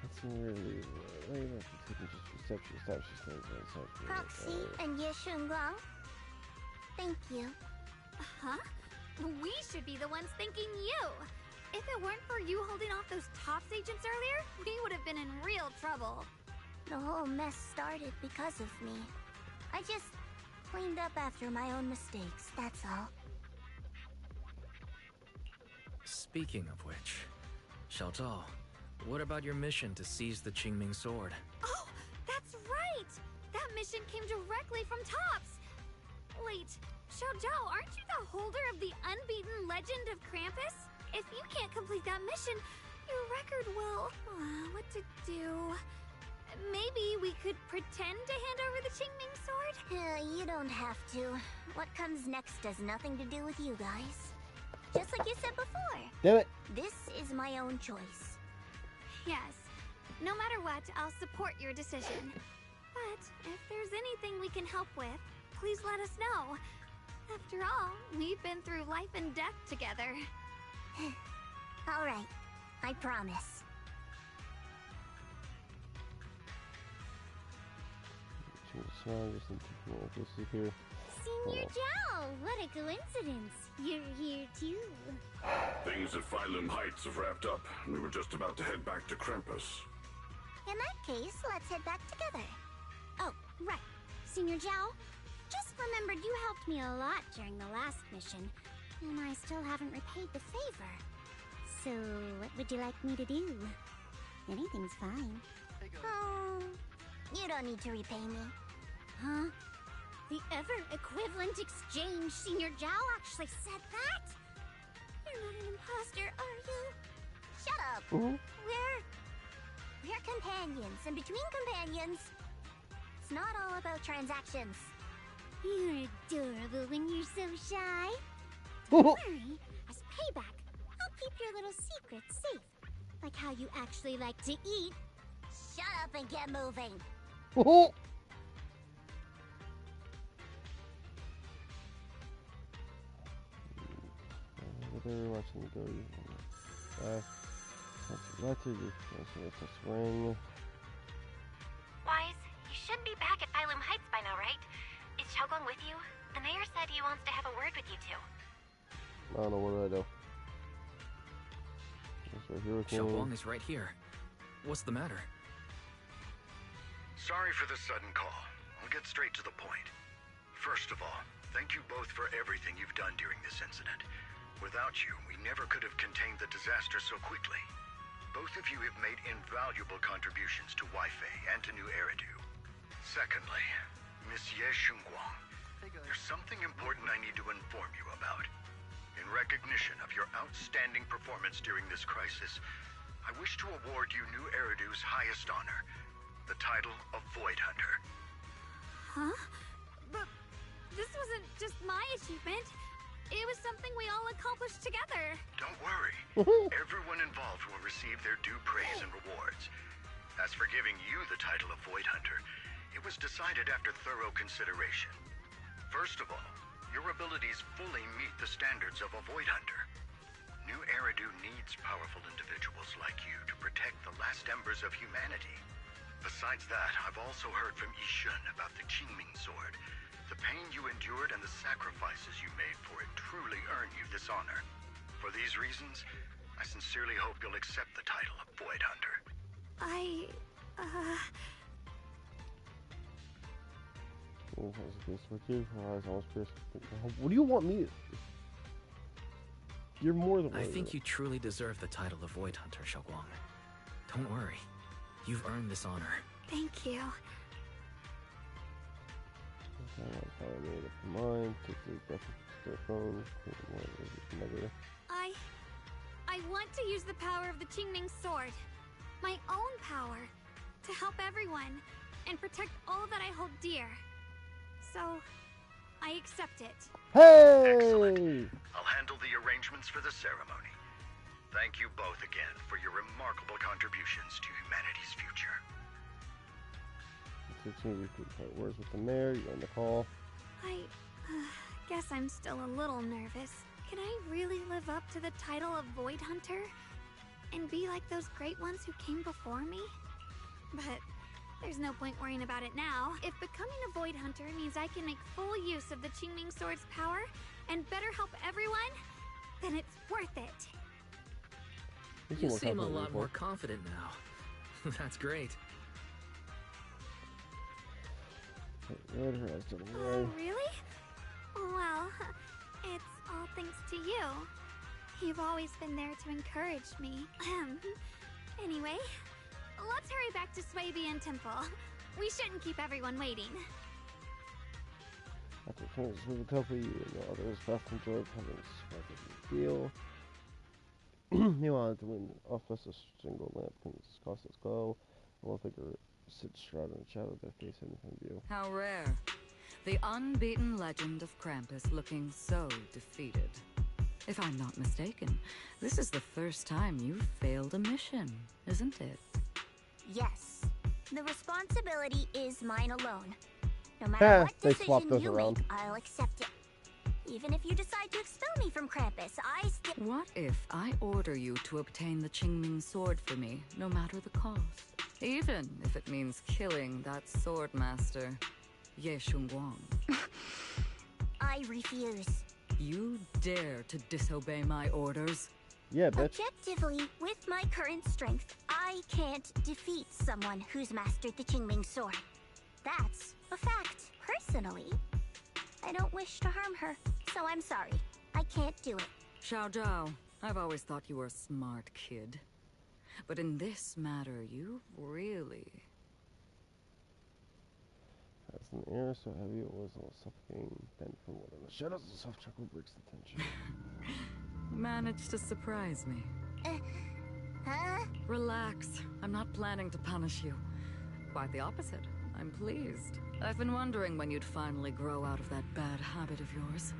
That's really later. Taking just reception stops, just things outside. Proxy and Yeshunguang. Thank you. Huh? We should be the ones thanking you. If it weren't for you holding off those TOPS agents earlier, we would have been in real trouble. The whole mess started because of me. I just cleaned up after my own mistakes, that's all. Speaking of which, Xiaozhao, what about your mission to seize the Qingming sword? Oh, that's right! That mission came directly from TOPS! Wait, Xiaozhao, aren't you the holder of the unbeaten legend of Krampus? If you can't complete that mission, your record will... what to do? Maybe we could pretend to hand over the Qingming sword? You don't have to. What comes next has nothing to do with you guys. Just like you said before. Damn it! This is my own choice. Yes. No matter what, I'll support your decision. But if there's anything we can help with, please let us know. After all, we've been through life and death together. All right. I promise. Senior Zhao, what a coincidence. You're here too. Things at Phylum Heights have wrapped up, and we were just about to head back to Krampus. In that case, let's head back together. Oh, right. Senior Zhao, just remembered you helped me a lot during the last mission, and I still haven't repaid the favor. So, what would you like me to do? Anything's fine. Oh, you don't need to repay me. Huh? The ever-equivalent exchange, Senior Zhao actually said that? You're not an imposter, are you? Shut up. Ooh. We're companions, and between companions, it's not all about transactions. You're adorable when you're so shy. Don't worry, as payback, I'll keep your little secrets safe. Like how you actually like to eat. Shut up and get moving. They're watching go. Ring. Wise, you should be back at Phylum Heights by now, right? Is Xiaoguang with you? The mayor said he wants to have a word with you two. I don't know what I do. Xiaoguang is right here. What's the matter? Sorry for the sudden call. I'll get straight to the point. First of all, thank you both for everything you've done during this incident. Without you, we never could have contained the disaster so quickly. Both of you have made invaluable contributions to Wi-Fi and to New Eridu. Secondly, Miss Ye Shunguang, there's something important I need to inform you about. In recognition of your outstanding performance during this crisis, I wish to award you New Eridu's highest honor, the title of Void Hunter. Huh? But this was something we all accomplish together. Don't worry. Everyone involved will receive their due praise and rewards. As for giving you the title of Void Hunter, it was decided after thorough consideration. First of all, your abilities fully meet the standards of a Void Hunter. New Eridu needs powerful individuals like you to protect the last embers of humanity. Besides that, I've also heard from Yishun about the Qingming sword. The pain you endured and the sacrifices you made for it truly earn you this honor. For these reasons, I sincerely hope you'll accept the title of Void Hunter. What do you want me to... You're more than... I think you truly deserve the title of Void Hunter, Xiaoguang. Don't worry. You've earned this honor. Thank you. I want to use the power of the Qingming sword. My own power. To help everyone. And protect all that I hold dear. So, I accept it. Hey! Excellent. I'll handle the arrangements for the ceremony. Thank you both again for your remarkable contributions to humanity's future. Where's with the mayor? You're on the call. I guess I'm still a little nervous. Can I really live up to the title of Void Hunter? And be like those great ones who came before me? But there's no point worrying about it now. If becoming a Void Hunter means I can make full use of the Qingming sword's power and better help everyone, then it's worth it. You seem a lot more confident now. That's great. Really? Well, it's all thanks to you. You've always been there to encourage me. Anyway, let's hurry back to Swabian Temple. We shouldn't keep everyone waiting. After changes with a couple, you and the others both enjoyed having a deal. Meanwhile, to win office, a single lamp can cause its glow. A little figure sits shrouded in shadow, their face hidden from view. How rare. The unbeaten legend of Krampus looking so defeated. If I'm not mistaken, this is the first time you've failed a mission, isn't it? Yes. The responsibility is mine alone. No matter what decision you make, I'll accept it. Even if you decide to expel me from Krampus, I still... What if I order you to obtain the Qingming sword for me, no matter the cost? Even if it means killing that sword master, Ye Shunguang. I refuse. You dare to disobey my orders? Yeah, bitch. Objectively, with my current strength, I can't defeat someone who's mastered the Qingming sword. That's a fact. Personally, I don't wish to harm her, so I'm sorry. I can't do it. Xiao Zhao, I've always thought you were a smart kid. But in this matter, you really... As an air so heavy it was almost suffocating, then from within the shadows, the soft chuckle breaks the tension. Managed to surprise me. Huh? Relax. I'm not planning to punish you. Quite the opposite. I'm pleased. I've been wondering when you'd finally grow out of that bad habit of yours.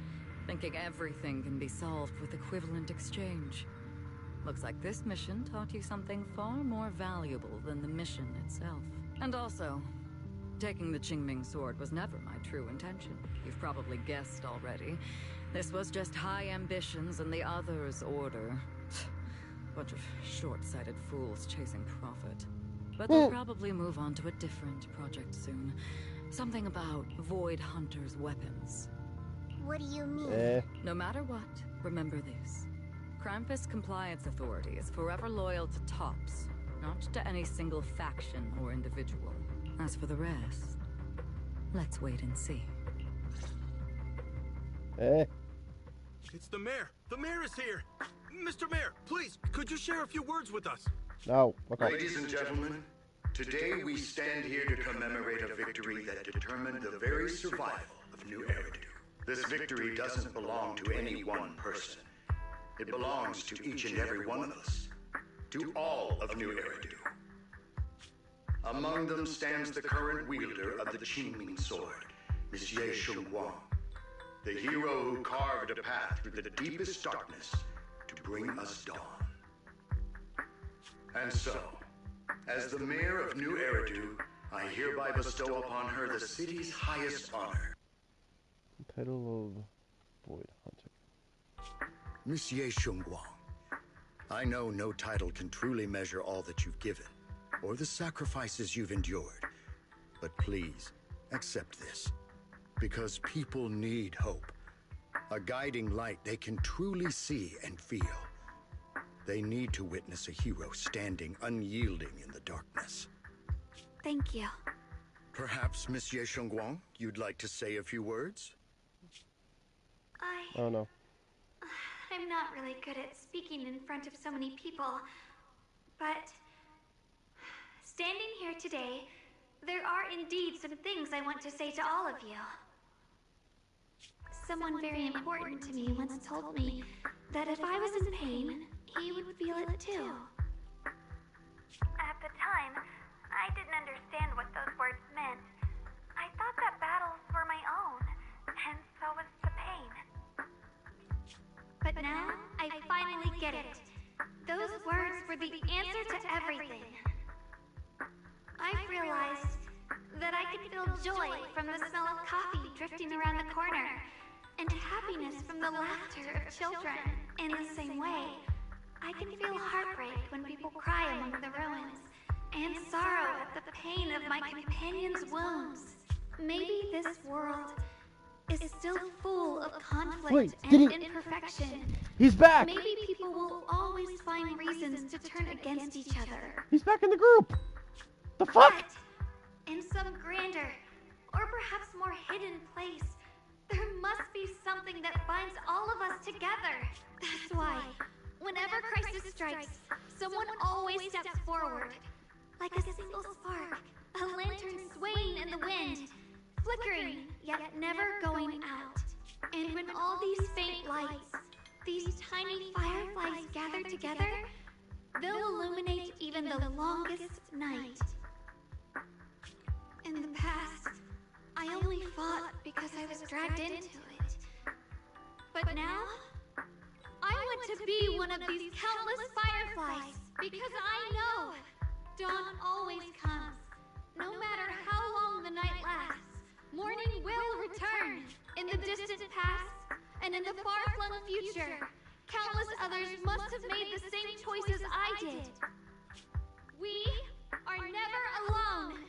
Thinking everything can be solved with equivalent exchange. Looks like this mission taught you something far more valuable than the mission itself. And also, taking the Qingming sword was never my true intention. You've probably guessed already. This was just high ambitions and the others' order. Bunch of short-sighted fools chasing profit. But they'll probably move on to a different project soon. Something about Void Hunter's weapons. What do you mean? No matter what, remember this. Krampus Compliance Authority is forever loyal to TOPS, not to any single faction or individual. As for the rest, let's wait and see. It's the mayor! The mayor is here! Mr. Mayor, please, could you share a few words with us? No. Okay. Ladies and gentlemen, today we stand here to commemorate a victory that determined the very survival of New Eridu. This victory doesn't belong to any one person. It belongs to each and every one of us. To all of New Eridu. Among them stands the current wielder of the Qingming sword, Miss Ye Shunguang. The hero who carved a path through the deepest darkness to bring us dawn. And so, as the mayor of New Eridu, I hereby bestow upon her the city's highest honor. Title of Void Hunter. Monsieur Shunguang, I know no title can truly measure all that you've given, or the sacrifices you've endured. But please, accept this. Because people need hope. A guiding light they can truly see and feel. They need to witness a hero standing unyielding in the darkness. Thank you. Perhaps, Monsieur Shunguang, you'd like to say a few words? Oh no. I'm not really good at speaking in front of so many people, but standing here today, there are indeed some things I want to say to all of you. Someone very important to me once told me that if I was in pain, he would feel it too. At the time, I didn't understand what those words meant. I thought that battles were my own, and so was the pain. But now, I finally get it. Those words were the answer to everything. I've realized that I can feel joy from the smell of coffee drifting around the corner, and happiness from the laughter of children. In the same way, I can feel heartbreak when people cry among the ruins, and sorrow at the pain of my companion's wounds. Maybe this world is still full of conflict and imperfection. He's back! Maybe people will always find reasons to turn against each other. He's back in the group! The fuck? But in some grander, or perhaps more hidden place, there must be something that binds all of us together. That's why, whenever crisis strikes, someone always steps forward. Like a single spark, a lantern swaying in the wind, flickering, yet never going out. And when all these faint lights, these tiny fireflies gather together, they'll illuminate even the longest night. In the past, I only fought because I was dragged into it. But now, I want to be one of these countless fireflies, because I know dawn always comes. No matter how long the night lasts, morning will return. In the distant past, and in the far-flung future, countless others must have made the same choices I did. We are never alone.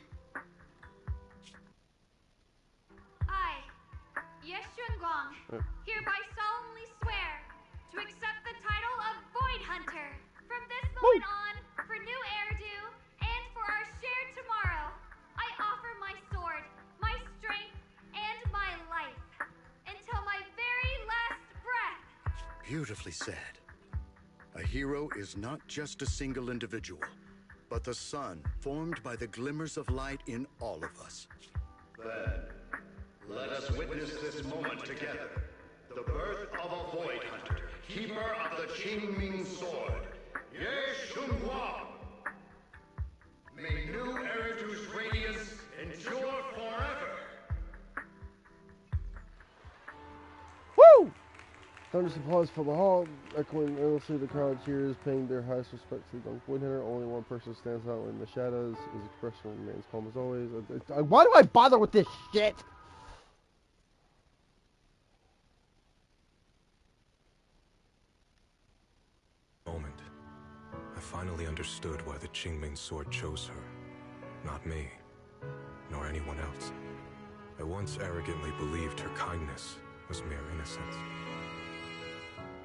I, Yes Shunguang, hereby solemnly swear to accept the title of Void Hunter from this moment on for New Eridu and for our shared tomorrow. I offer my sword, my strength, and my life until my very last breath. Beautifully said. A hero is not just a single individual, but the sun formed by the glimmers of light in all of us. Then, let us witness this moment together. The birth of a Void Hunter, keeper of the Qingming Sword, Ye Shunguang. May New Eridu's radiance endure forever. Woo! Thunderous applause for the hall, echoing endlessly. The crowd cheers, paying their highest respect to the young Void Hunter. Only one person stands out in the shadows. His expression remains calm as always. Why do I bother with this shit? Moment. I finally understood why the Qingming Sword chose her. Not me, nor anyone else. I once arrogantly believed her kindness was mere innocence.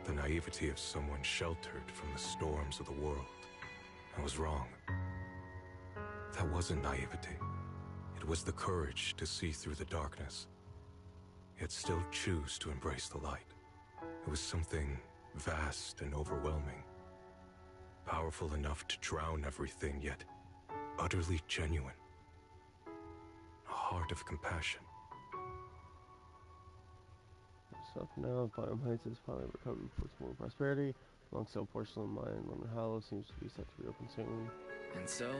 The naivety of someone sheltered from the storms of the world. I was wrong. That wasn't naivety. It was the courage to see through the darkness, yet still choose to embrace the light. It was something vast and overwhelming. Powerful enough to drown everything, yet utterly genuine. A heart of compassion. Up now, Bottom Heights has finally recovered for more prosperity. Long-still porcelain mine, Lemon Hollow seems to be set to reopen soon. And so,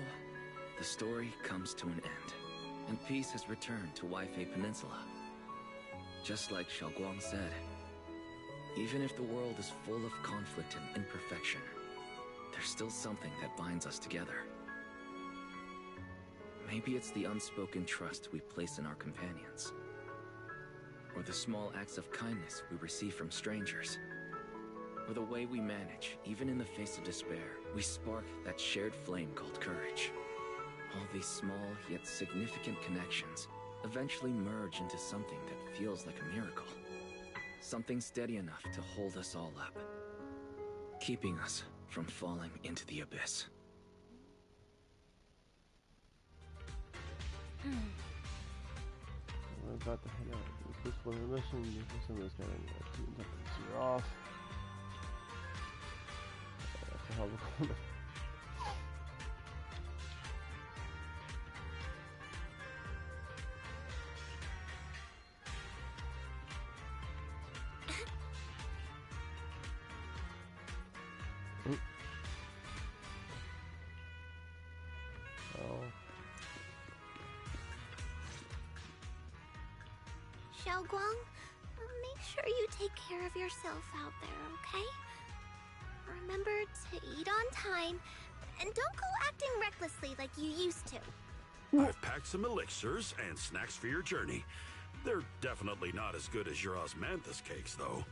the story comes to an end, and peace has returned to Waifei Peninsula. Just like Xiaoguang said, even if the world is full of conflict and imperfection, there's still something that binds us together. Maybe it's the unspoken trust we place in our companions, or the small acts of kindness we receive from strangers, or the way we manage, even in the face of despair, we spark that shared flame called courage. All these small yet significant connections eventually merge into something that feels like a miracle. Something steady enough to hold us all up, keeping us from falling into the abyss. We're about to head out. This one of the mission. Some of this guy so you're off. That's a hell of a comment. Xiaoguang, make sure you take care of yourself out there, okay? Remember to eat on time, and don't go acting recklessly like you used to. I've packed some elixirs and snacks for your journey. They're definitely not as good as your osmanthus cakes, though.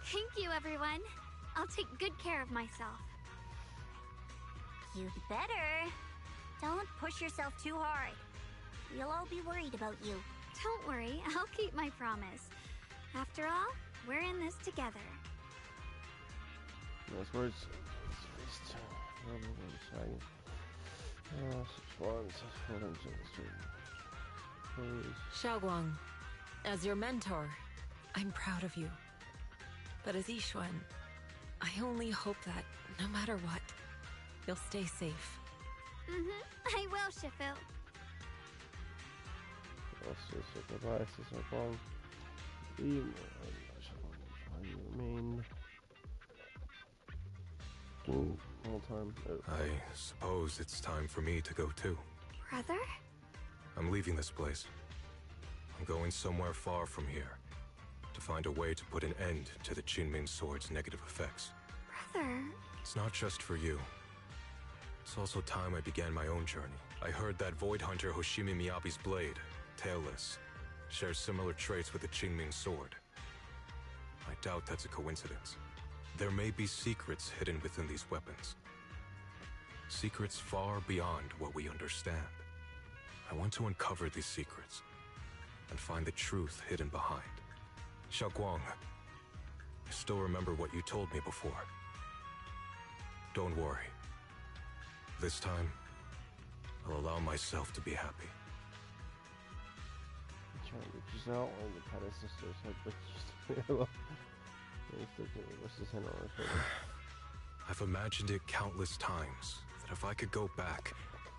Thank you, everyone. I'll take good care of myself. You'd better. Don't push yourself too hard. We'll all be worried about you. Don't worry, I'll keep my promise. After all, we're in this together. That's where it's Xiaoguang, as your mentor, I'm proud of you. But as Yixuan, I only hope that, no matter what, you'll stay safe. I will, Shifu. Let's just say goodbye to Xiaoguang. You remain all time. I suppose it's time for me to go too. Brother? I'm leaving this place. I'm going somewhere far from here to find a way to put an end to the Qingming Sword's negative effects. Brother? It's not just for you. It's also time I began my own journey. I heard that Void Hunter Hoshimi Miyabi's blade, Tailless, shares similar traits with the Qingming Sword. I doubt that's a coincidence. There may be secrets hidden within these weapons. Secrets far beyond what we understand. I want to uncover these secrets and find the truth hidden behind. Xiaoguang, I still remember what you told me before. Don't worry. This time, I'll allow myself to be happy. I'm trying to just outline the predecessor's head, but I've imagined it countless times, that if I could go back,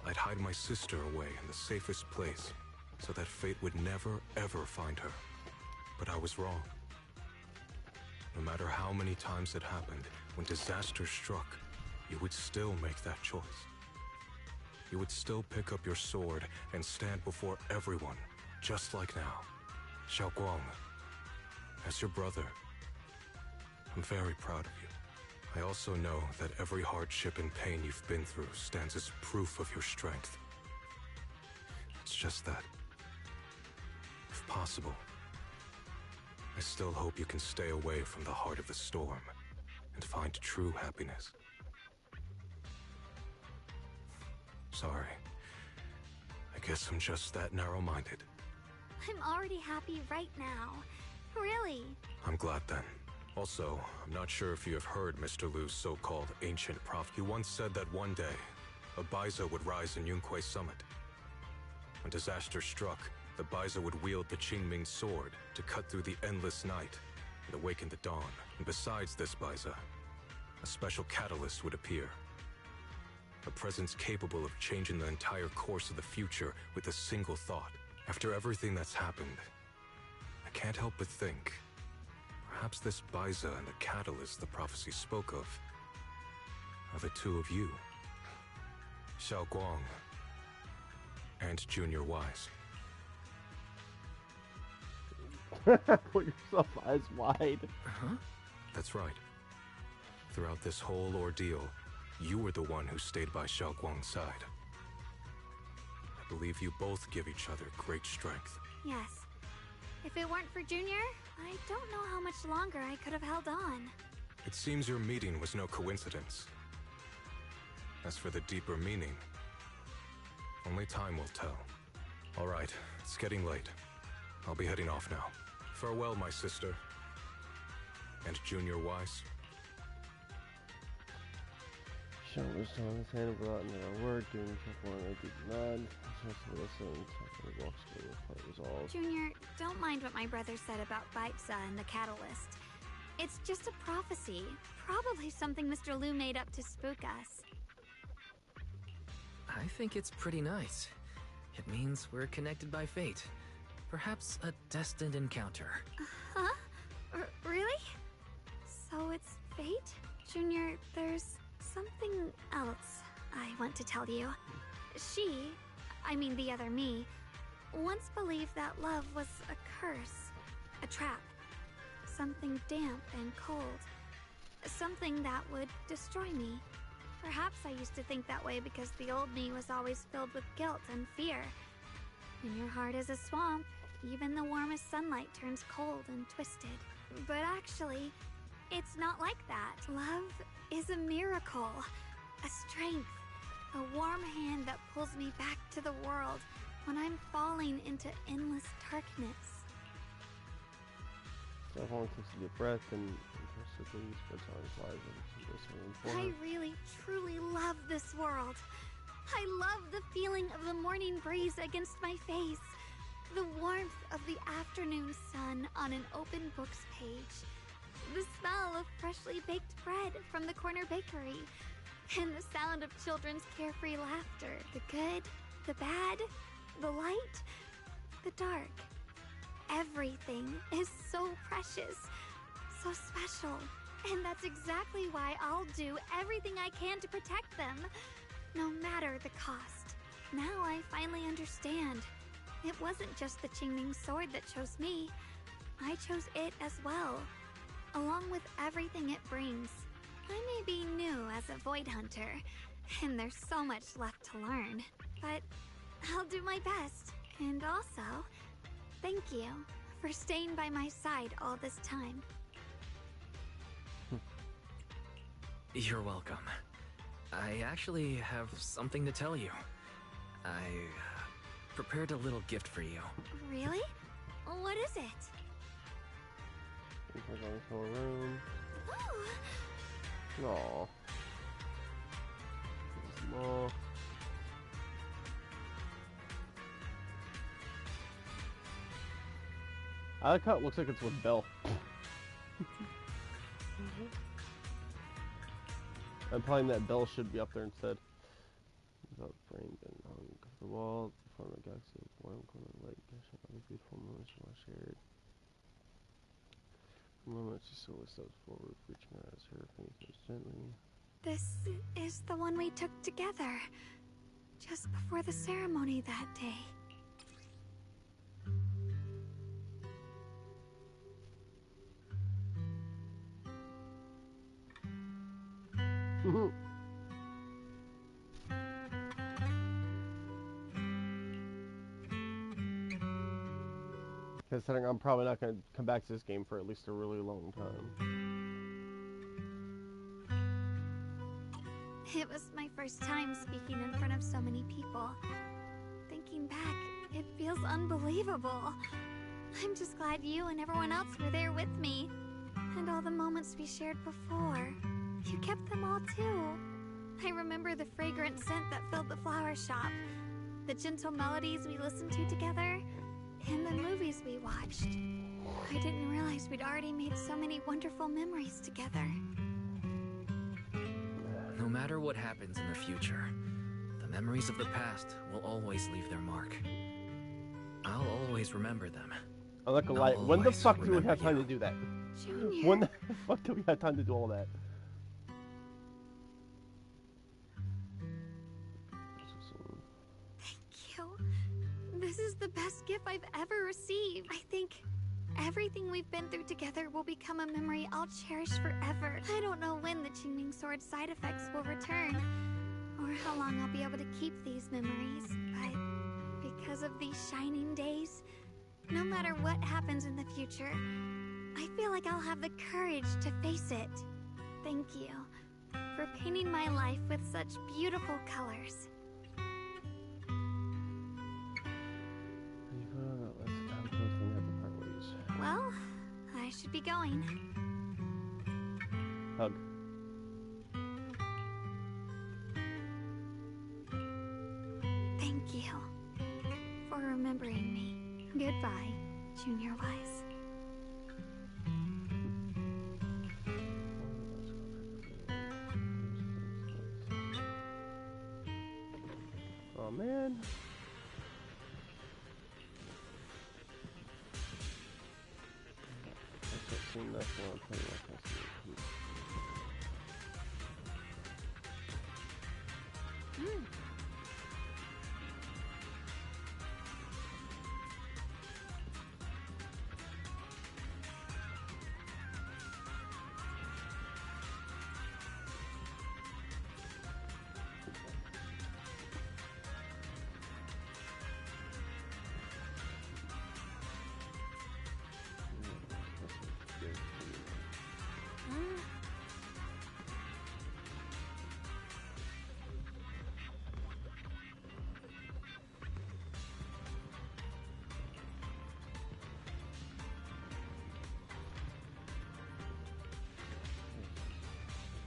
I'd hide my sister away in the safest place, so that fate would never, ever find her. But I was wrong. No matter how many times it happened, when disaster struck, you would still make that choice. You would still pick up your sword and stand before everyone, just like now. Xiaoguang, as your brother, I'm very proud of you. I also know that every hardship and pain you've been through stands as proof of your strength. It's just that, if possible, I still hope you can stay away from the heart of the storm and find true happiness. Sorry. I guess I'm just that narrow-minded. I'm already happy right now. Really. I'm glad then. Also, I'm not sure if you have heard Mr. Lu's so-called ancient prophet. He once said that one day, a Baiza would rise in Yunquei Summit. When disaster struck, the Baiza would wield the Qingming Sword to cut through the endless night and awaken the dawn. And besides this Baiza, a special catalyst would appear. A presence capable of changing the entire course of the future with a single thought. After everything that's happened, I can't help but think, perhaps this Baiza and the catalyst the prophecy spoke of are the two of you. Xiaoguang and Junior Wise. Put yourself eyes wide. Huh? That's right. Throughout this whole ordeal, you were the one who stayed by Xiaoguang's side. I believe you both give each other great strength. Yes. If it weren't for Junior, I don't know how much longer I could have held on. It seems your meeting was no coincidence. As for the deeper meaning, only time will tell. All right, it's getting late. I'll be heading off now. Farewell, my sister. And Junior Wise. Sean was on his hand without another word, giving Xiaoguang a deep nod. Just listened until he walks away with heart resolved. Junior, don't mind what my brother said about Baitza and the Catalyst. It's just a prophecy. Probably something Mr. Liu made up to spook us. I think it's pretty nice. It means we're connected by fate. Perhaps a destined encounter. Huh? Really? So it's fate? Junior, there's something else I want to tell you. The other me, once believed that love was a curse, a trap, something damp and cold, something that would destroy me. Perhaps I used to think that way because the old me was always filled with guilt and fear. When your heart is a swamp, even the warmest sunlight turns cold and twisted. But actually, it's not like that. Love is a miracle, a strength, a warm hand that pulls me back to the world when I'm falling into endless darkness. Xiaoguang takes a deep breath and impressively spreads out his eyes and whistling for her. I really, truly love this world. I love the feeling of the morning breeze against my face, the warmth of the afternoon sun on an open book's page, the smell of freshly baked bread from the corner bakery, and the sound of children's carefree laughter. The good, the bad, the light, the dark. Everything is so precious, so special. And that's exactly why I'll do everything I can to protect them, no matter the cost. Now I finally understand. It wasn't just the Qingming sword that chose me. I chose it as well, along with everything it brings. I may be new as a Void Hunter, and there's so much left to learn, but I'll do my best. And also, thank you for staying by my side all this time. You're welcome. I actually have something to tell you. I prepared a little gift for you. Really? What is it? Room. Aww. Small. I like how it looks like it's with Belle. I'm implying that Belle should be up there instead. Without framed and hung off the wall, from the galaxy of warm, cold, and light, catching all these beautiful moments you want shared. For a moment, she slowly steps forward, reaching her as her fingers touch gently. This is the one we took together, just before the ceremony that day. Considering I'm probably not going to come back to this game for at least a really long time. It was my first time speaking in front of so many people. Thinking back, it feels unbelievable. I'm just glad you and everyone else were there with me. And all the moments we shared before. You kept them all too. I remember the fragrant scent that filled the flower shop, the gentle melodies we listened to together, and the movies we watched. I didn't realize we'd already made so many wonderful memories together. No matter what happens in the future, the memories of the past will always leave their mark. I'll always remember them. I'm not gonna lie, when the fuck do we have time to do that? Junior. When the fuck do we have time to do all that? Thank you. This is the best gift I've ever received. I think Everything we've been through together will become a memory I'll cherish forever. I don't know when the Qingming Sword side effects will return, or how long I'll be able to keep these memories, but because of these shining days, no matter what happens in the future, I feel like I'll have the courage to face it. Thank you for painting my life with such beautiful colors. Well, I should be going. Hug. Thank you for remembering me. Goodbye, Junior Wise. Oh man. Seen this one, play like this.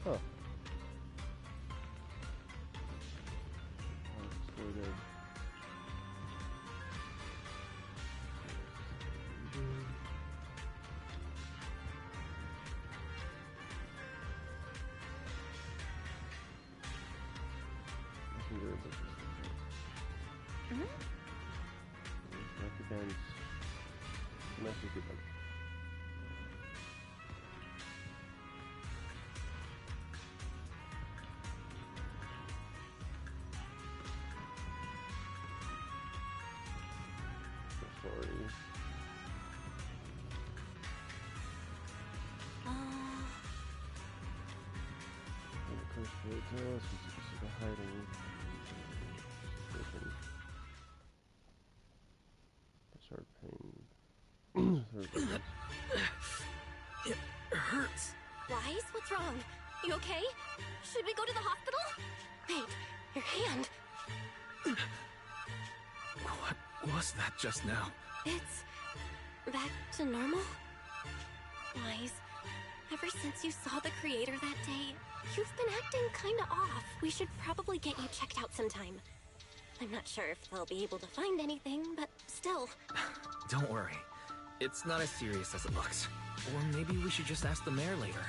Huh. It hurts. Wise, what's wrong? You okay? Should we go to the hospital? Wait, your hand. What was that just now? It's back to normal? Wise, ever since you saw the creator that day, you've been acting kinda off. We should probably get you checked out sometime. I'm not sure if they'll be able to find anything, but still. Don't worry. It's not as serious as it looks. Or maybe we should just ask the mayor later.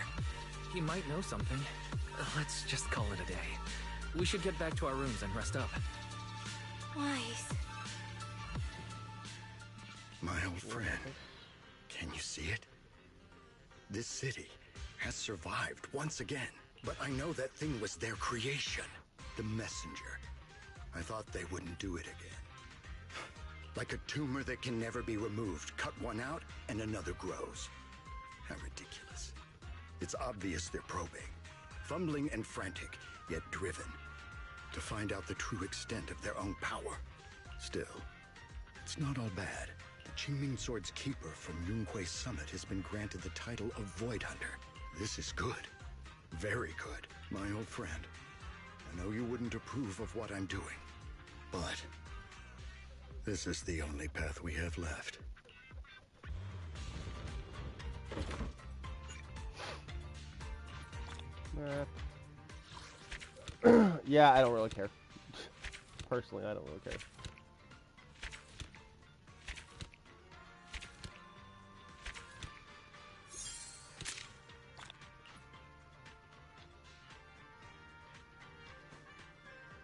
He might know something. Let's just call it a day. We should get back to our rooms and rest up. Wise. My old friend, can you see it? This city has survived once again, but I know that thing was their creation. The messenger. I thought they wouldn't do it again. Like a tumor that can never be removed. Cut one out and another grows. How ridiculous. It's obvious they're probing. Fumbling and frantic, yet driven. To find out the true extent of their own power. Still, it's not all bad. The Qingming Sword's keeper from Yunhui Summit has been granted the title of Void Hunter. This is good. Very good, my old friend. I know you wouldn't approve of what I'm doing, but this is the only path we have left. Yeah, I don't really care. Personally, I don't really care.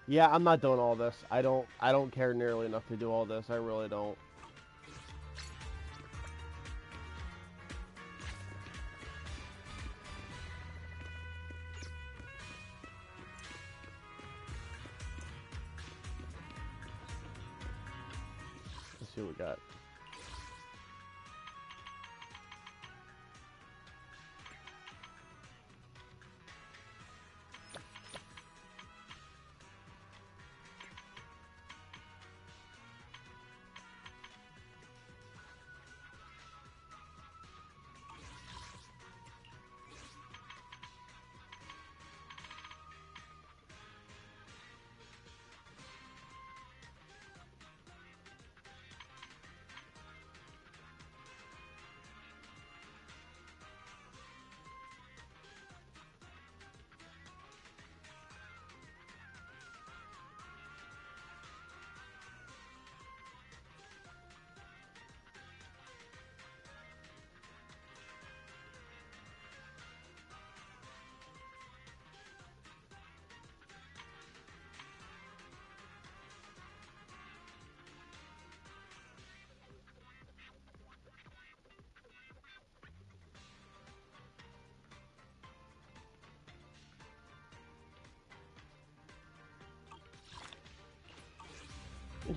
Yeah, I'm not doing all this. I don't care nearly enough to do all this. I really don't. Let's see what we got.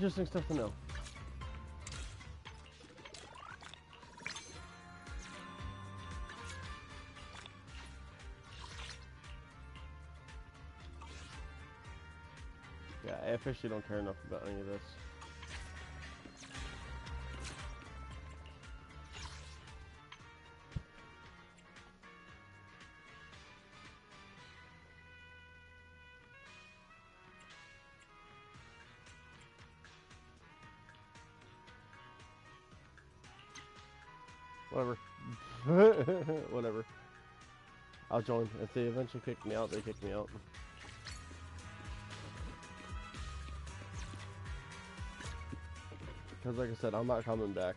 Interesting stuff to know. Yeah, I officially don't care enough about any of this. Whatever. Whatever. I'll join. If they eventually kick me out, they kick me out. Because like I said, I'm not coming back.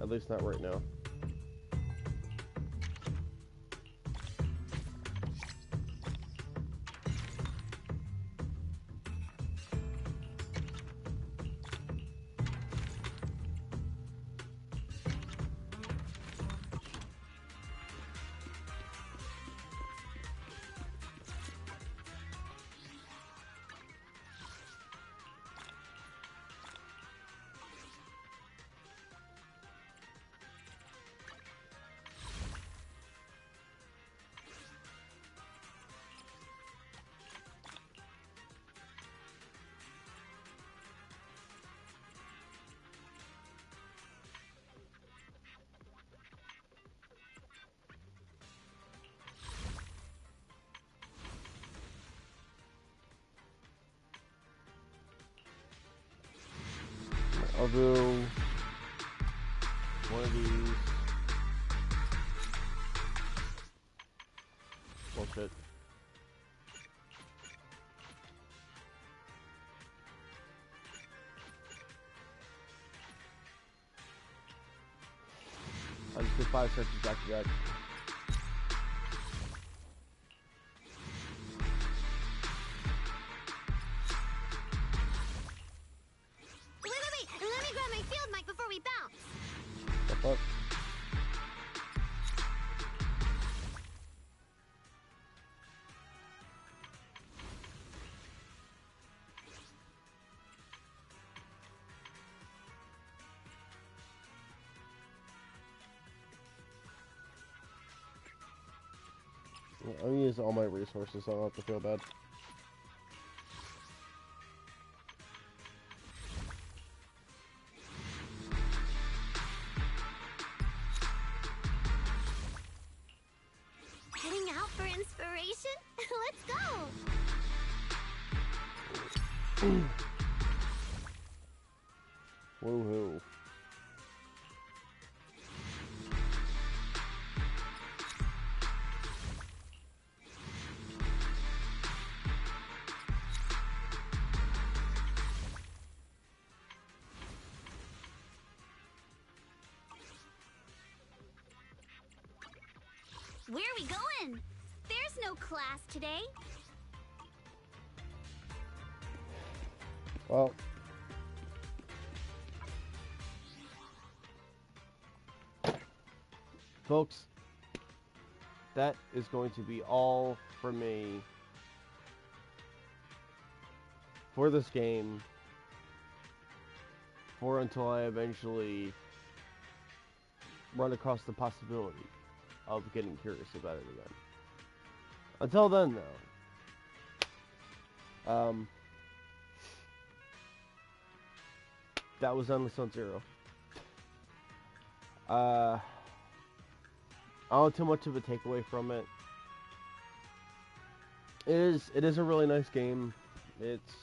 At least not right now. I'll do one of these. Bullshit. I just did 5 searches back to back. The fuck? I'm gonna use all my resources, so I don't have to feel bad. Heading out for inspiration? Let's go! Woohoo. Where are we going? There's no class today. Well. Folks, that is going to be all for me for this game, for until I eventually run across the possibility of getting curious about it again. Until then, though, that was Zenless on Zero. I don't have too much of a takeaway from it. It is a really nice game. It's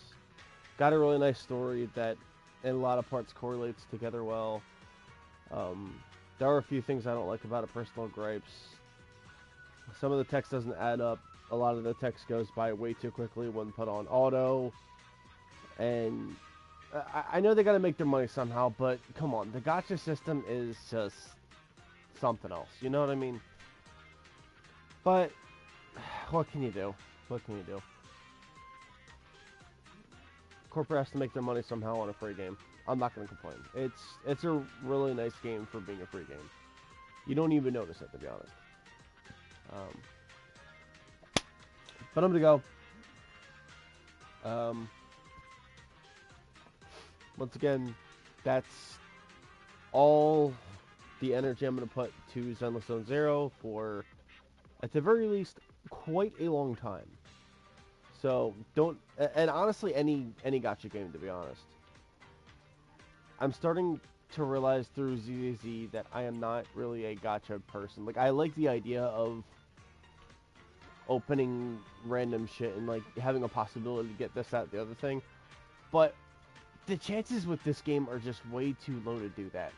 got a really nice story that in a lot of parts correlates together well. There are a few things I don't like about it, personal gripes. Some of the text doesn't add up. A lot of the text goes by way too quickly when put on auto. And I know they gotta make their money somehow, but come on, the gacha system is just something else. You know what I mean? But what can you do? What can you do? Corporate has to make their money somehow on a free game. I'm not gonna complain. It's a really nice game for being a free game. You don't even notice it, to be honest. But I'm gonna go. once again, that's all the energy I'm going to put to Zenless Zone Zero for, at the very least, quite a long time. So don't, and honestly, any gacha game, to be honest. I'm starting to realize through ZZZ that I am not really a gacha person. Like, I like the idea of opening random shit and like having a possibility to get this, that, the other thing, but the chances with this game are just way too low to do that.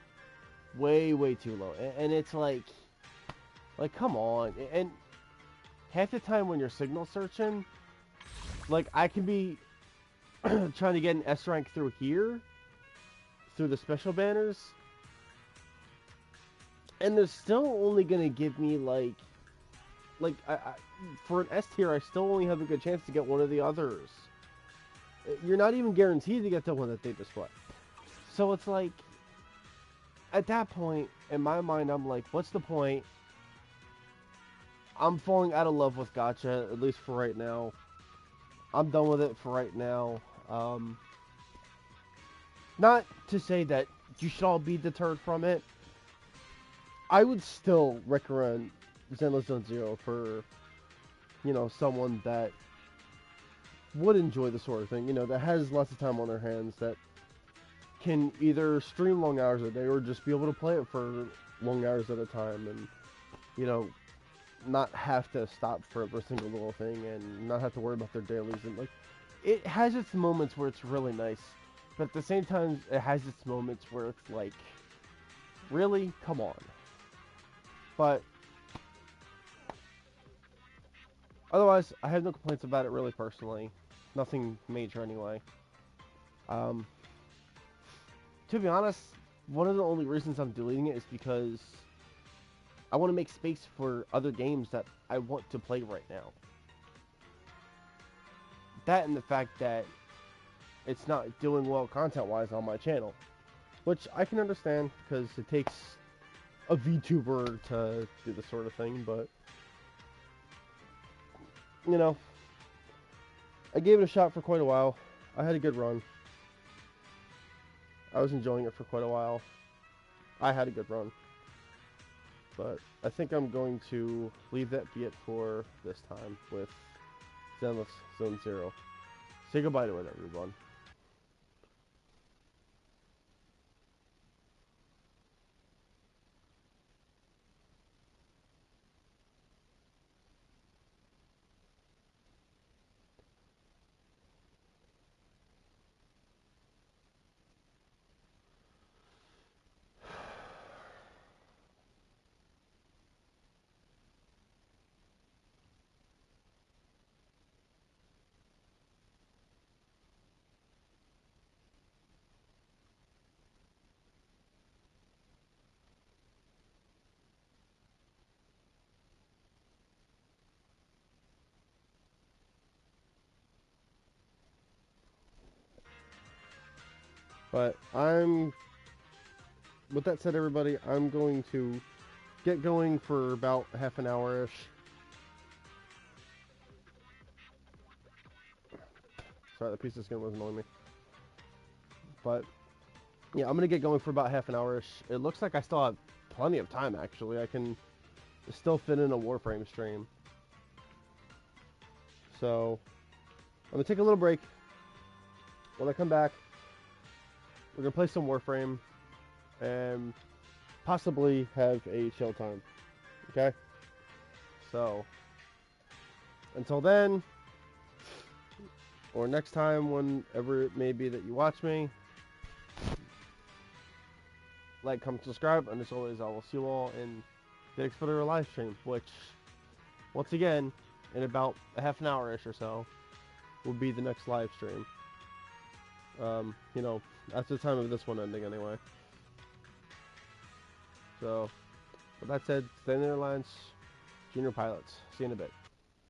Way too low. And it's like come on. And half the time when you're signal searching, like, I can be trying to get an S rank through here, through the special banners, and they're still only gonna give me like I for an S tier, I still only have a good chance to get one of the others. You're not even guaranteed to get the one that they display. So it's like, at that point, in my mind, I'm like, what's the point? I'm falling out of love with gacha, at least for right now. I'm done with it for right now. Not to say that you should all be deterred from it. I would still recommend Zenless Zone Zero for, you know, someone that would enjoy the sort of thing, you know, that has lots of time on their hands, that can either stream long hours a day or just be able to play it for long hours at a time, and, you know, not have to stop for every single little thing and not have to worry about their dailies. And like, it has its moments where it's really nice, but at the same time, it has its moments where it's like, really? Come on. But otherwise, I have no complaints about it, really, personally. Nothing major, anyway. To be honest, one of the only reasons I'm deleting it is because I want to make space for other games that I want to play right now. That and the fact that it's not doing well content-wise on my channel. Which I can understand, because it takes a VTuber to do this sort of thing, but, you know, I gave it a shot for quite a while. I had a good run. I was enjoying it for quite a while. I had a good run. But I think I'm going to leave that be it for this time with Zenless Zone Zero. Say goodbye to it, everyone. But with that said, everybody, I'm going to get going for about half an hour-ish. Sorry, the piece of skin was annoying me. But, yeah, I'm going to get going for about half an hour-ish. It looks like I still have plenty of time, actually. I can still fit in a Warframe stream. So, I'm going to take a little break. When I come back, we're going to play some Warframe and possibly have a chill time. Okay? So, until then, or next time, whenever it may be that you watch me, like, comment, subscribe, and as always, I will see you all in the next video live stream, which, once again, in about a half an hour-ish or so, will be the next live stream. You know, after the time of this one ending, anyway. So, with that said, stay in the airlines, junior pilots. See you in a bit.